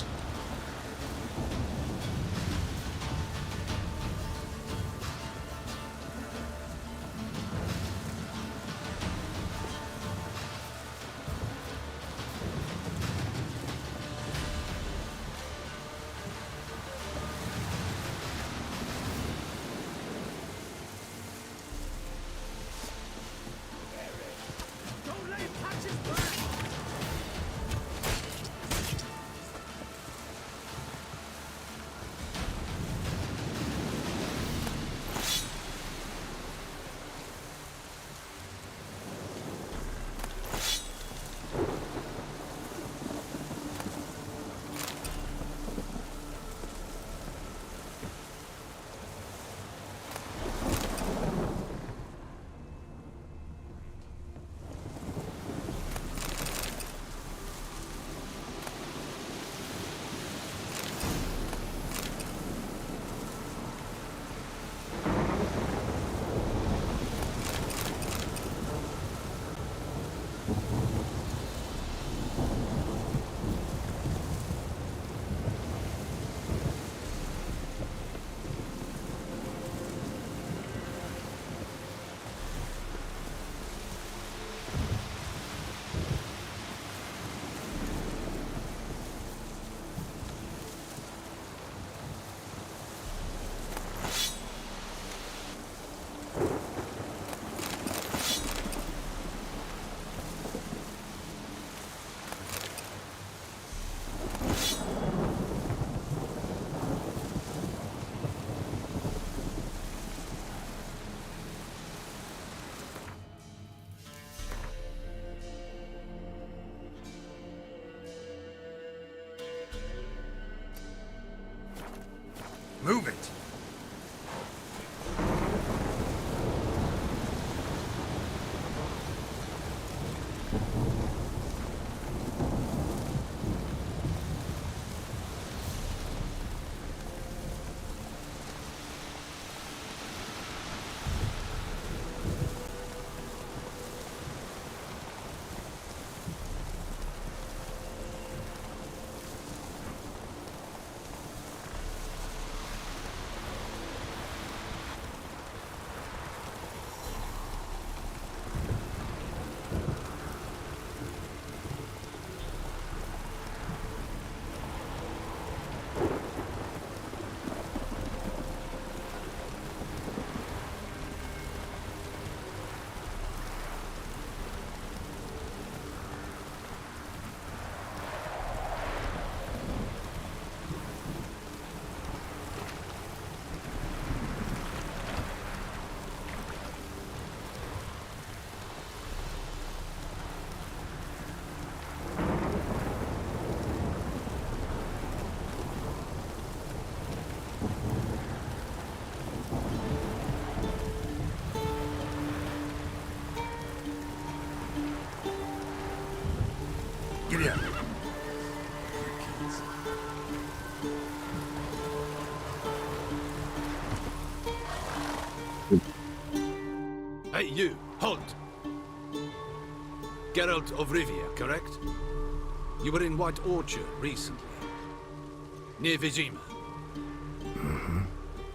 Hey, you! Halt! Geralt of Rivia, correct? You were in White Orchard recently. Near Vizima. Mm-hmm.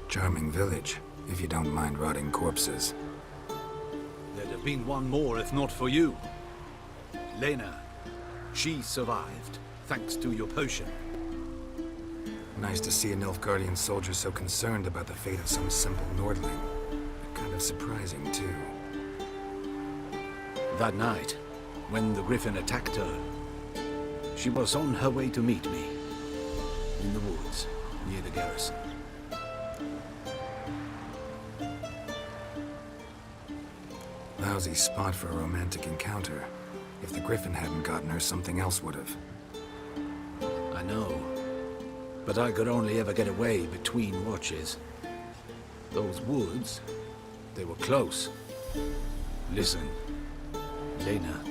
Charming village, if you don't mind rotting corpses. There'd have been one more if not for you. Lena. She survived, thanks to your potion. Nice to see a Nilfgaardian soldier so concerned about the fate of some simple Nordling. Kind of surprising, too. That night, when the Griffin attacked her, she was on her way to meet me. In the woods, near the garrison. Lousy spot for a romantic encounter. If the Griffin hadn't gotten her, something else would have. I know. But I could only ever get away between watches. Those woods, they were close. Listen, Lena,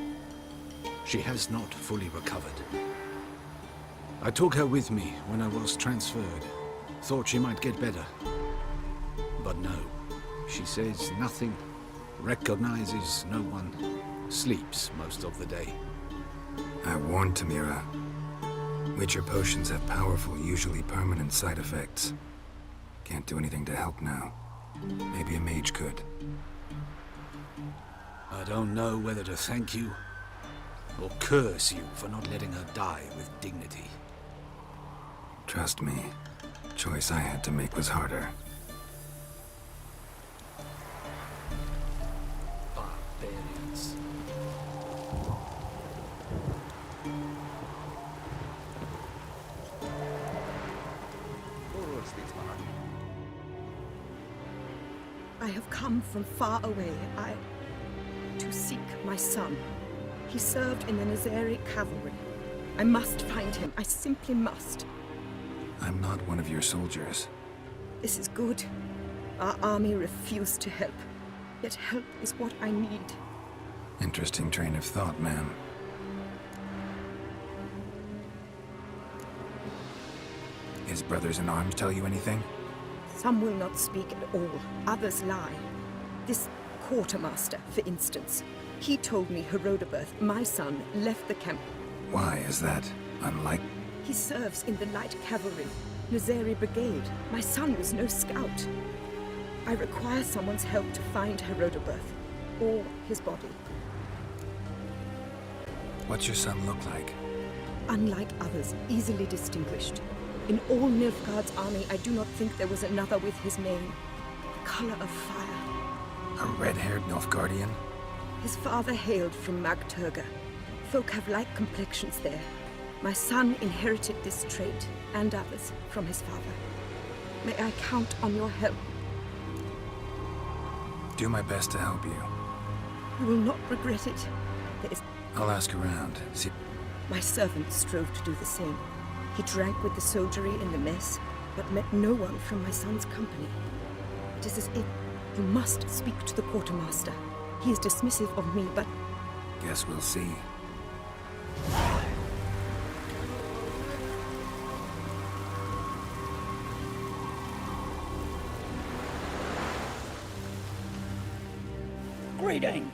she has not fully recovered. I took her with me when I was transferred. Thought she might get better. But no, she says nothing, recognizes no one, sleeps most of the day. I warned Tamira. Witcher potions have powerful, usually permanent side effects. Can't do anything to help now. Maybe a mage could. I don't know whether to thank you or curse you for not letting her die with dignity. Trust me, the choice I had to make was harder. Barbarians. I have come from far away. To seek my son. He served in the Nazari cavalry. I must find him. I simply must. I'm not one of your soldiers. This is good. Our army refused to help. Yet help is what I need. Interesting train of thought, ma'am. His brothers in arms tell you anything? Some will not speak at all. Others lie. This quartermaster, for instance. He told me Herodobert, my son, left the camp. Why is that unlike? He serves in the light cavalry, Nazari brigade. My son was no scout. I require someone's help to find Herodobert, or his body. What's your son look like? Unlike others, easily distinguished. In all Nilfgaard's army, I do not think there was another with his name. The color of fire. A red-haired Nilfgaardian? His father hailed from Magturga. Folk have light complexions there. My son inherited this trait, and others, from his father. May I count on your help? Do my best to help you. You will not regret it. There is... I'll ask around, see... My servant strove to do the same. He drank with the soldiery in the mess, but met no one from my son's company. It is as if you must speak to the quartermaster. He is dismissive of me, but... Guess we'll see. Greeting!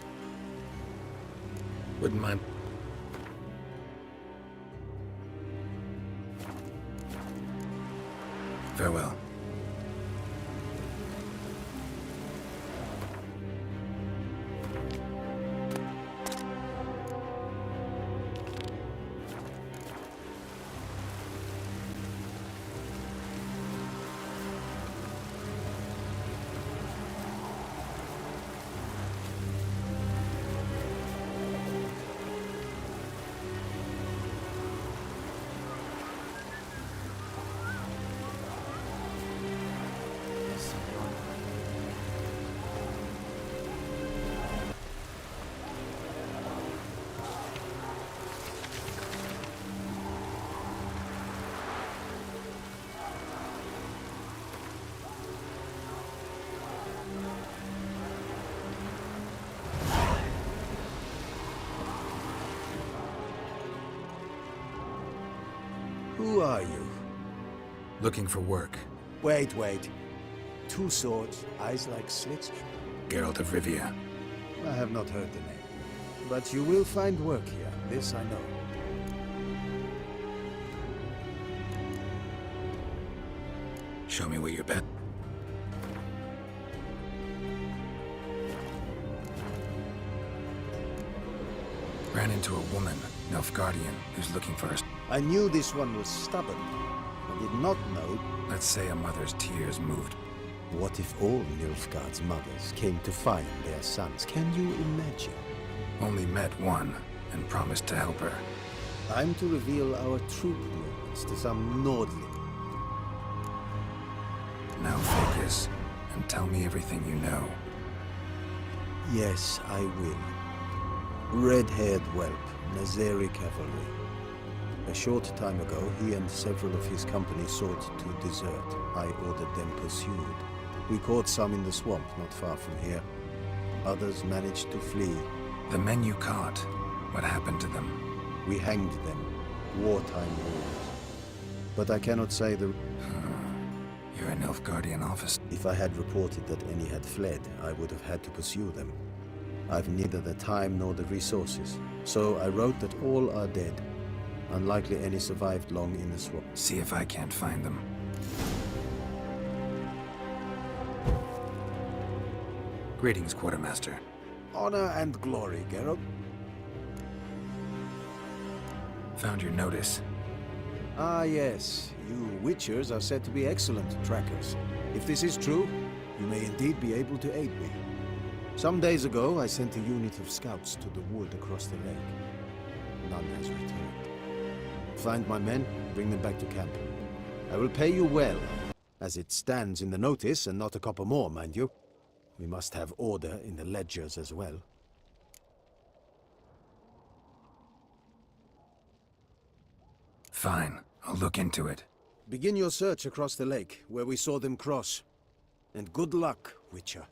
Wouldn't mind... Farewell. Who are you? Looking for work. Wait. 2 swords, eyes like slits. Geralt of Rivia. I have not heard the name. But you will find work here, this I know. Show me where you're bet. Ran into a woman, Nilfgaardian, who's looking for us. I knew this one was stubborn. I did not know. Let's say a mother's tears moved. What if all Nilfgaard's mothers came to find their sons? Can you imagine? Only met one, and promised to help her. I'm to reveal our true movements to some Nordling. Now focus, and tell me everything you know. Yes, I will. Red-haired whelp, Nazeri cavalry. A short time ago, he and several of his company sought to desert. I ordered them pursued. We caught some in the swamp not far from here. Others managed to flee. The men you caught, what happened to them? We hanged them. Wartime rules. But I cannot say the... You're a Nilfgaardian officer. If I had reported that any had fled, I would have had to pursue them. I've neither the time nor the resources. So I wrote that all are dead. Unlikely any survived long in the swamp. See if I can't find them. Greetings, Quartermaster. Honor and glory, Geralt. Found your notice. Ah, yes. You Witchers are said to be excellent trackers. If this is true, you may indeed be able to aid me. Some days ago, I sent a unit of scouts to the wood across the lake. None has returned. Find my men, bring them back to camp. I will pay you well, as it stands in the notice, and not a copper more, mind you. We must have order in the ledgers as well. Fine, I'll look into it. Begin your search across the lake, where we saw them cross. And good luck, Witcher.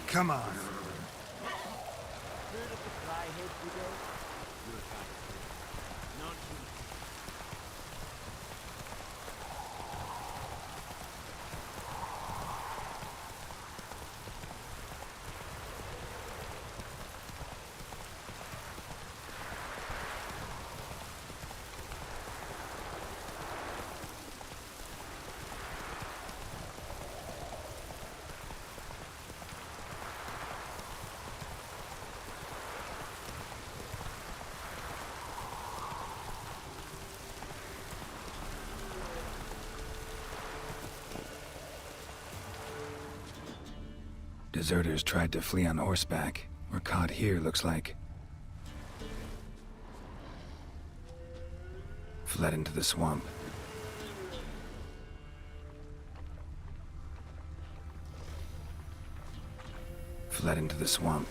Come on. Deserters tried to flee on horseback. Were caught here, looks like. Fled into the swamp. Fled into the swamp.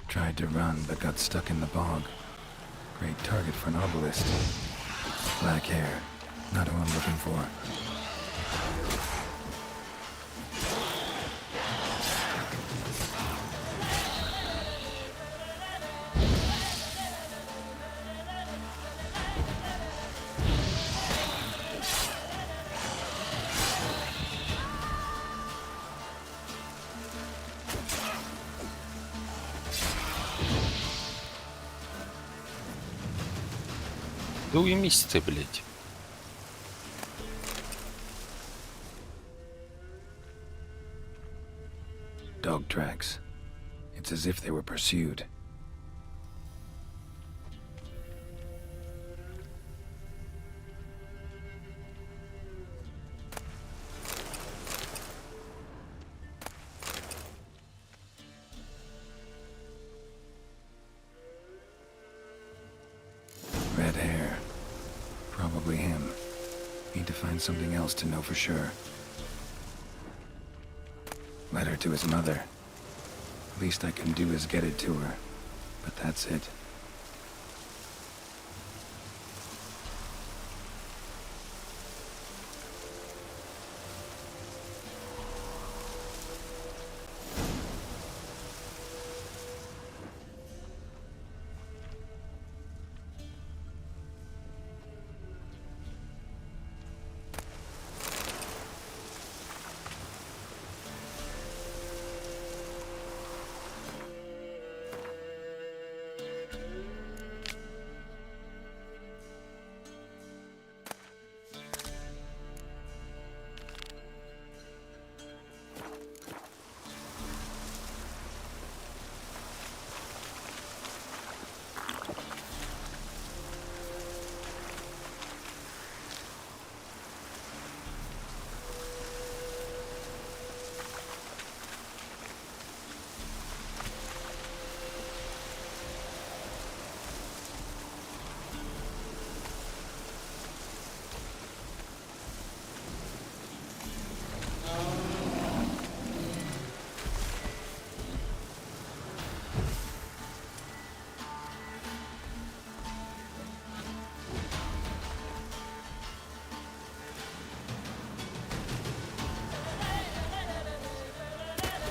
Tried to run, but got stuck in the bog. Great target for an obelisk. Black hair. Not who I'm looking for. Да уймись ты, блядь. Dog tracks. It's as if they were pursued. find something else to know for sure. Letter to his mother. Least I can do is get it to her. But that's it.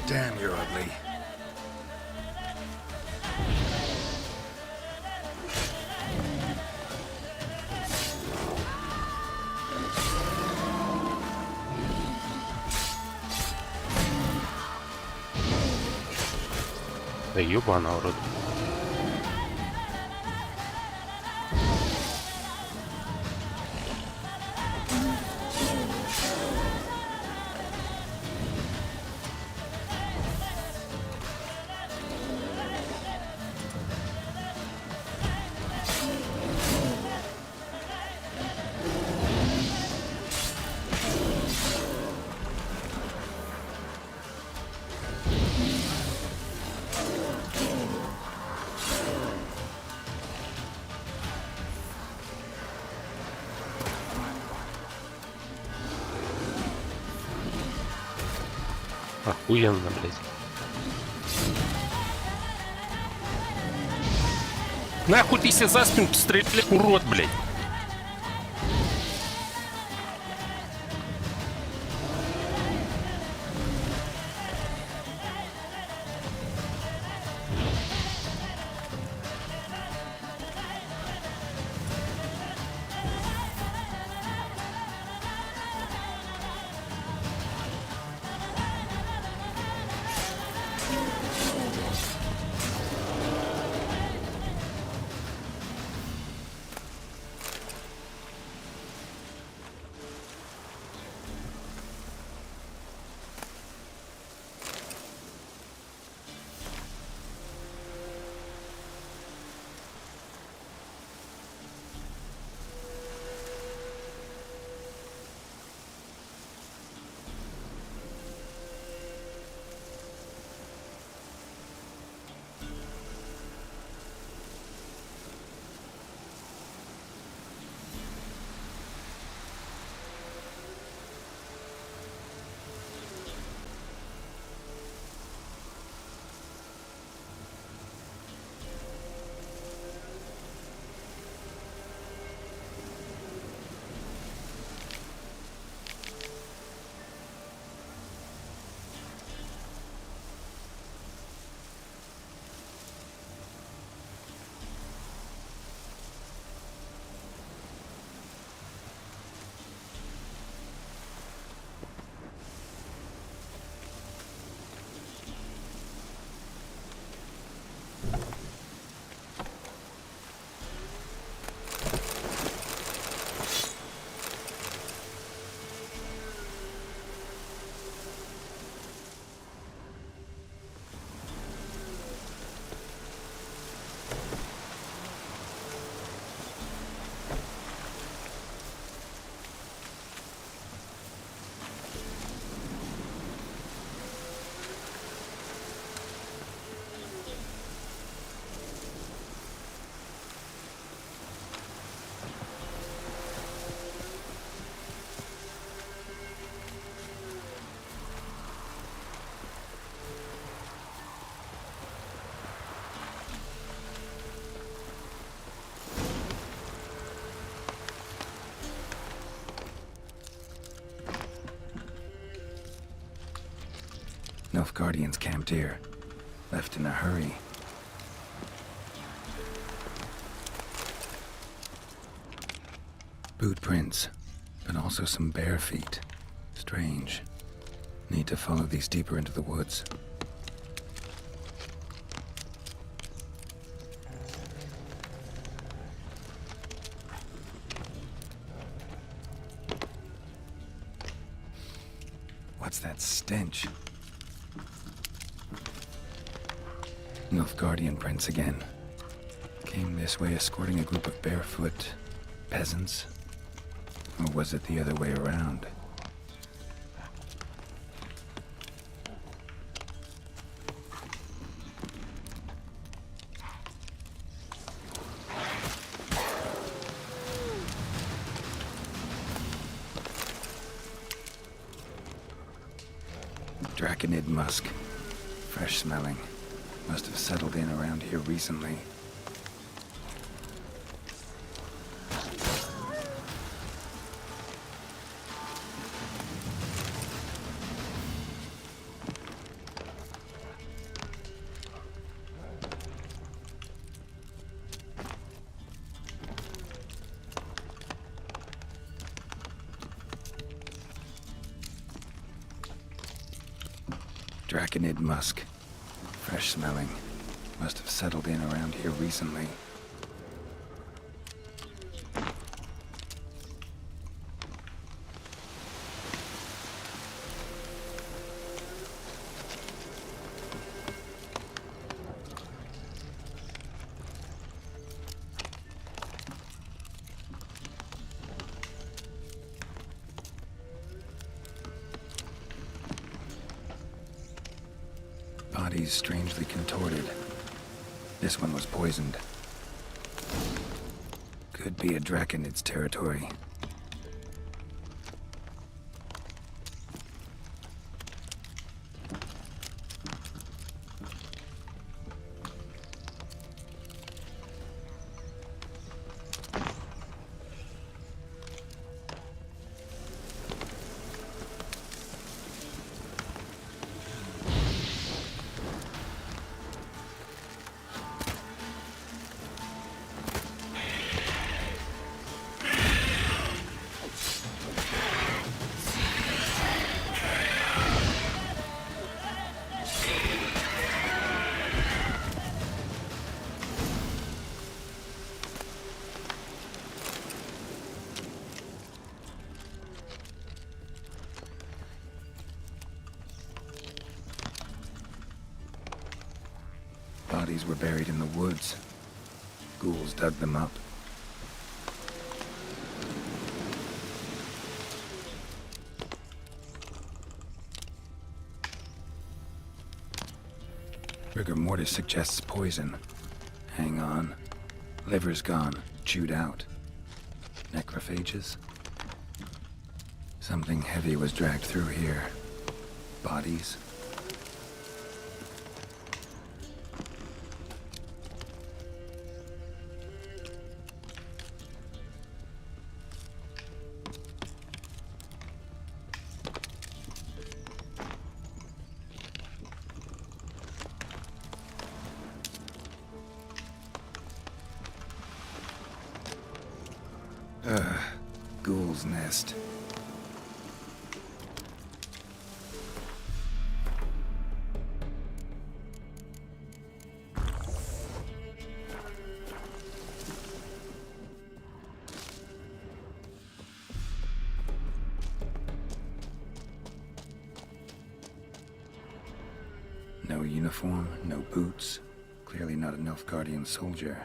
Damn, you're ugly. Да ёбана в рот. Охуенно, блядь. Нахуй ты себе за спину стреляй, урод, блядь. Nilfgaardians camped here, left in a hurry. Boot prints, but also some bare feet. Strange. Need to follow these deeper into the woods. What's that stench? Nilfgaardian prints again. Came this way escorting a group of barefoot peasants. Or was it the other way around? Draconid musk. Fresh smelling. Must have settled in around here recently. Draconid musk. Fresh smelling. Must have settled in around here recently. Bodies strangely contorted. This one was poisoned. Could be a Draconid's territory. Bodies were buried in the woods. Ghouls dug them up. Rigor mortis suggests poison. Hang on. Liver's gone. Chewed out. Necrophages? Something heavy was dragged through here. Bodies? Ghoul's nest. No uniform, no boots. Clearly not a Nilfgaardian soldier.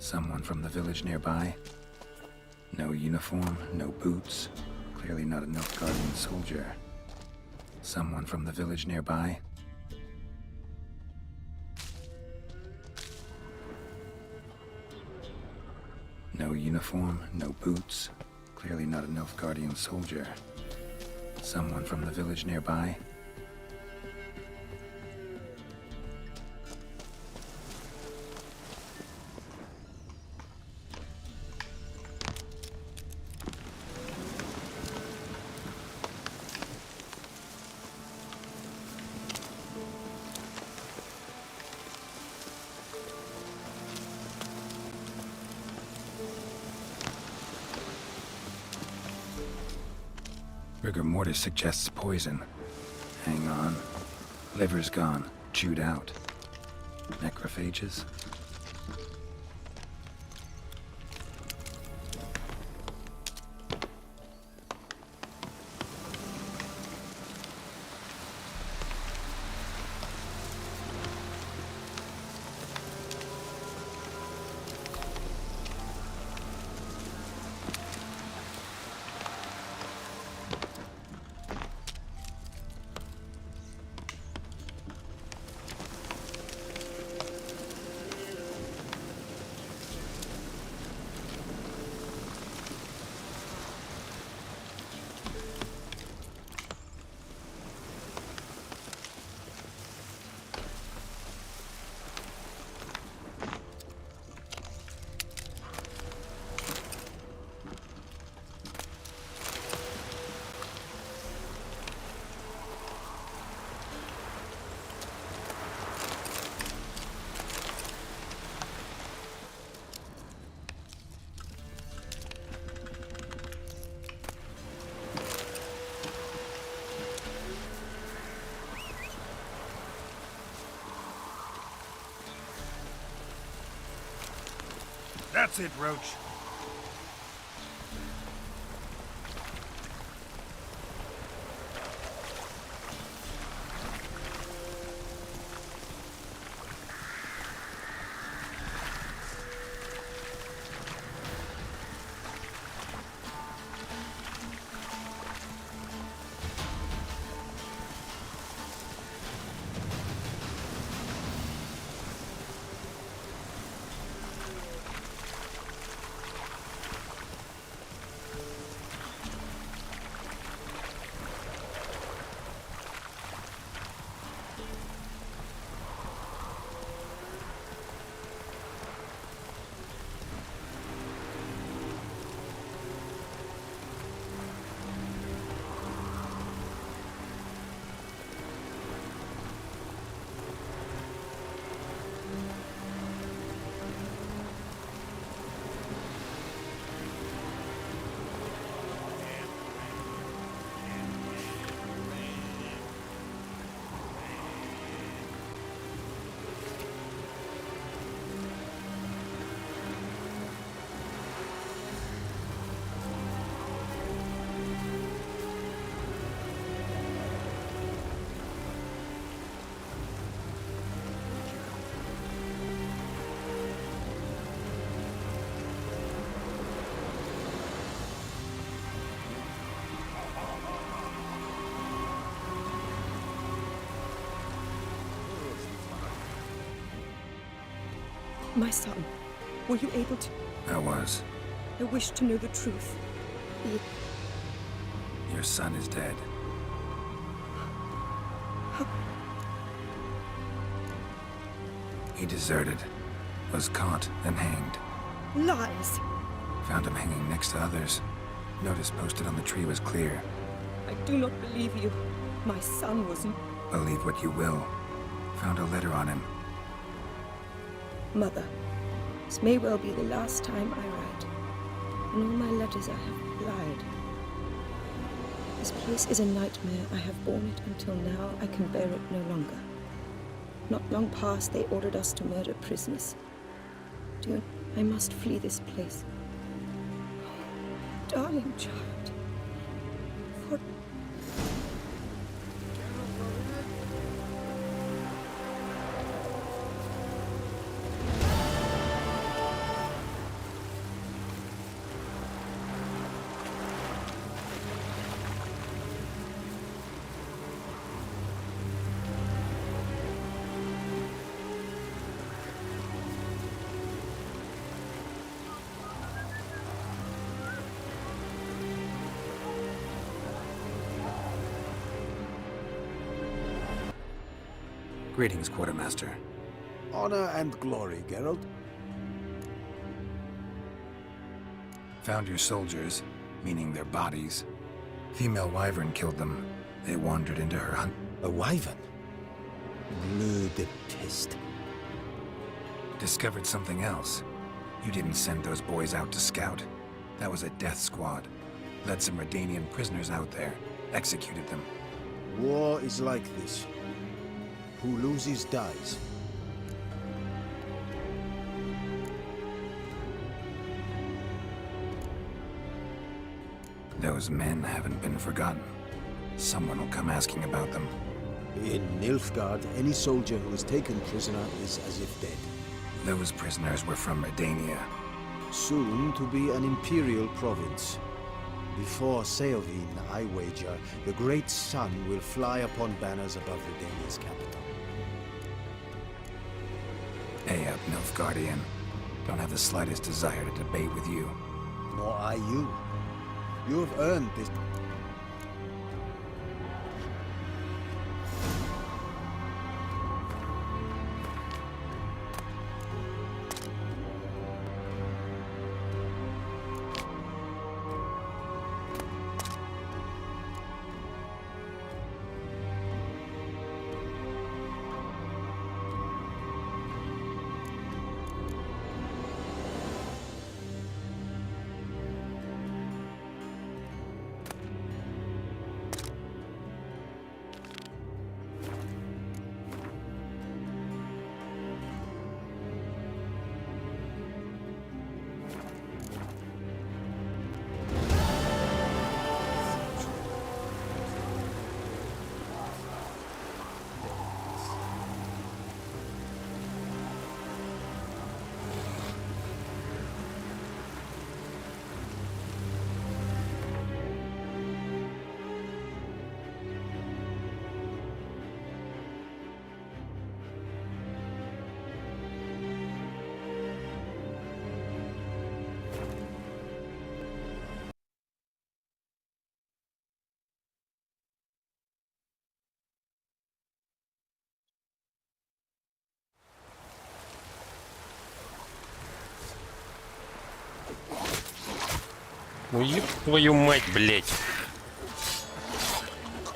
Someone from the village nearby? No uniform, no boots. Clearly not a Nilfgaardian soldier. Someone from the village nearby? No uniform, no boots. Clearly not a Nilfgaardian soldier. Someone from the village nearby? Rigor mortis suggests poison. Hang on. Liver's gone. Chewed out. Necrophages? That's it, Roach. My son, were you able to... I was. I wish to know the truth. Be it... Your son is dead. He deserted, was caught and hanged. Lies! Found him hanging next to others. Notice posted on the tree was clear. I do not believe you. My son wasn't... Believe what you will. Found a letter on him. Mother, this may well be the last time I write. In all my letters I have lied. This place is a nightmare. I have borne it until now. I can bear it no longer. Not long past, they ordered us to murder prisoners. Dear, I must flee this place. Oh, darling child. For... Greetings, Quartermaster. Honor and glory, Geralt. Found your soldiers, meaning their bodies. Female wyvern killed them. They wandered into her hunt. A wyvern? Bleu de peste. Discovered something else. You didn't send those boys out to scout. That was a death squad. Led some Redanian prisoners out there. executed them. War is like this. Who loses dies. Those men haven't been forgotten. Someone will come asking about them. In Nilfgaard, any soldier who is taken prisoner is as if dead. Those prisoners were from Redania. Soon to be an imperial province. Before Seovin, I wager, the great sun will fly upon banners above Redania's capital. Hey up, Nilfgaardian. Don't have the slightest desire to debate with you. Nor I you. You have earned this. Ну еб твою мать, блядь.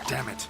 Damn it.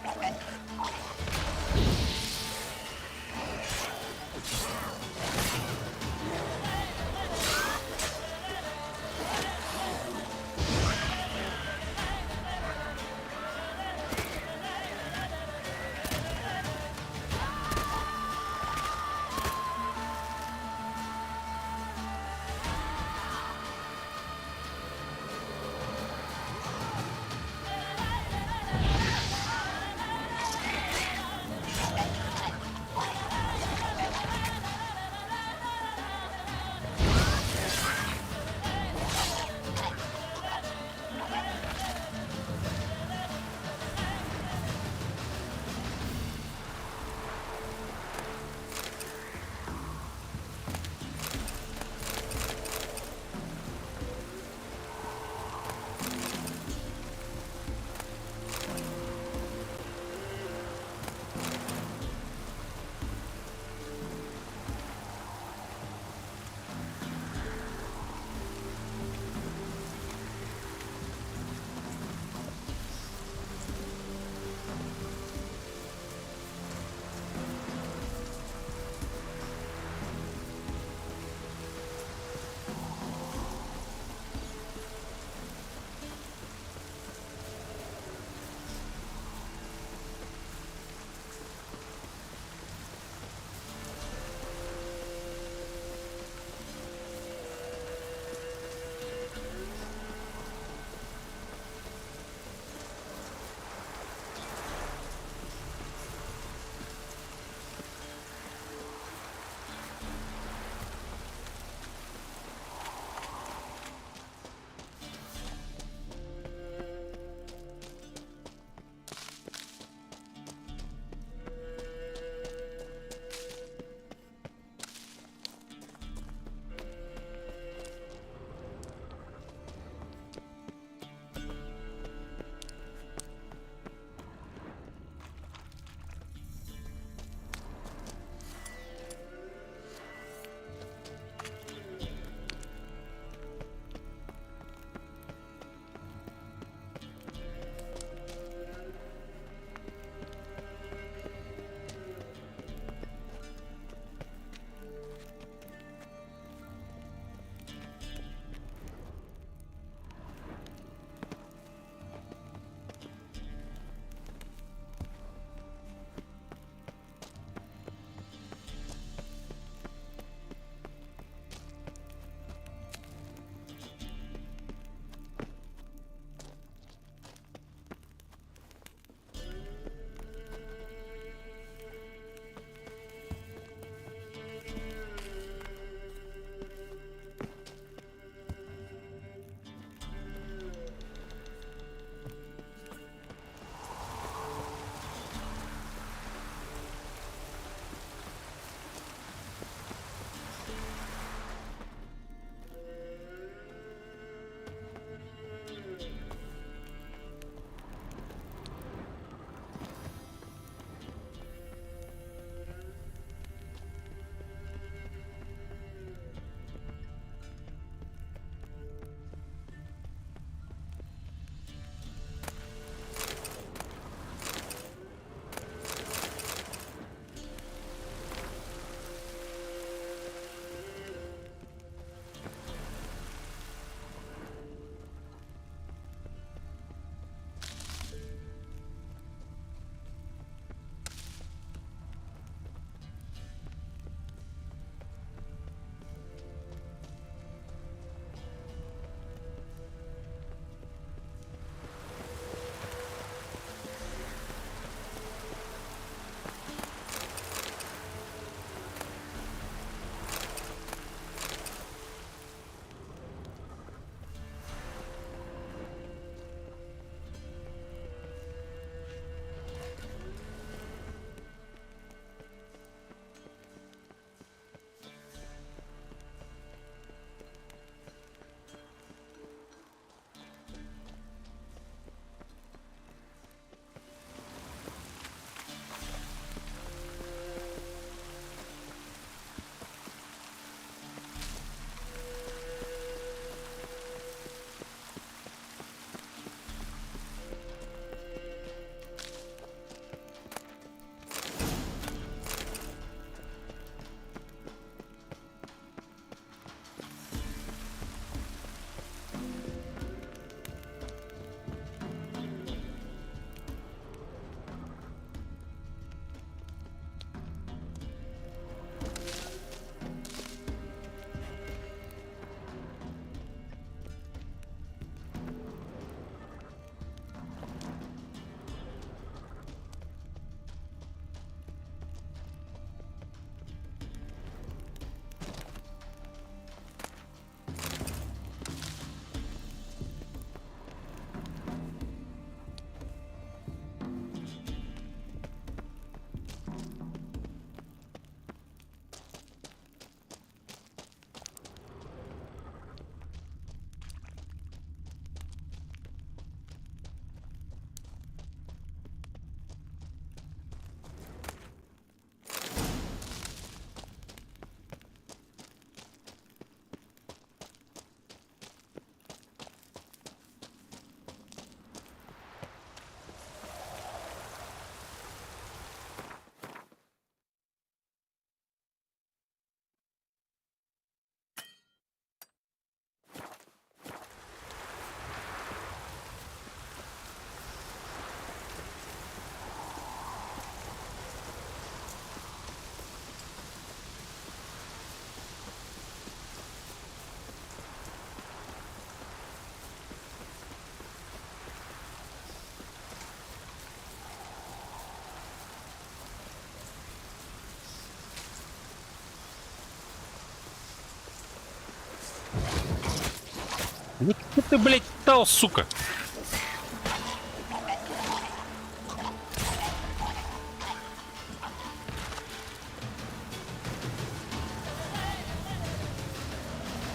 Что ты, блядь, дал, сука?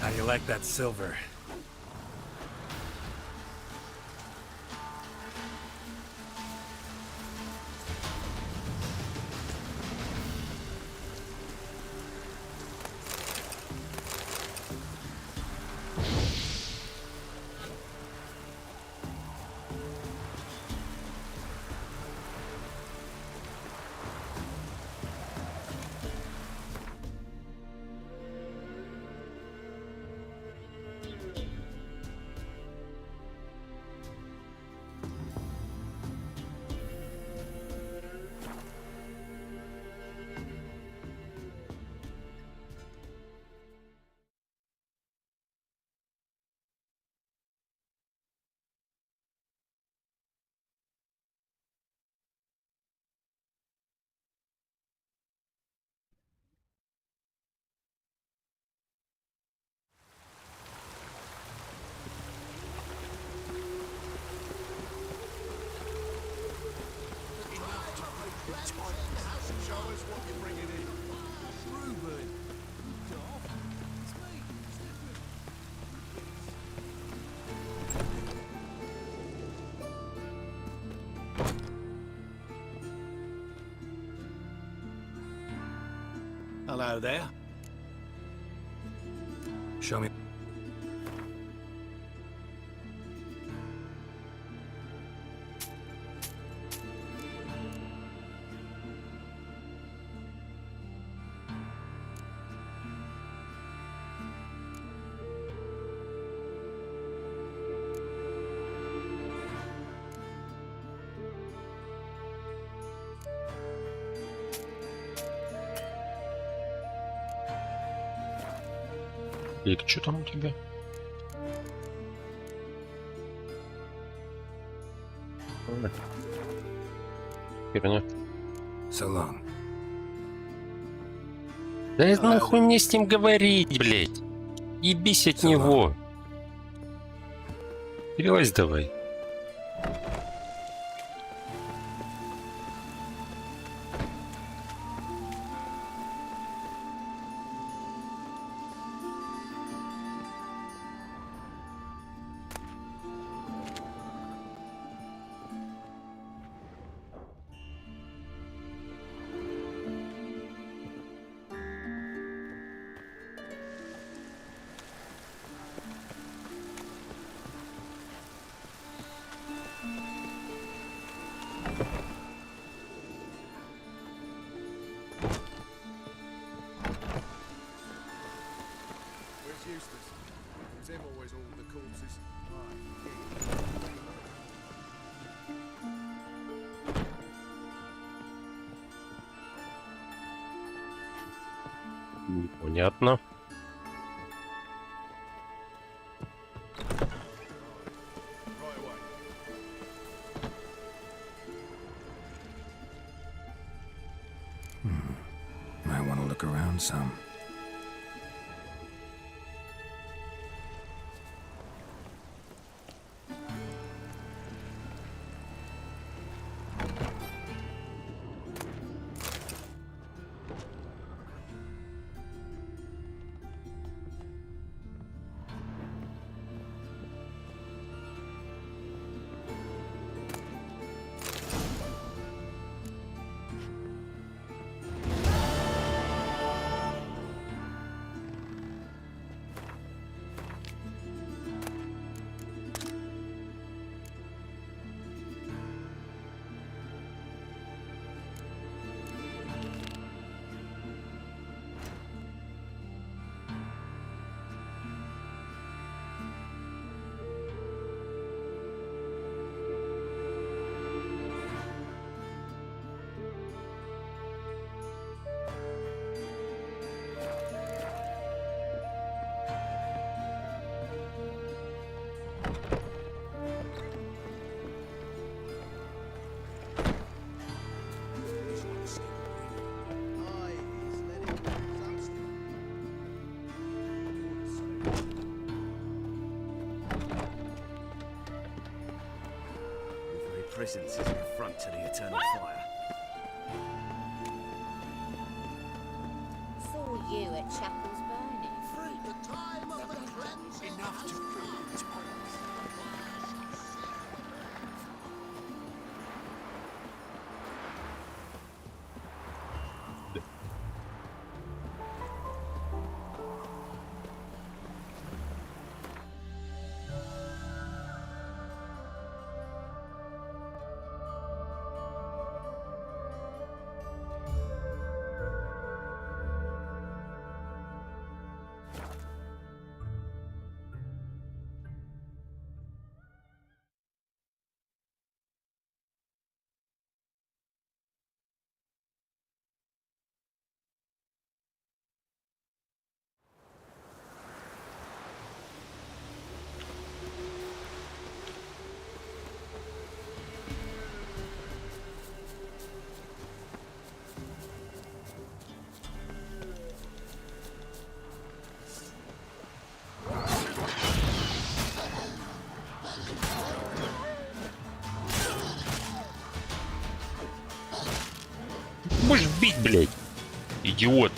How do you like that silver? Hello there. Show me. И что там у тебя? Херня. So long. Да нахуй мне с ним говорить, блядь. Ебись от него. Перелазь давай. Непонятно. Might want to look around some. presence is an affront to the eternal fire. Saw you at Chapel's Burning. Free the time of the cleanse. Enough to fill its purpose. Будешь бить, блядь, идиот.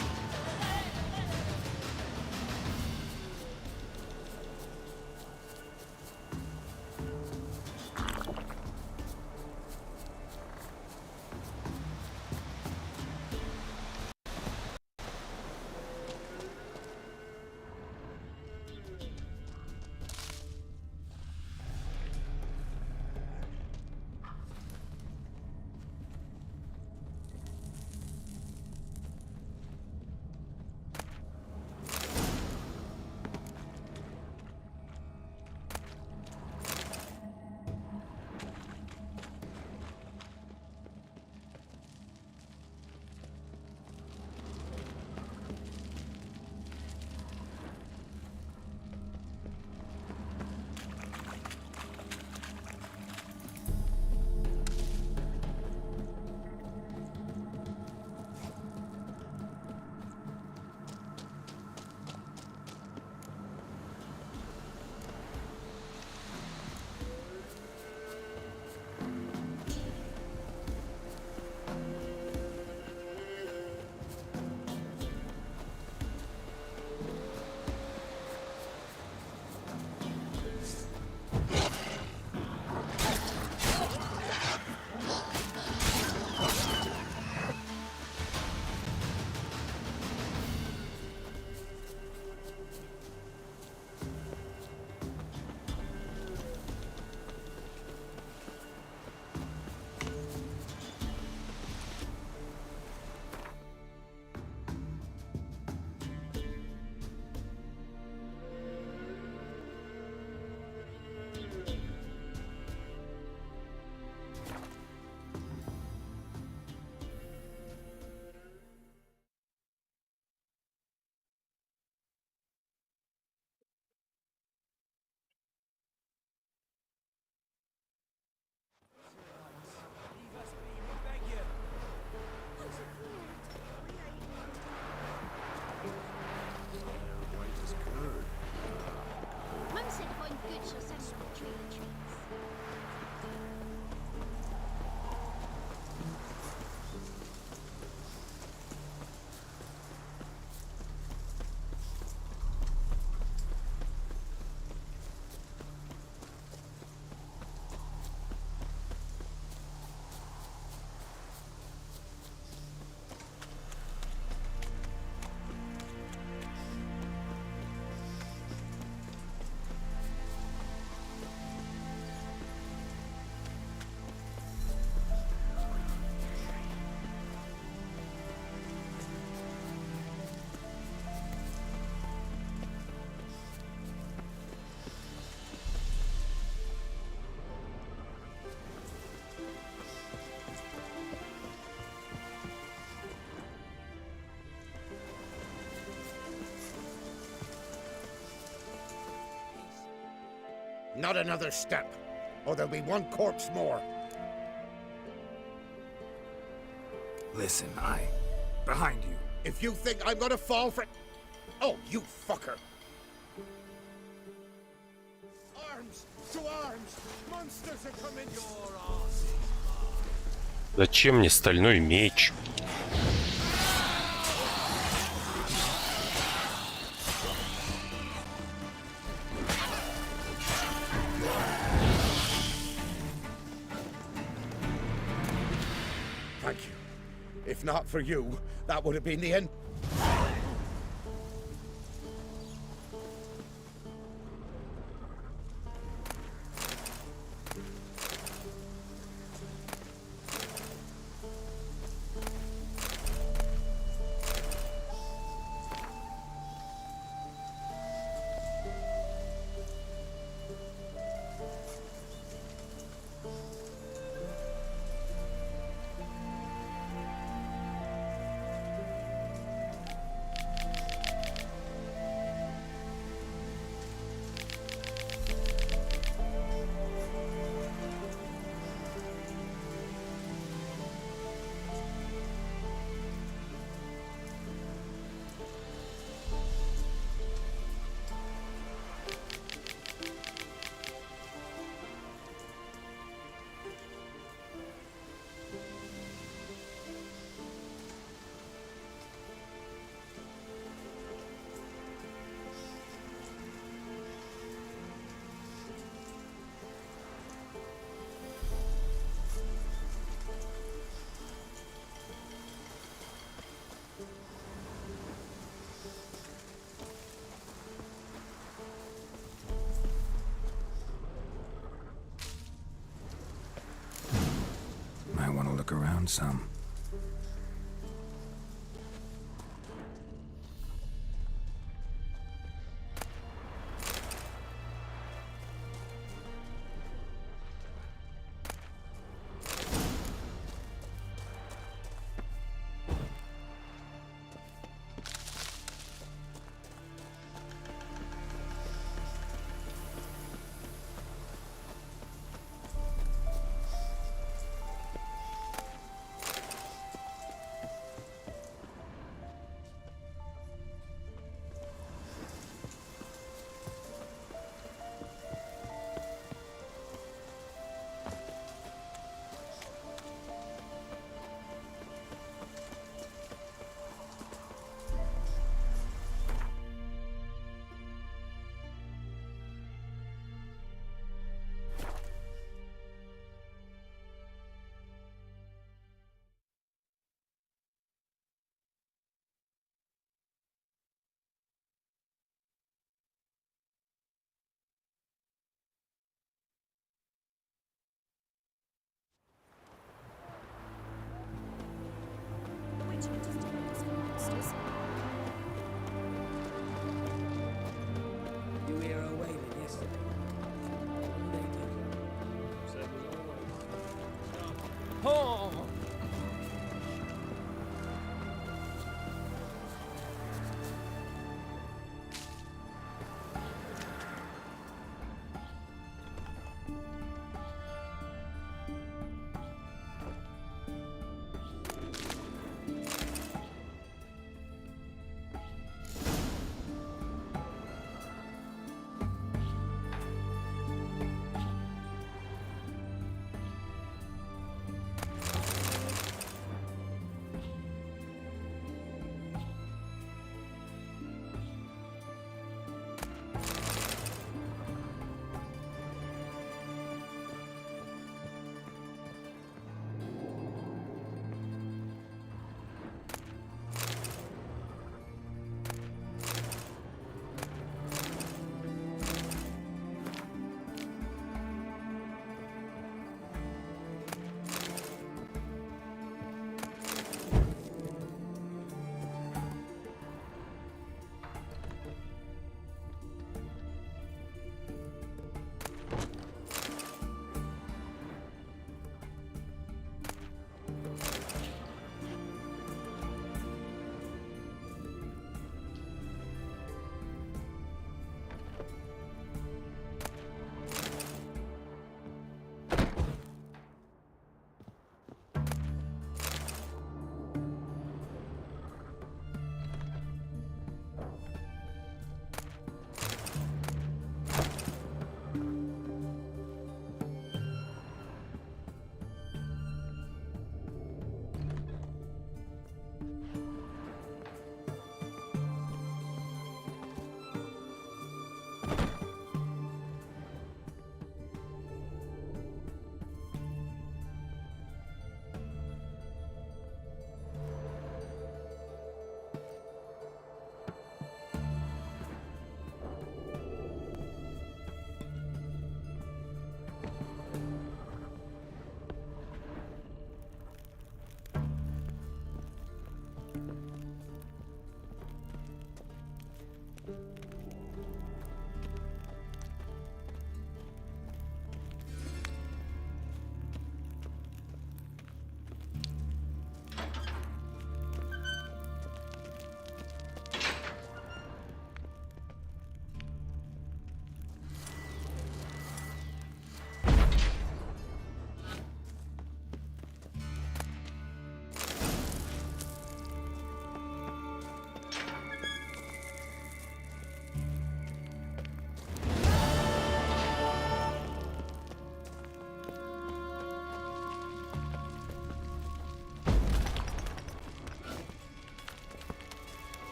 Mum said if I'm good, she'll send me a tree of treats. Not another step, or there'll be one corpse more. Listen, behind you. If you think I'm gonna fall for... Oh, you fucker! Arm arms! To arms! Monsters are coming! Your arse! Зачем мне стальной меч? Thank you. If not for you, that would have been the end. I want to look around some. You hear her wailing yesterday? They did. Oh!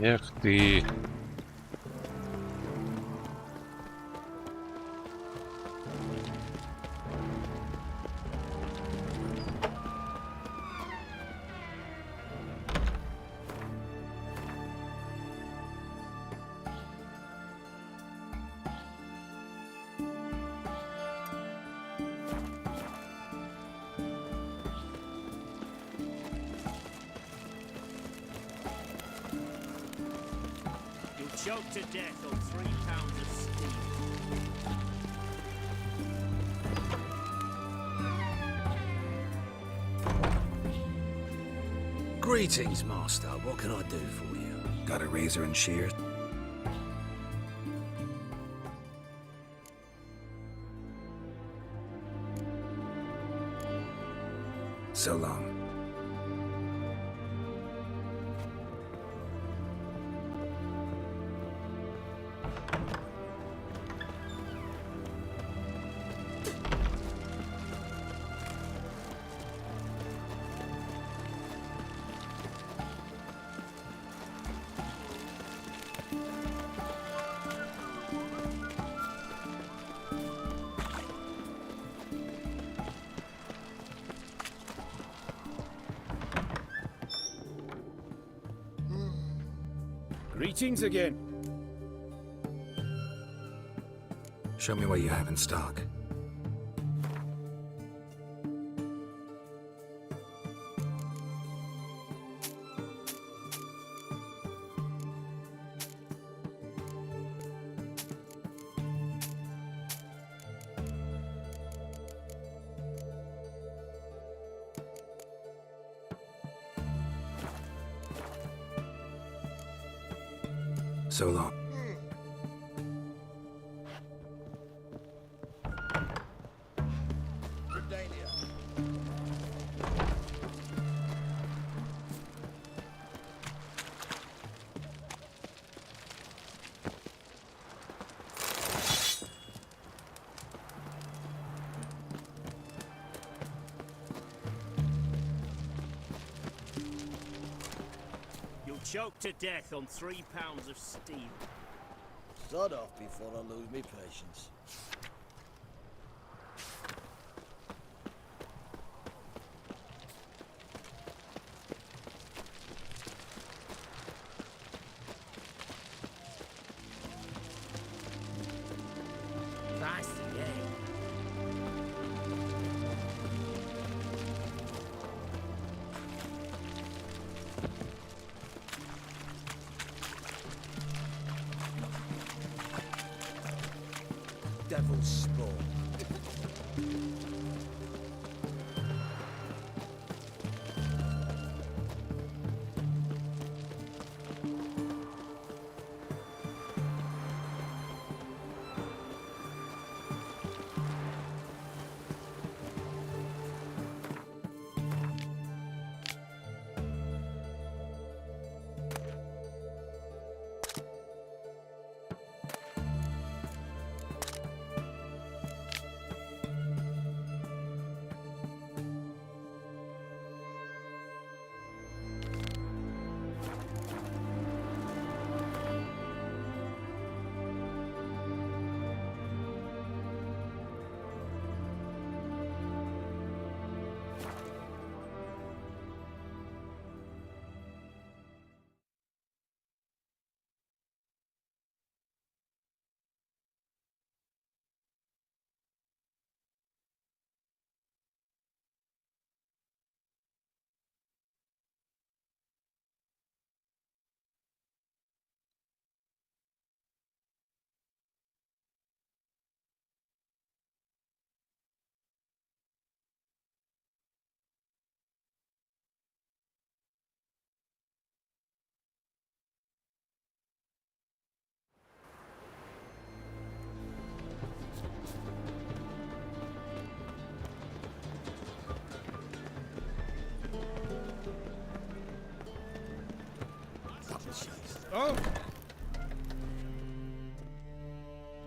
Эх ты. Choked to death on 3 pounds of steam. Greetings, Master. What can I do for you? Got a razor and shears? So long. Greetings again. Show me what you have in stock. So long. You'll choke to death on 3 pounds of steel. Sod off before I lose me patience. devil's spawn. Oh!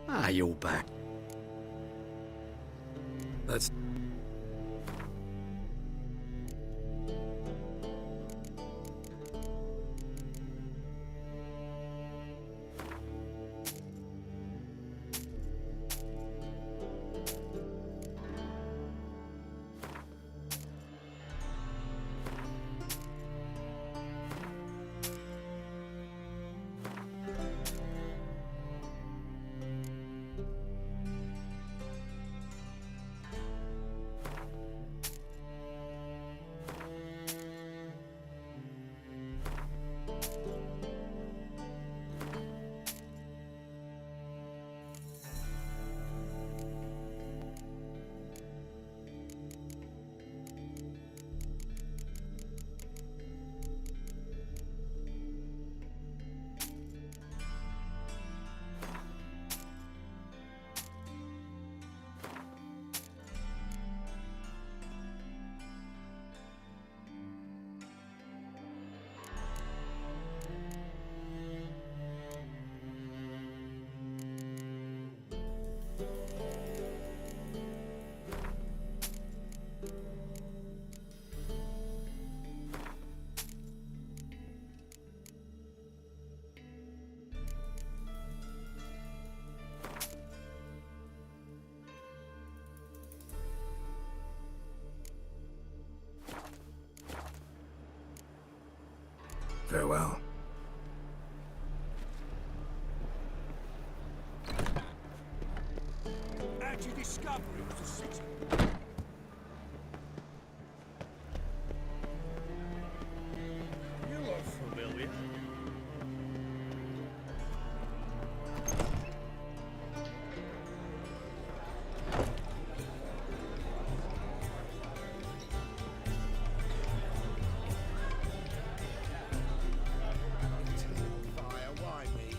Ah, you're back. That's... Farewell. How'd you discover it was a city? You look familiar. Fire, why me?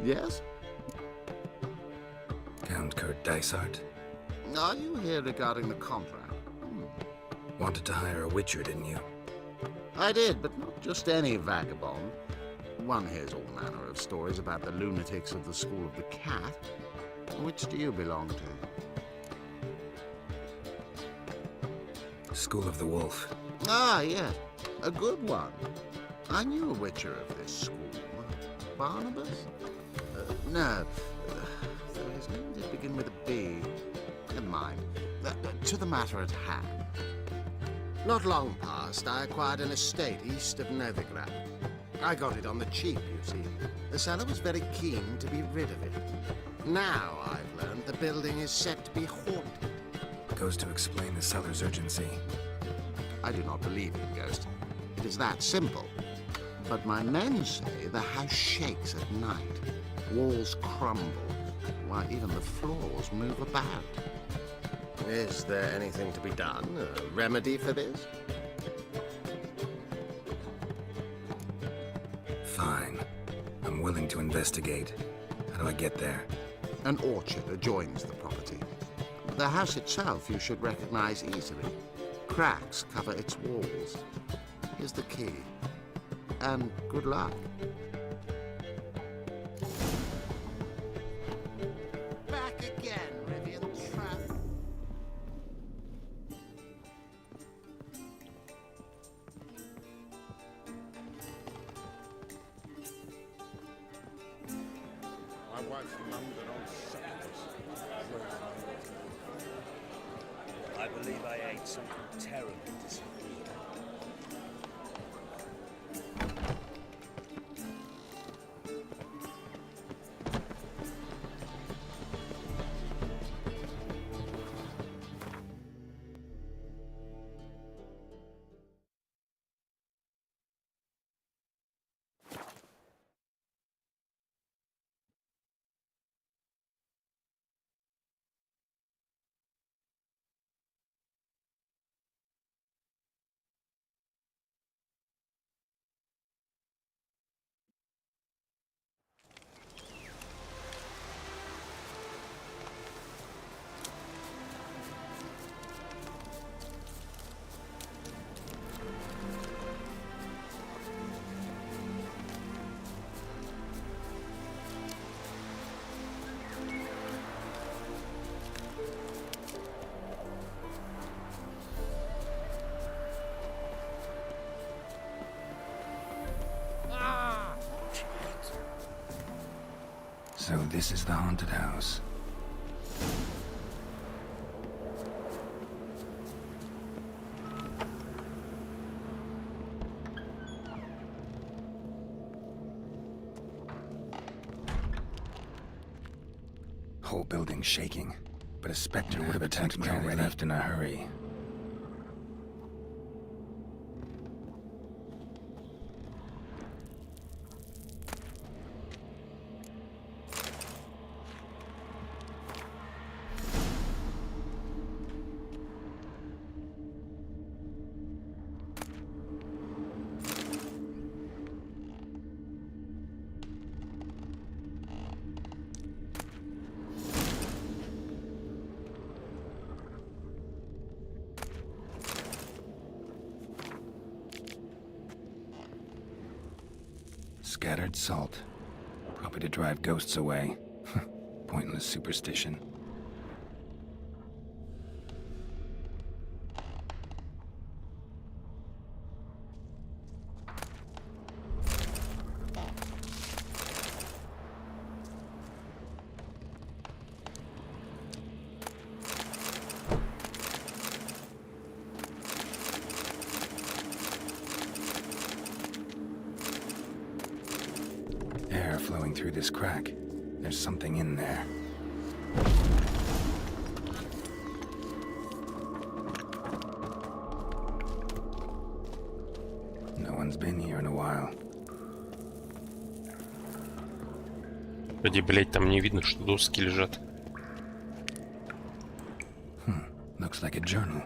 Yes? Count Kurt Dysart. Are you here regarding the contract? Wanted to hire a witcher, didn't you? I did, but not just any vagabond. One hears all manner of stories about the lunatics of the School of the Cat. Which do you belong to? School of the Wolf. Ah, yes. A good one. I knew a witcher of this school. Barnabas? No. His name did begin with a B. Never mind. To the matter at hand. Not long past, I acquired an estate east of Novigrad. I got it on the cheap, you see. The seller was very keen to be rid of it. Now, I've learned the building is said to be haunted. goes to explain the cellar's urgency. I do not believe in ghosts. It is that simple. But my men say the house shakes at night. Walls crumble, while even the floors move about. Is there anything to be done? A remedy for this? Fine. I'm willing to investigate. How do I get there? An orchard adjoins the property. The house itself you should recognize easily. Cracks cover its walls. Here's the key. And good luck. Back again, Rivian Trap. My wife's London on suckers. I believe I ate something terribly disagreeable. So this is the haunted house. Whole building shaking, but a specter would have attacked me already. Left in a hurry. Scattered salt. Probably to drive ghosts away. Pointless superstition. Air flowing through this crack. There's something in there. No one's been here in a while. Вроде, блять, там не видно, что доски лежат. Looks like a journal.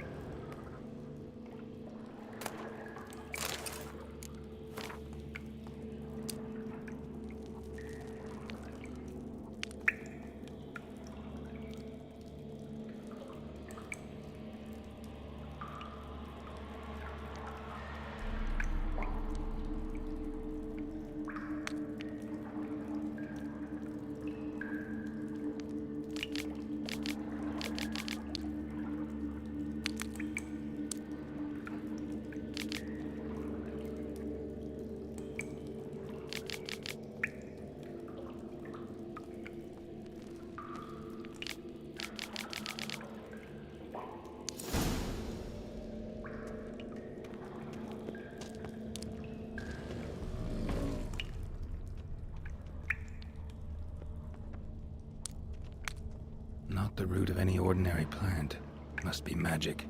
Not the root of any ordinary plant. Must be magic.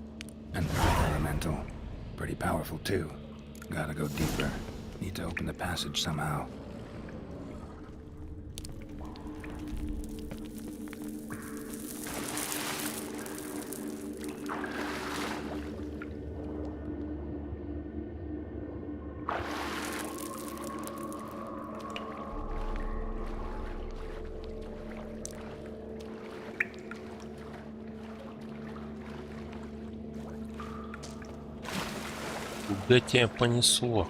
And elemental. Pretty powerful too. Gotta go deeper. Need to open the passage somehow. Куда тебя понесло?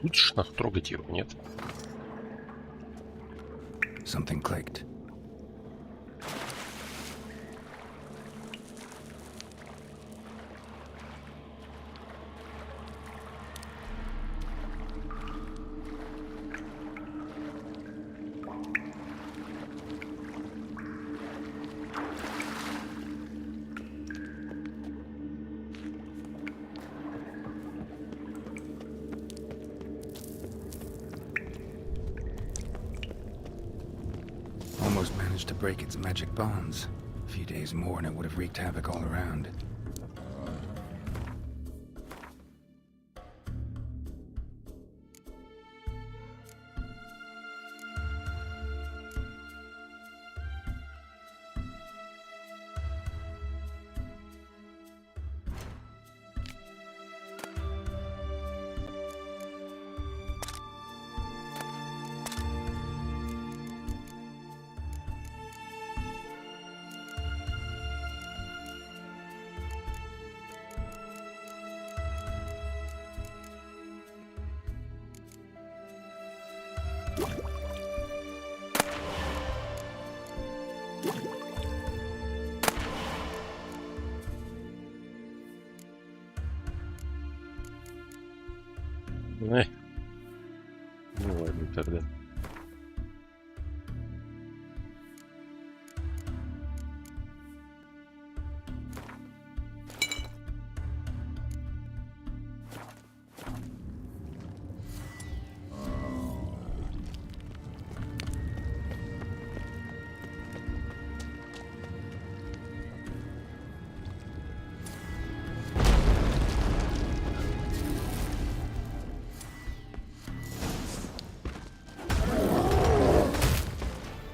Будешь нах трогать его, нет? Something clicked. Almost managed to break its magic bonds. A few days more and it would have wreaked havoc all around. Ну ладно тогда.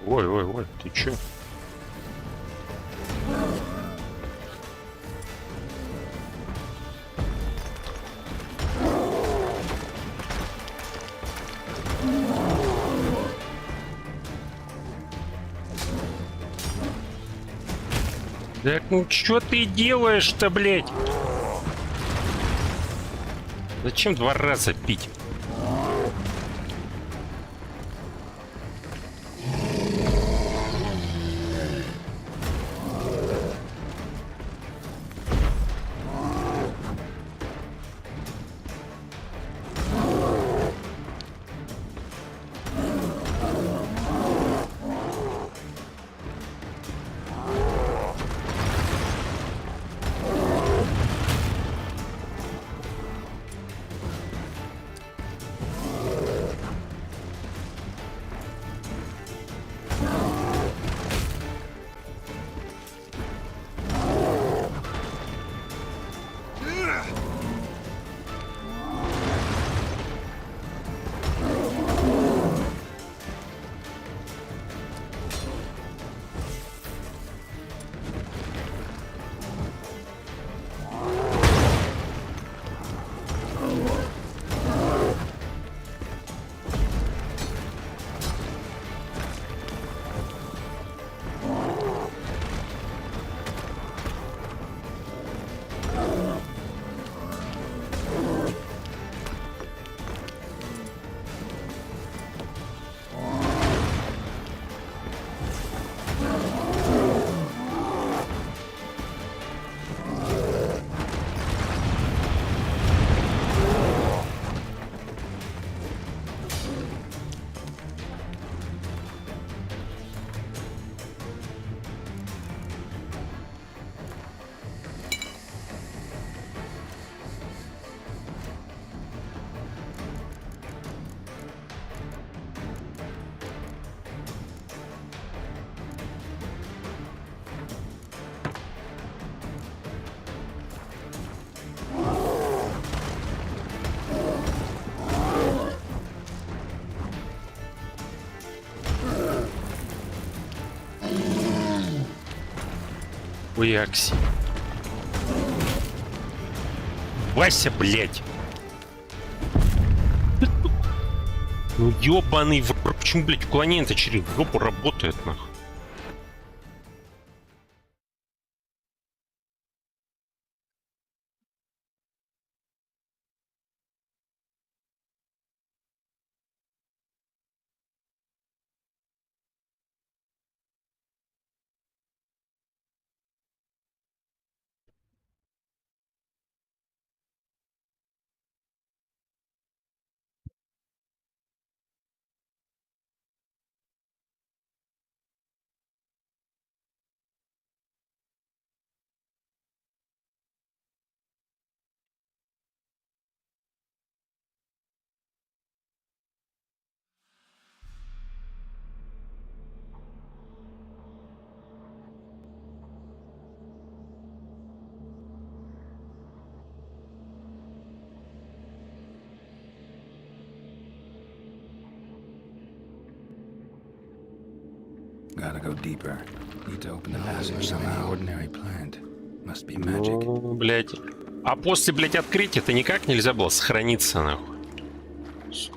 Ой, ты чё? Так, ну чё ты делаешь-то, блядь? Зачем 2 раза пить? Ой, Акси. Вася, блядь. Ну ёбаный в... Почему, блядь, уклонение-то через жопу работает, нахуй? Gotta go deeper. Need to open the passage somehow. Ordinary plant. Must be magic. Ну, блядь. А после, блядь, открытия-то никак нельзя было сохраниться, нахуй.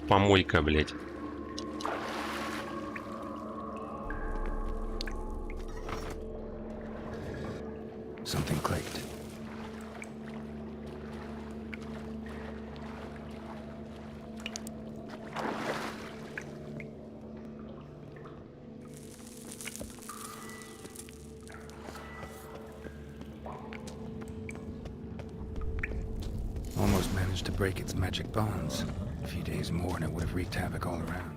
Помойка, блядь. Something clicked. Almost managed to break its magic bonds. A few days more and it would have wreaked havoc all around.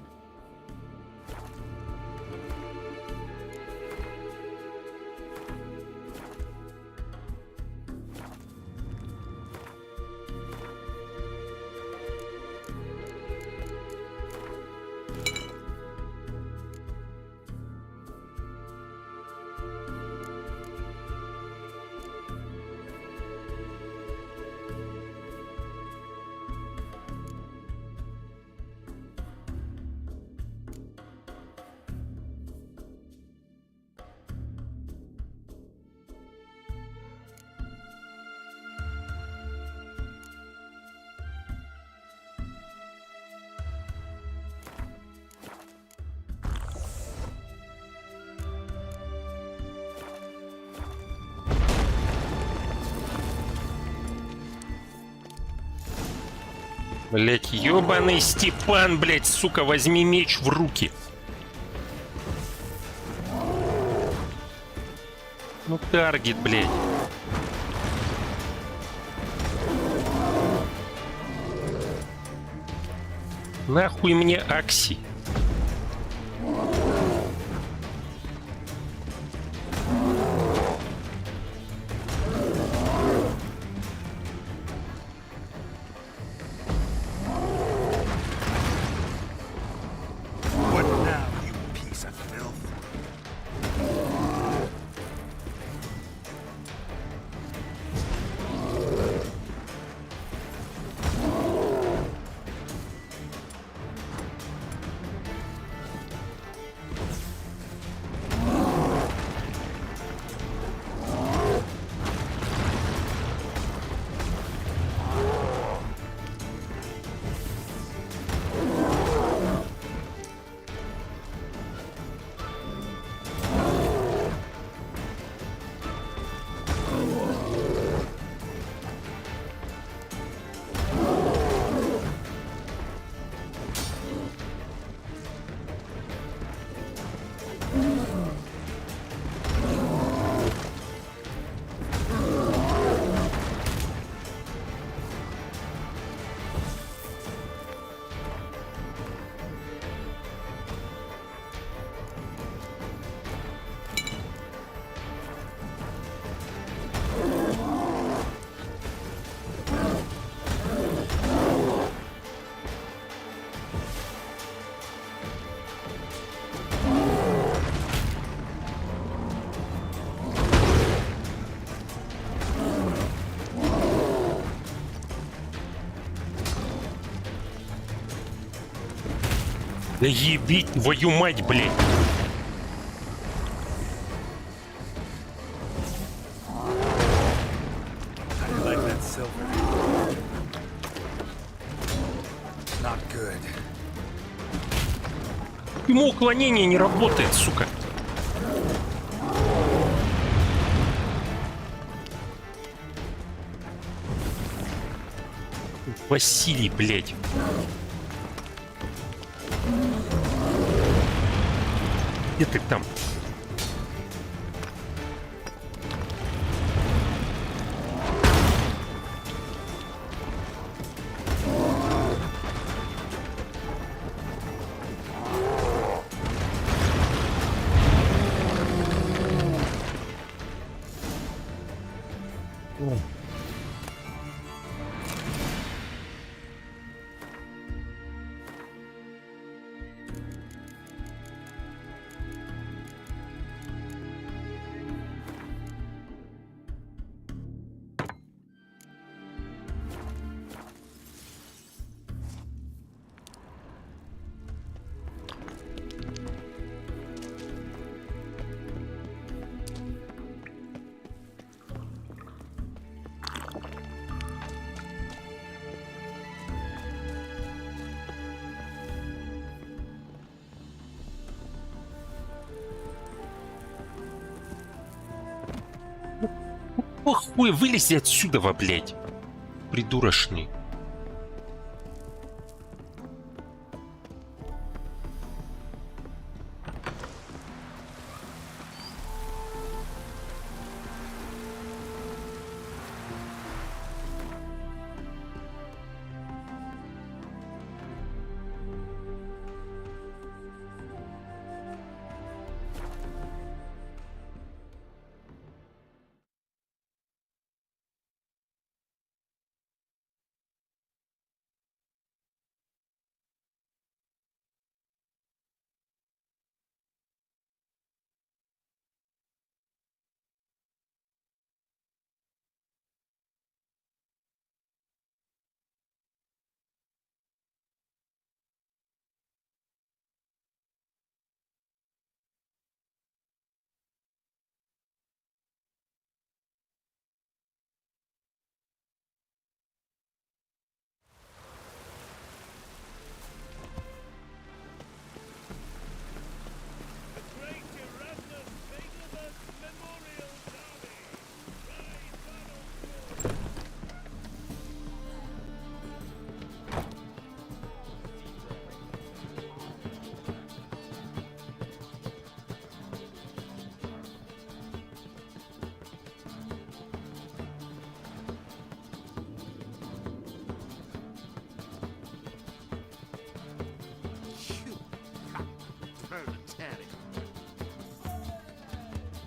Блять, ёбаный Степан, блять, сука, возьми меч в руки. Ну, таргет, блять. Нахуй мне Акси. Да ебить твою мать, блядь. Почему уклонение не работает, сука? Василий, блядь. Где ты там? Ох, хуй, вылези отсюда, блядь. Придурочный.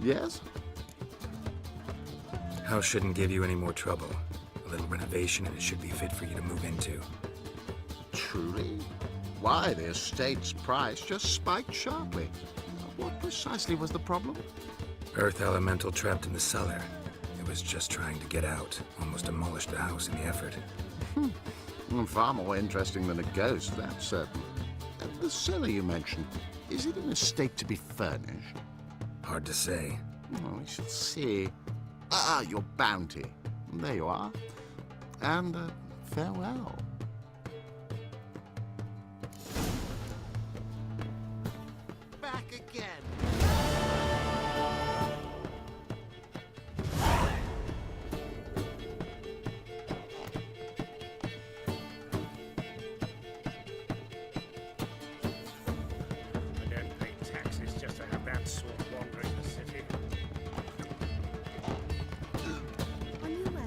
Yes? House shouldn't give you any more trouble. A little renovation and it should be fit for you to move into. Truly? Why, the estate's price just spiked sharply. What precisely was the problem? Earth elemental trapped in the cellar. It was just trying to get out. Almost demolished the house in the effort. Far more interesting than a ghost, that's certain. The cellar you mentioned, is it an estate to be furnished? Hard to say. Oh, we shall see. Ah, your bounty. There you are. And farewell. Back again. I don't pay taxes just to have that sort wandering the city. On your way?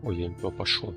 Ой, я не то пошло.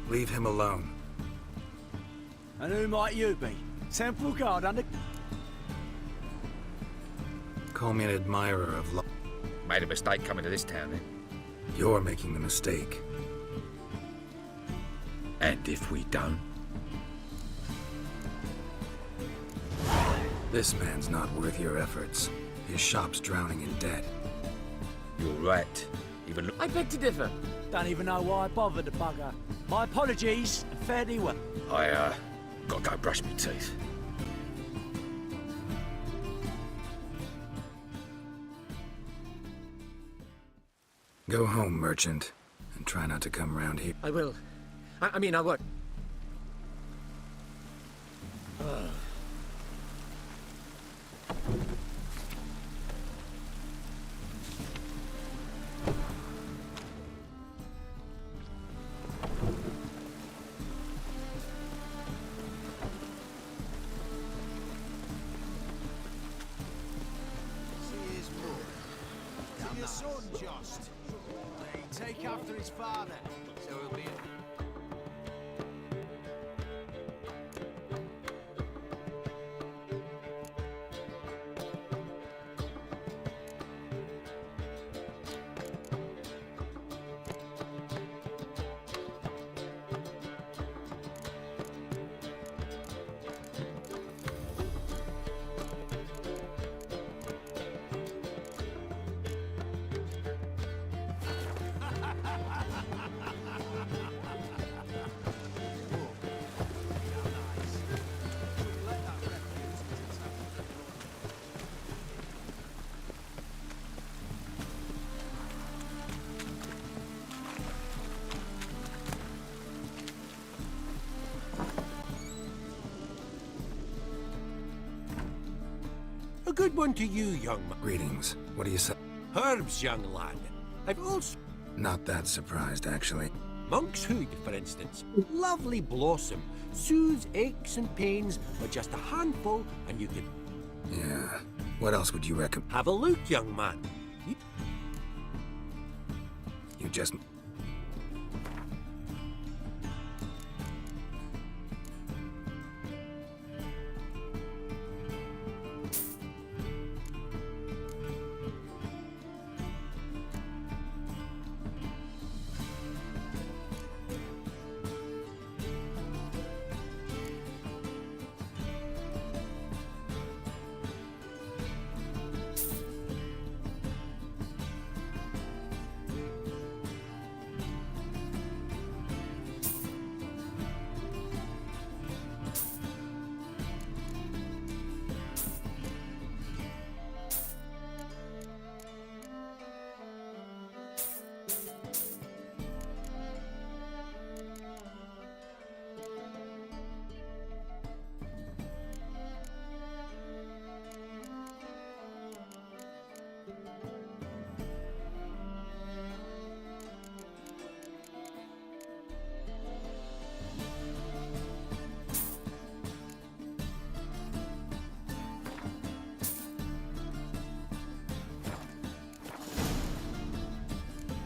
Leave him alone. And who might you be? Temple guard under... Call me an admirer of law. Made a mistake coming to this town, then. You're making the mistake. And if we don't? This man's not worth your efforts. His shop's drowning in debt. You're right. Even I beg to differ. Don't even know why I bothered the bugger. My apologies, and fare thee well. I, gotta go brush my teeth. Go home, merchant, and try not to come round here. I will. I mean, I would. Your son, just. Take after his father. So he'll be. A good one to you, young man. Greetings. What do you say? Herbs, young lad. I've also... Not that surprised, actually. Monk's hood, for instance. Lovely blossom. Soothes aches and pains with just a handful, and you can... Yeah. What else would you recommend? Have a look, young man. You just...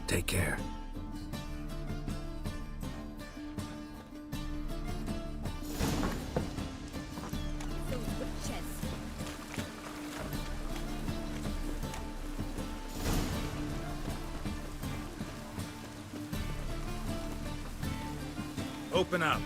Take care. Open up.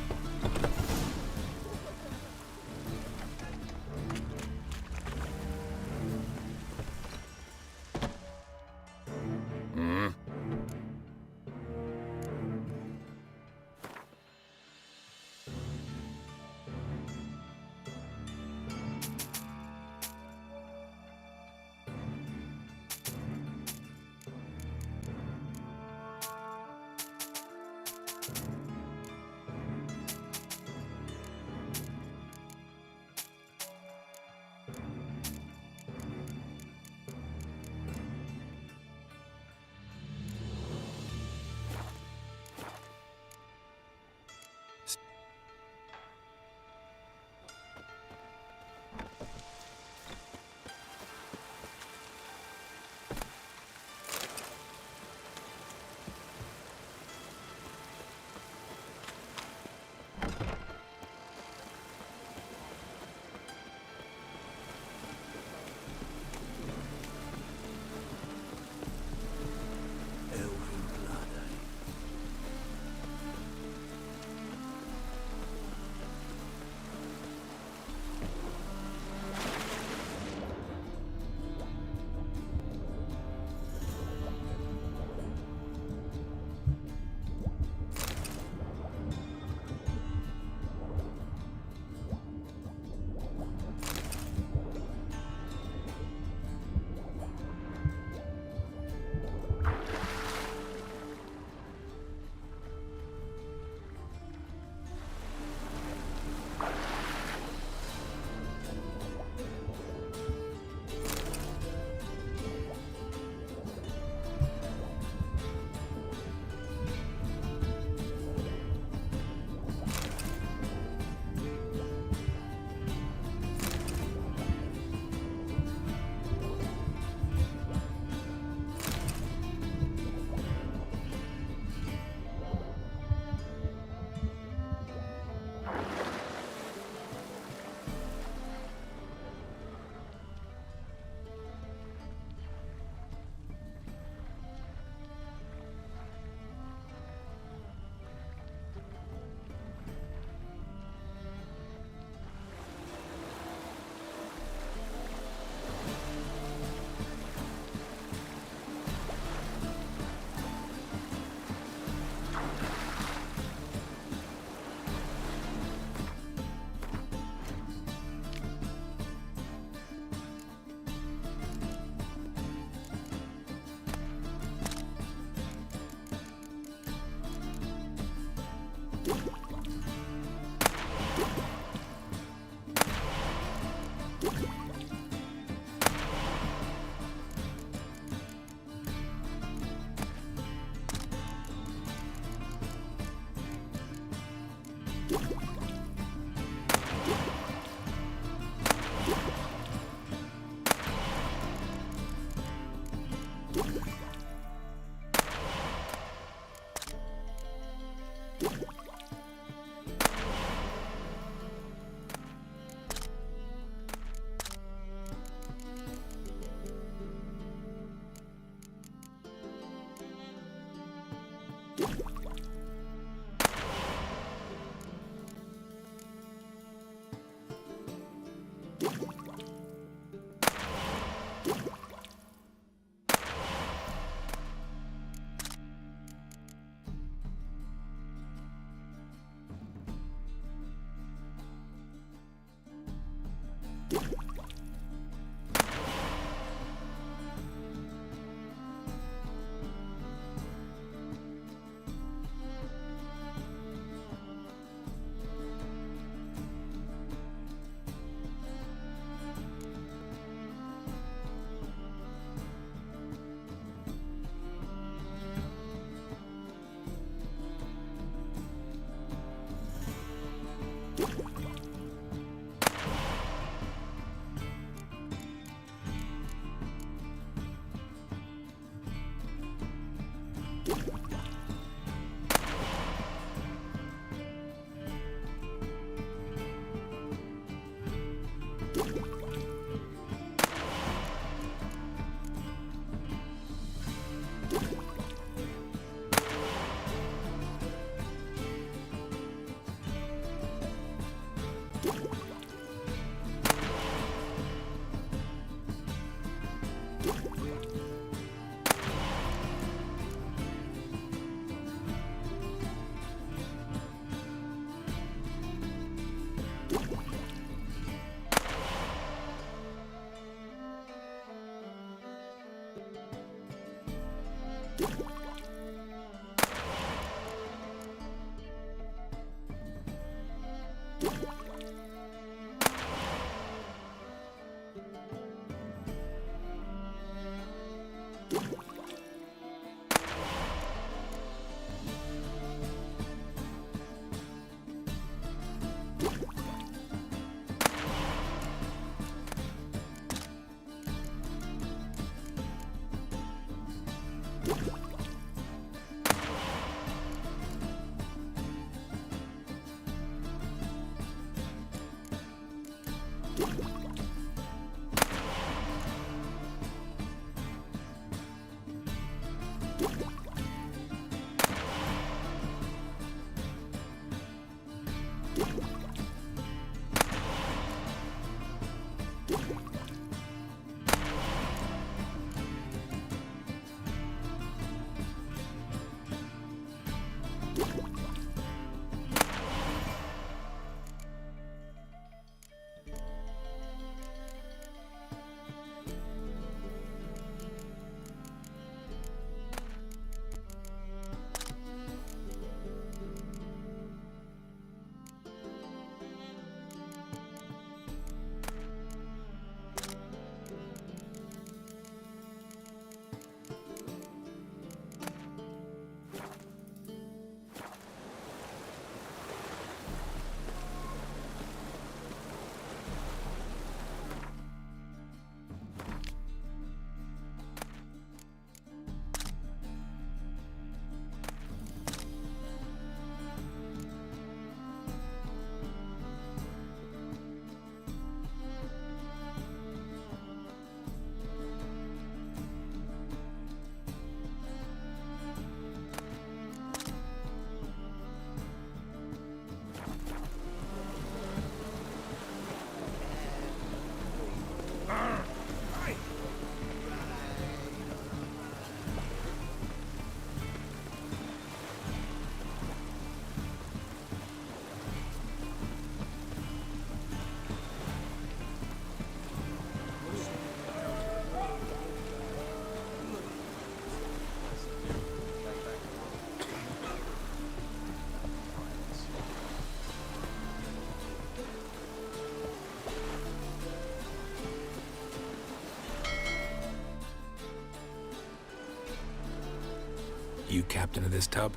You captain of this tub?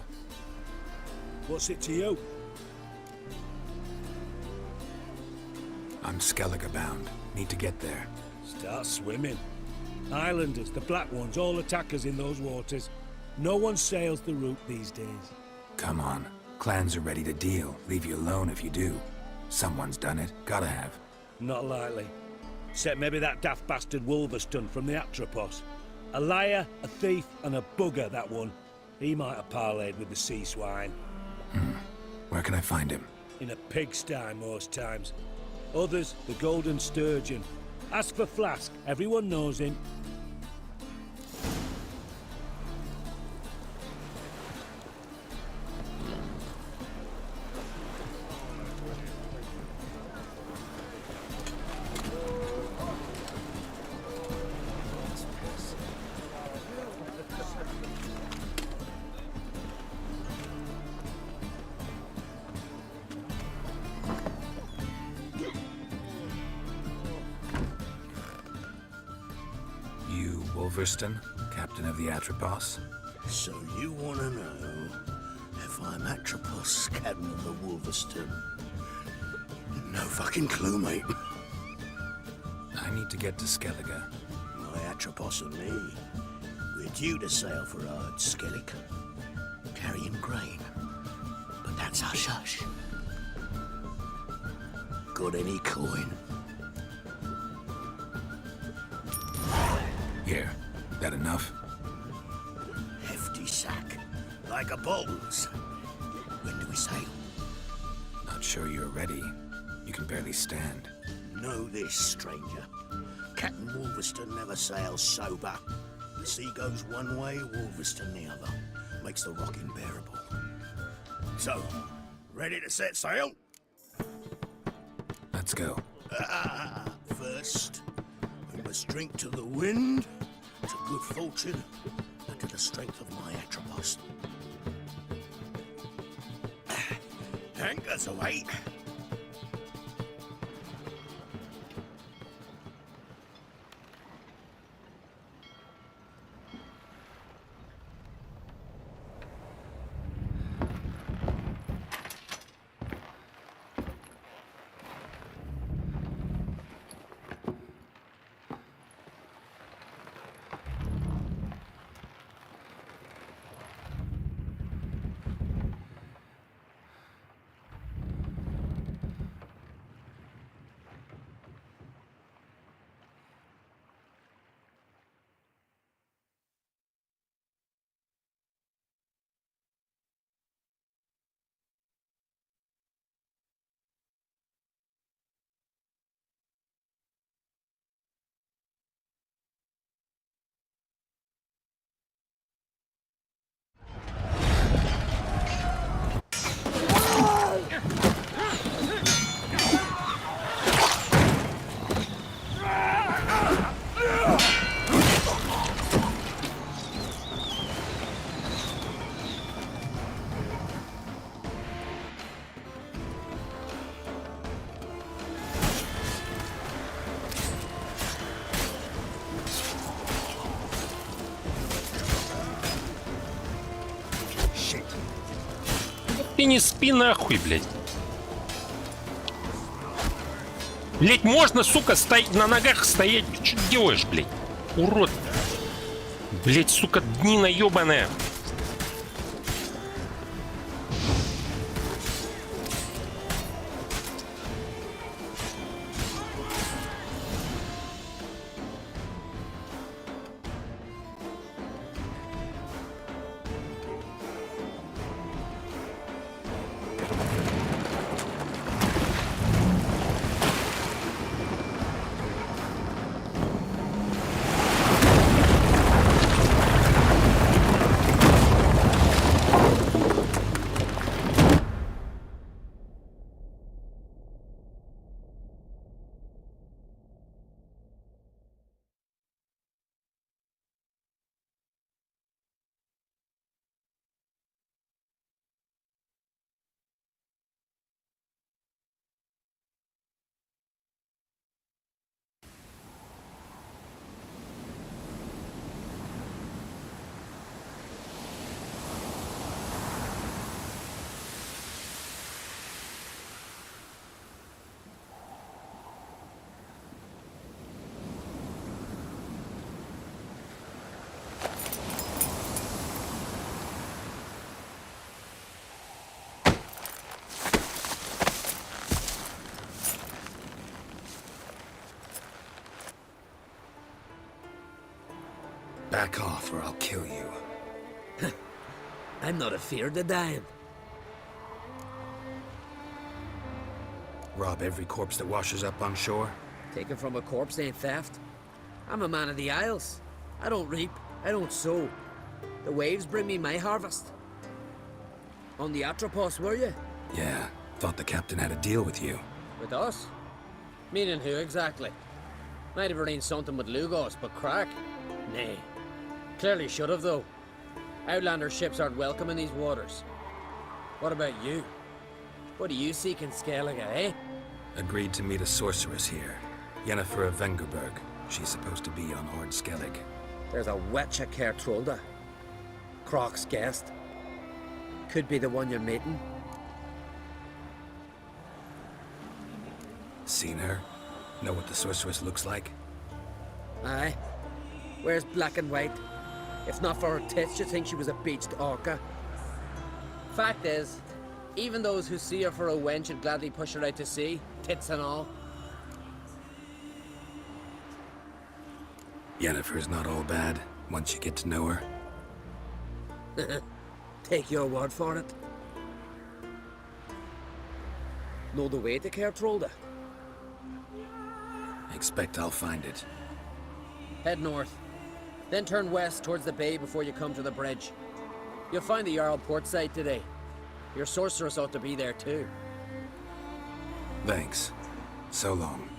What's it to you? I'm Skellige bound. Need to get there. Start swimming. Islanders, the black ones, all attackers in those waters. No one sails the route these days. Come on. Clans are ready to deal. Leave you alone if you do. Someone's done it. Gotta have. Not likely. Except maybe that daft bastard Wolverston from the Atropos. A liar, a thief, and a bugger, that one. He might have parlayed with the sea swine. Where can I find him? In a pigsty most times. Others, the Golden Sturgeon. Ask for Flask. Everyone knows him. Wolverston, captain of the Atropos. So you want to know if I'm Atropos, captain of the Wolverston? No fucking clue, mate. I need to get to Skellige. My Atropos and me, we're due to sail for Ard Skellig, carrying grain. But that's hush-hush. Got any coin? Here, that enough? Hefty sack, like a bull's. When do we sail? Not sure you're ready. You can barely stand. Know this, stranger. Captain Wolverston never sails sober. The sea goes one way, Wolverston the other. Makes the rocking bearable. So, ready to set sail? Let's go. First, we must drink to the wind, to good fortune, and to the strength of my Atropos. Anchors away. Ты не спи нахуй, блядь. Блядь, можно, сука, на ногах стоять? Что ты делаешь, блядь? Урод. Блядь, сука, днина ёбаная. Back off or I'll kill you. I'm not afeard of dying. Rob every corpse that washes up on shore? Taken from a corpse ain't theft. I'm a man of the Isles. I don't reap, I don't sow. The waves bring me my harvest. On the Atropos, were you? Yeah, thought the captain had a deal with you. With us? Meaning who exactly? Might have arranged something with Lugos, but crack? Nay. Clearly should have, though. Outlander ships aren't welcome in these waters. What about you? What do you seek in Skellige, eh? Agreed to meet a sorceress here. Yennefer of Vengerberg. She's supposed to be on Ard Skellig. There's a wetcha Kertrolda. Croc's guest. Could be the one you're meeting. Seen her? Know what the sorceress looks like? Aye. Wears black and white. If not for her tits, you'd think she was a beached orca. Fact is, even those who see her for a wench would gladly push her out to sea, tits and all. Yennefer's not all bad, once you get to know her. Take your word for it. Know the way to Kertrolda? Expect I'll find it. Head north. Then turn west towards the bay before you come to the bridge. You'll find the Jarl port side today. Your sorceress ought to be there too. Thanks. So long.